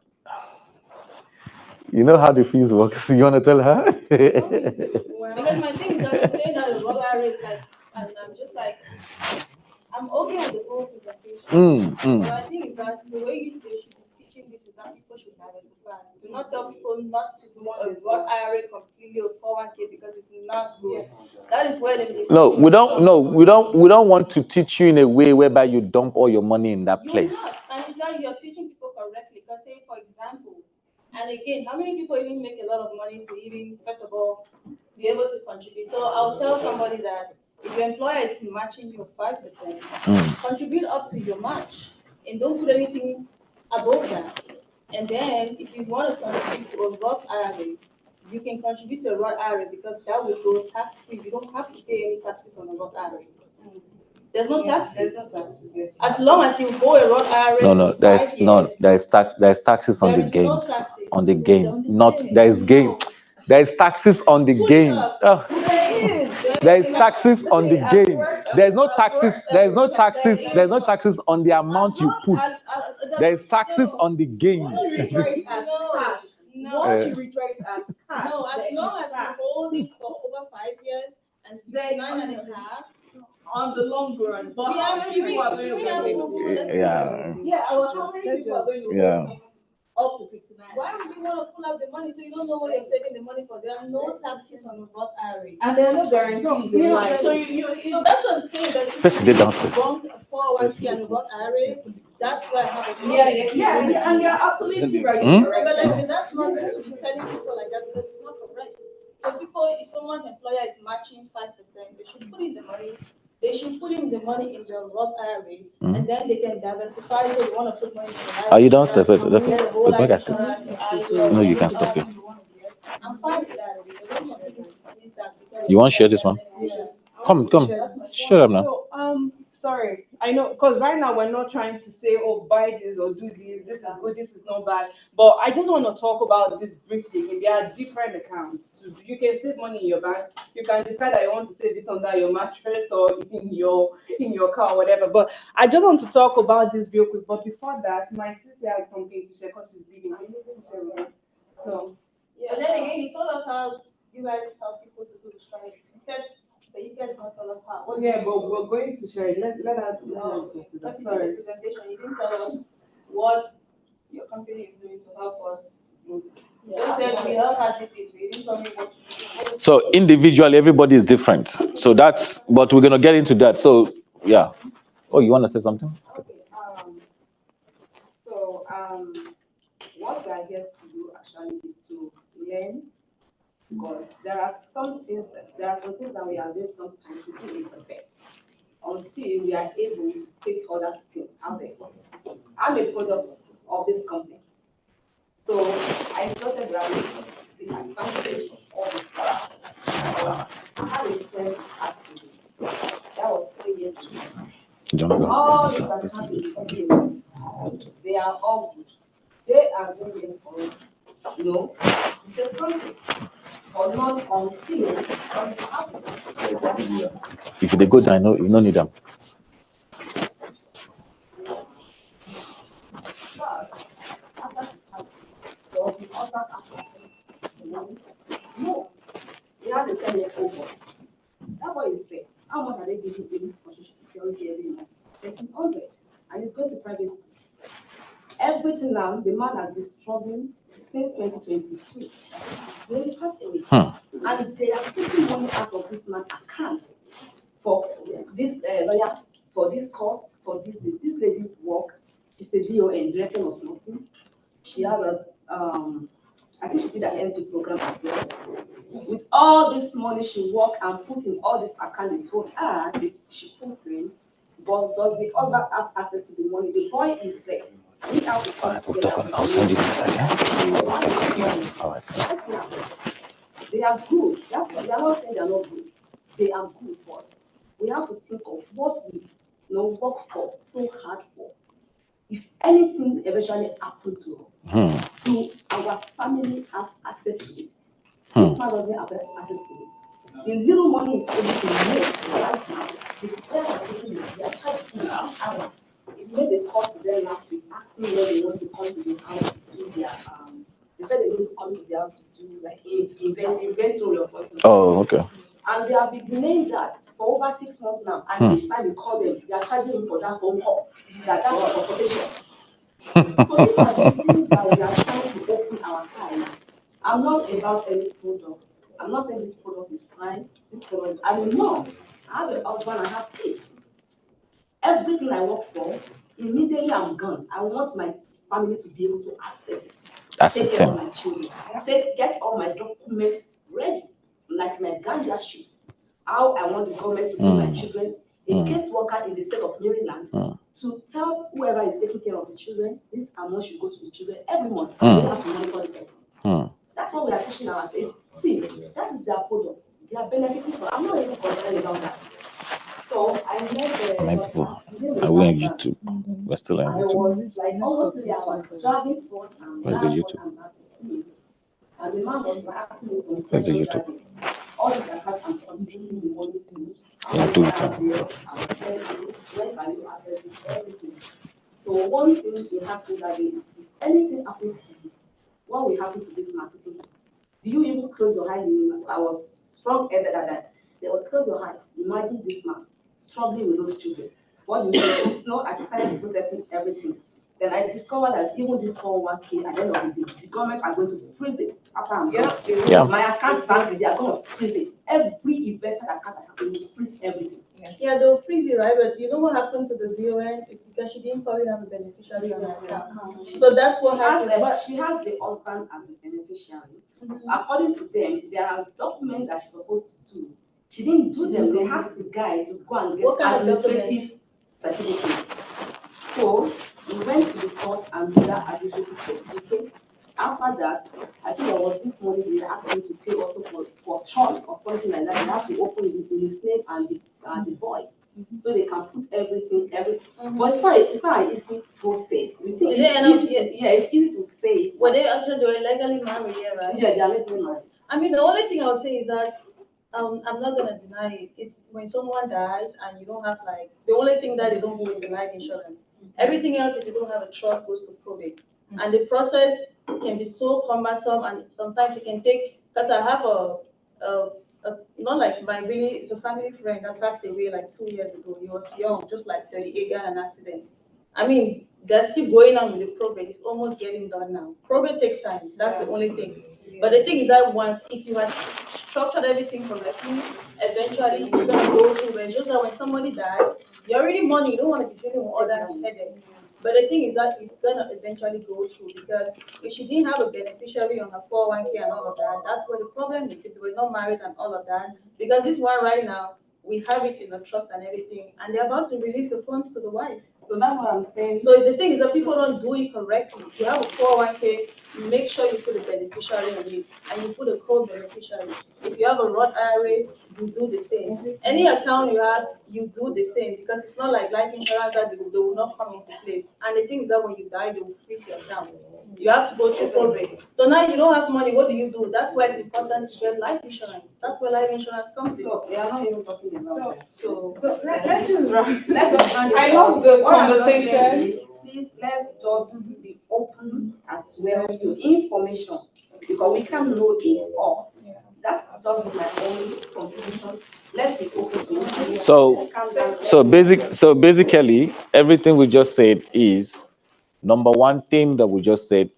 You know how the fees work. So you want to tell her? Because my thing is that you're saying that the Roth IRA is like, and I'm just like, I'm okay with the whole presentation. But I think is that the way they should be teaching this is that people should diversify. Do not tell people not to do a Roth IRA completely or 401k because it's not good. That is where the No, we don't want to teach you in a way whereby you dump all your money in that place. And it's like you're teaching people correctly. Because say, for example, and again, how many people even make a lot of money to even, first of all, be able to contribute? So I'll tell somebody that if your employer is matching your 5%, contribute up to your match and don't put anything above that. And then if you want to contribute to a Roth IRA, you can contribute to a Roth IRA because that will go tax-free. You don't have to pay any taxes on a Roth IRA. There's no taxes. There's no taxes, yes. As long as you go a Roth IRA. There's taxes on the gains. No taxes. On the gain. There's gain. There's taxes on the gain. There's taxes on the gain. There's no taxes on the amount you put. There's taxes on the gain. What you refer it as cash? What you refer it as cash? No, as then long it's as you cash. hold it for over 5 years and Then 59.5. on the long run, but Yeah, how many people are going to yeah, get Google, it? let's Yeah. Yeah, well, how many people are going to Yeah. get up to 59? Why would you want to pull out the money so you don't know what you're saving the money for? There are no taxes on the Roth IRA. And there are no guarantees in life. So So that's what I'm saying. That if Person you did downstairs. want a 401k and a Roth IRA, that's why I have a problem. yeah, and you're absolutely right. Hmm? So, but like, that's not going to be telling people like that because it's not correct. So people, if someone's employer is matching 5%, they should put in the money. They should put in the money in the Roth IRA, and then they can diversify. So they want to put money in the life Are you downstairs? insurance, get a whole life Okay. insurance, No, you can stop here. I'm fine with that. Because I don't want people to see that because- You want to share this one? Yeah. Come. Shut up now. So, sorry, I know, because right now we're not trying to say, oh, buy this or do this, this is good, this is not bad. But I just want to talk about this briefly. And there are different accounts. You can save money in your bank. You can decide that you want to save it under your mattress or in your car or whatever. But I just want to talk about this real quick. But before that, my sister has something to share because she's leaving. So, Yeah. But then again, he told us how you guys help people to do the strike. He said that you guys not tell us how. oh yeah, but we're going to share it. Let her Because that. he said Sorry. the presentation, he didn't tell us what your company is doing to help us. You just said we help activities, we didn't tell me what you do. So individually, everybody is different. So that's, but we're gonna get into that. So yeah. Oh, you want to say something? Okay, what we are here to do actually is to learn, because there are some things that we are doing sometimes to do it the best until we are able to take other things out there. I'm a product of this company. So I started graduation, the advantage of the stuff. I had a friend activity. That was 3 years ago. All these activities, they are all good. They are doing it for us. No, it's something. But not until something happens. If they go down, you don't need them. No, they have a 10-year-old boy. That boy is there. How much are they giving him for social security every month? 1,300. And he's going to private school. Everything now, the man has been struggling since 2022. When he passed away. And they are taking money out of this man's account for this lawyer, for this court, for this. This lady's work. She's a DON, Director of Nursing. She has a, I think she did an NP program as well. With all this money she worked and put in all this account, they told her she put in, but does the other have access to the money? The boy is there. We have to come together. I'll send it to you. All right. They are good. They are not saying they are not good. They are good, but we have to think of what we work for so hard for. If anything eventually happened to us, do our family have access to this? This man doesn't have access to it. The little money is able to make right now. The parents are taking it. They are charging each hour. It made a call to them last week, asking whether they want to come to the house to do their they said they need to come to the house to do like inventory or something. Oh, okay. And they have been delaying that for over 6 months now. And each time we call them, they are charging him for that phone call. That's a consultation. So these are the things that we are trying to open our eyes. I'm not about any product. I'm not saying this product is fine. This product, I'm a mom. I have a husband, I have kids. Everything I work for, immediately I'm gone. I want my family to be able to access it. Take care of my children. Get all my documents ready, like my Ganja sheet. How I want the government to pay my children. A caseworker in the state of Maryland to tell whoever is taking care of the children, this amount should go to the children every month. They have to monitor the person. That's what we are teaching ourselves. See, that is their product. They are benefiting from. I'm not even concerned about that. So I met Many people are we on YouTube? We're still on I YouTube. was like almost 3 hours driving forth and Where's the YouTube? and the man was asking me some Where's the questions. YouTube? All the accounts I'm contributing the money to. Yeah, do it. When can you access it? Everything. So one thing we have to that is, if anything happens to you, what will happen to this man sitting? Do you even close your eyes? I was strong-headed at that. They would close your eyes. Imagine this man struggling with those children. What do you do? It's not as I started processing everything. Then I discovered that even this 401k at the end of the day, the government are going to freeze it after I'm done. Yeah. My account starts with, they are going to freeze it. Every investor account I have, they will freeze everything. Yeah, they'll freeze it, right? But you know what happened to the DON? It's because she didn't probably have a beneficiary on her account. So that's what happened. But she has the husband as the beneficiary. According to them, there are documents that she's supposed to do. She didn't do them. They have the guy to go and get What kind of administrative certificate. So we went to the court and did that administrative certificate. After that, I think there was this money they asked me to pay also for trust or something like that. They have to open it in his name and the boy. So they can put everything. But it's not an easy process. We think it's easy to say. Were they actually legally married, yeah, right? Yeah, they are legally married. I mean, the only thing I would say is that I'm not gonna deny it. It's when someone dies and you don't have the only thing that they don't do is the life insurance. Everything else, if you don't have a trust, goes to probate. And the process can be so cumbersome, and sometimes it can take. Because I have not like it's a family friend that passed away 2 years ago. He was young, just 38, got an accident. I mean, they're still going on with the probate. It's almost getting done now. Probate takes time. That's the only thing. But the thing is that if you had structured everything correctly, eventually you're gonna go through. But it's just that when somebody dies, you're already money. You don't want to be dealing with all that headache. But the thing is that it's gonna eventually go through, because if she didn't have a beneficiary on her 401k and all of that, that's where the problem is. If they were not married and all of that, because this one right now, we have it in the trust and everything, and they're about to release the funds to the wife. So that's what I'm saying. So the thing is that people don't do it correctly. If you have a 401k, make sure you put a beneficiary on it, and you put a co-beneficiary. If you have a Roth IRA, you do the same. Any account you have, you do the same, because it's not like life insurance that they will not come into place. And the thing is that when you die, they will freeze your account. You have to go through probate. So now you don't have money. What do? That's why it's important to get life insurance. That's where life insurance comes in. So we are not even talking about that. So let's just run. I love the conversation. Please, let's just be open as well to information, because we can't know it all. That's just my only conclusion. Let's be open to information. So basically, everything we just said is number one thing that we just said.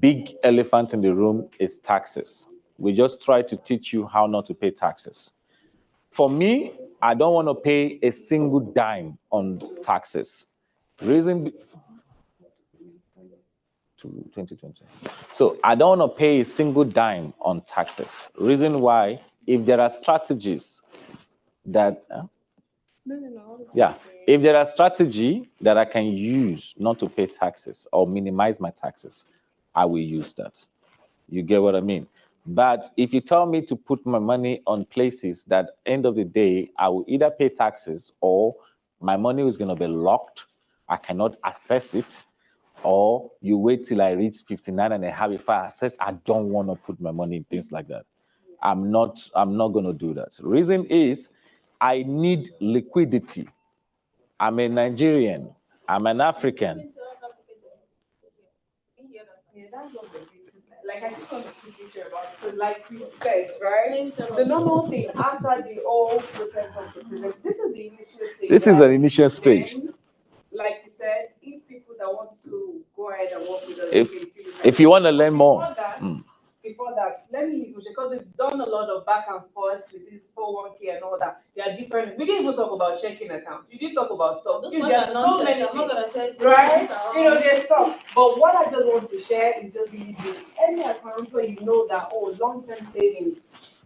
Big elephant in the room is taxes. We just try to teach you how not to pay taxes. For me, I don't want to pay a single dime on taxes. Reason 2020. So I don't want to pay a single dime on taxes. Reason why, if there are strategies that if there are strategy that I can use not to pay taxes or minimize my taxes, I will use that. You get what I mean? But if you tell me to put my money on places that end of the day, I will either pay taxes or my money is going to be locked, I cannot access it, or you wait till I reach 59 and I have it for access, I don't want to put my money in things like that. I'm not going to do that. The reason is I need liquidity. I'm a Nigerian. I'm an African. Yeah, that's what the I just want to speak about it. So like you said, right? The normal thing after the whole process of the present, this is the initial stage. This is an initial stage. Then, like you said, if people that want to go ahead and work with us, if you want to learn more. Before that, let me, because we've done a lot of back and forth with this 401k and all that. They are different. We didn't even talk about checking accounts. We didn't talk about stuff. There's so many things, right? There's stuff. But what I just want to share is just really any account where you know that, long-term savings,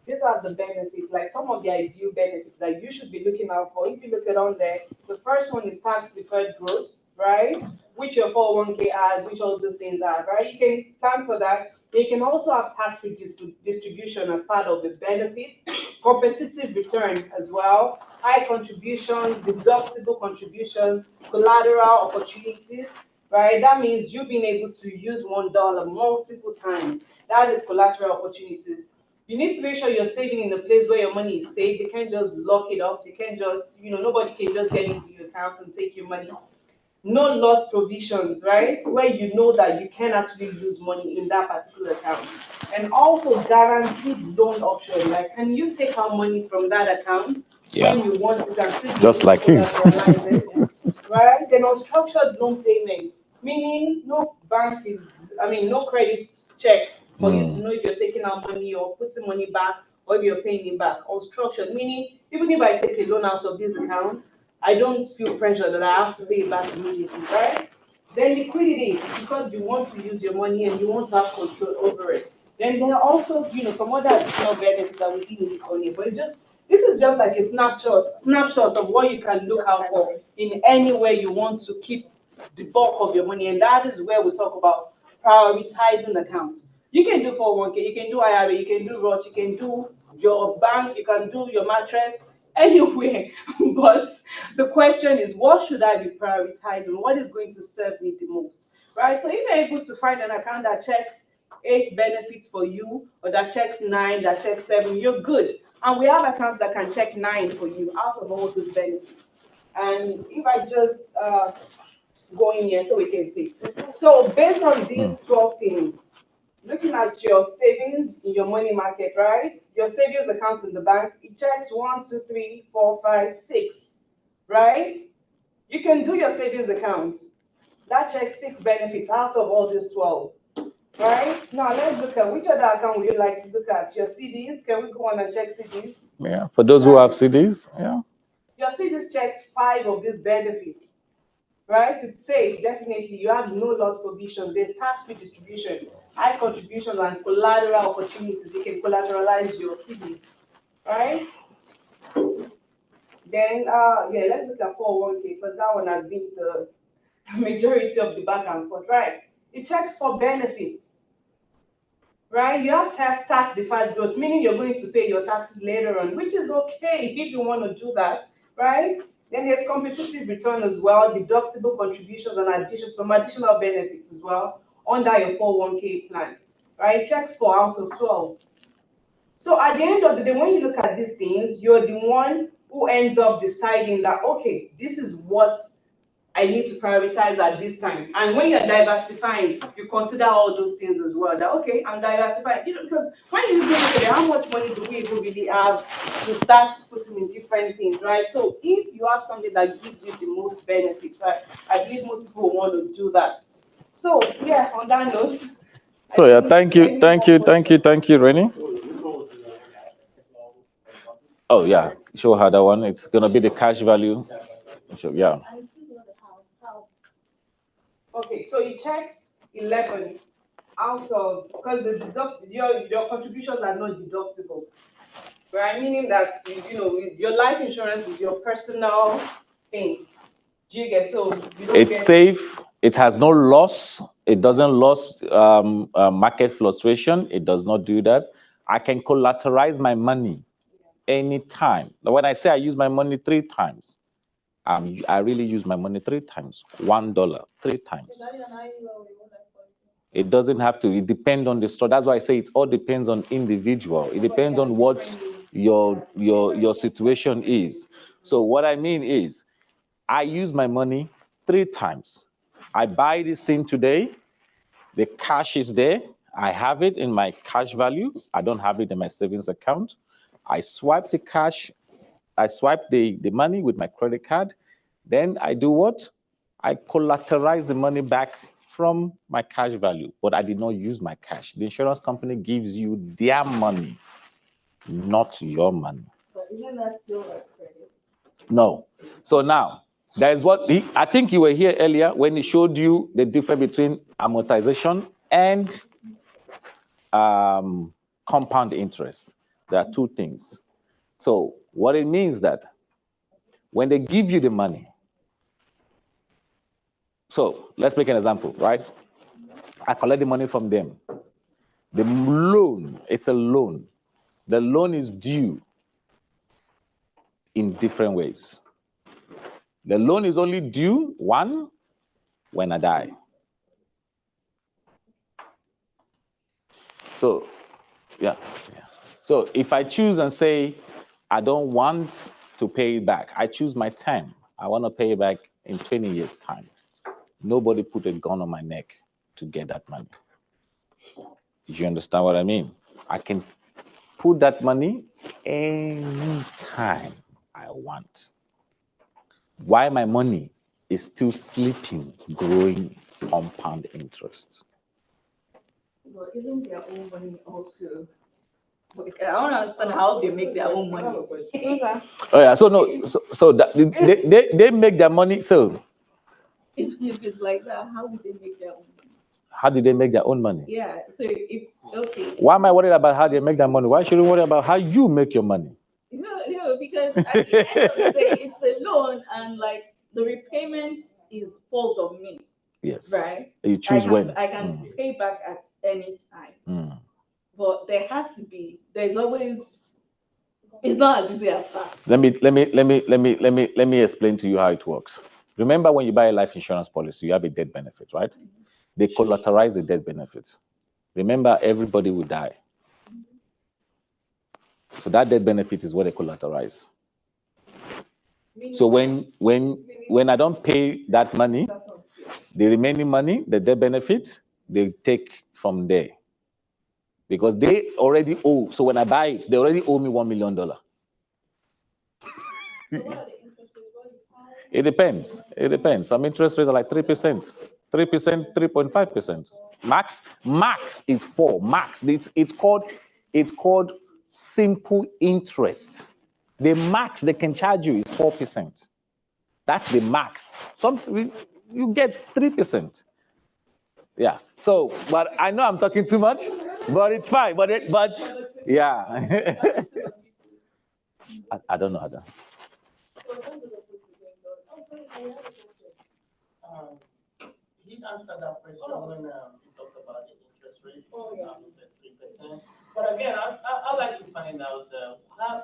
these are the benefits, like some of the ideal benefits that you should be looking out for. If you look at on there, the first one is tax deferred growth, right? Which your 401k has, which all those things are, right? You can plan for that. They can also have tax distribution as part of the benefits, competitive return as well, high contributions, deductible contributions, collateral opportunities, right? That means you being able to use $1 multiple times. That is collateral opportunities. You need to make sure you're saving in a place where your money is safe. They can't just lock it up. They can't just, nobody can just get into your account and take your money. no loss provisions, right? Where you know that you can actually lose money in that particular account. And also guaranteed loan option, like can you take out money from that account when you want to, can still Just like you. collateralize it, right? Then unstructured loan payments, meaning no bank is, I mean, no credit check for you to know if you're taking out money or putting money back or if you're paying it back. Unstructured, meaning even if I take a loan out of this account, I don't feel pressure that I have to pay it back immediately, right? Then liquidity, because you want to use your money and you want to have control over it. Then there are also, some other additional benefits that we didn't hit on here, but this is just like a snapshot of what you can look out for in any way you want to keep the bulk of your money, and that is where we talk about prioritizing accounts. You can do 401k, you can do IRA, you can do Roth, you can do your bank, you can do your mattress, anywhere. But the question is, what should I be prioritizing? What is going to serve me the most? Right? So if you're able to find an account that checks 8 benefits for you, or that checks 9, that checks 7, you're good. And we have accounts that can check 9 for you out of all those benefits. And if I just go in here so we can see. So based on these 12 things, looking at your savings in your money market, right? Your savings account in the bank, it checks 1, 2, 3, 4, 5, 6, right? You can do your savings account. That checks 6 benefits out of all these 12, right? Now let's look at which other account would you like to look at? Your CDs, can we go on and check CDs? Yeah, for those who have CDs, yeah. Your CDs checks 5 of these benefits. Right? It's safe, definitely. You have no loss provisions. There's tax-free distribution, high contributions, and collateral opportunities. You can collateralize your CDs, right? Then, let's look at 401k because that one has been the majority of the back and forth, right? It checks for benefits, right? You have tax-deferred growth, meaning you're going to pay your taxes later on, which is okay if you want to do that, right? Then there's competitive return as well, deductible contributions and some additional benefits as well under your 401k plan, right? Checks for out of 12. So at the end of the day, when you look at these things, you're the one who ends up deciding that, okay, this is what I need to prioritize at this time. And when you're diversifying, you consider all those things as well. That okay, I'm diversifying. Because when you look at how much money do we even really have to start putting in different things, right? So if you have something that gives you the most benefit, right? I believe most people want to do that. So yeah, on that note. So yeah, thank you, Rennie. Oh yeah, show her that one. It's gonna be the cash value. So, yeah. Okay, so it checks 11 out of, because your contributions are not deductible, right? Meaning that your life insurance is your personal thing. Do you get so? It's safe. It has no loss. It doesn't lose market fluctuation. It does not do that. I can collateralize my money anytime. When I say I use my money 3 times, I really use my money 3 times. $1, 3 times. It doesn't have to. It depends on the store. That's why I say it all depends on individual. It depends on what your situation is. So what I mean is, I use my money 3 times. I buy this thing today. The cash is there. I have it in my cash value. I don't have it in my savings account. I swipe the cash. I swipe the money with my credit card. Then I do what? I collateralize the money back from my cash value, but I did not use my cash. The insurance company gives you their money, not your money. But isn't that still a credit? No. So now, that is what I think you were here earlier when he showed you the difference between amortization and compound interest. There are 2 things. So what it means that when they give you the money, so let's make an example, right? I collect the money from them. The loan, it's a loan. The loan is due in different ways. The loan is only due, 1, when I die. So, yeah. So if I choose and say, I don't want to pay it back, I choose my time. I want to pay it back in 20 years' time. Nobody put a gun on my neck to get that money. You understand what I mean? I can put that money anytime I want. Why my money is still sleeping, growing compound interest. But isn't their own money also? I don't understand how they make their own money. Oh yeah, so no, so that, they make their money. So If it's like that, how would they make their own money? how do they make their own money? Yeah, so if, okay. Why am I worried about how they make their money? Why should we worry about how you make your money? No, because at the end of the day, it's a loan and like the repayment falls on me, Yes. right? You choose when. I can pay back at any time. Mm. But there's always, it's not as easy as that. Let me explain to you how it works. Remember when you buy a life insurance policy, you have a death benefit, right? They collateralize the death benefit. Remember, everybody will die. So that death benefit is what they collateralize. So when I don't pay that money, the remaining money, the death benefit, they take from there. Because they already owe. So when I buy it, they already owe me $1 million. It depends. It depends. Some interest rates are like 3%, 3%, 3.5%. Max is 4. Max. It's called simple interest. The max they can charge you is 4%. That's the max. Something you get 3%. Yeah. So, but I know I'm talking too much, but it's fine. But yeah. I don't know, Adam. He answered that question when he talked about the interest rate. He said 3%. But again, I like to find out how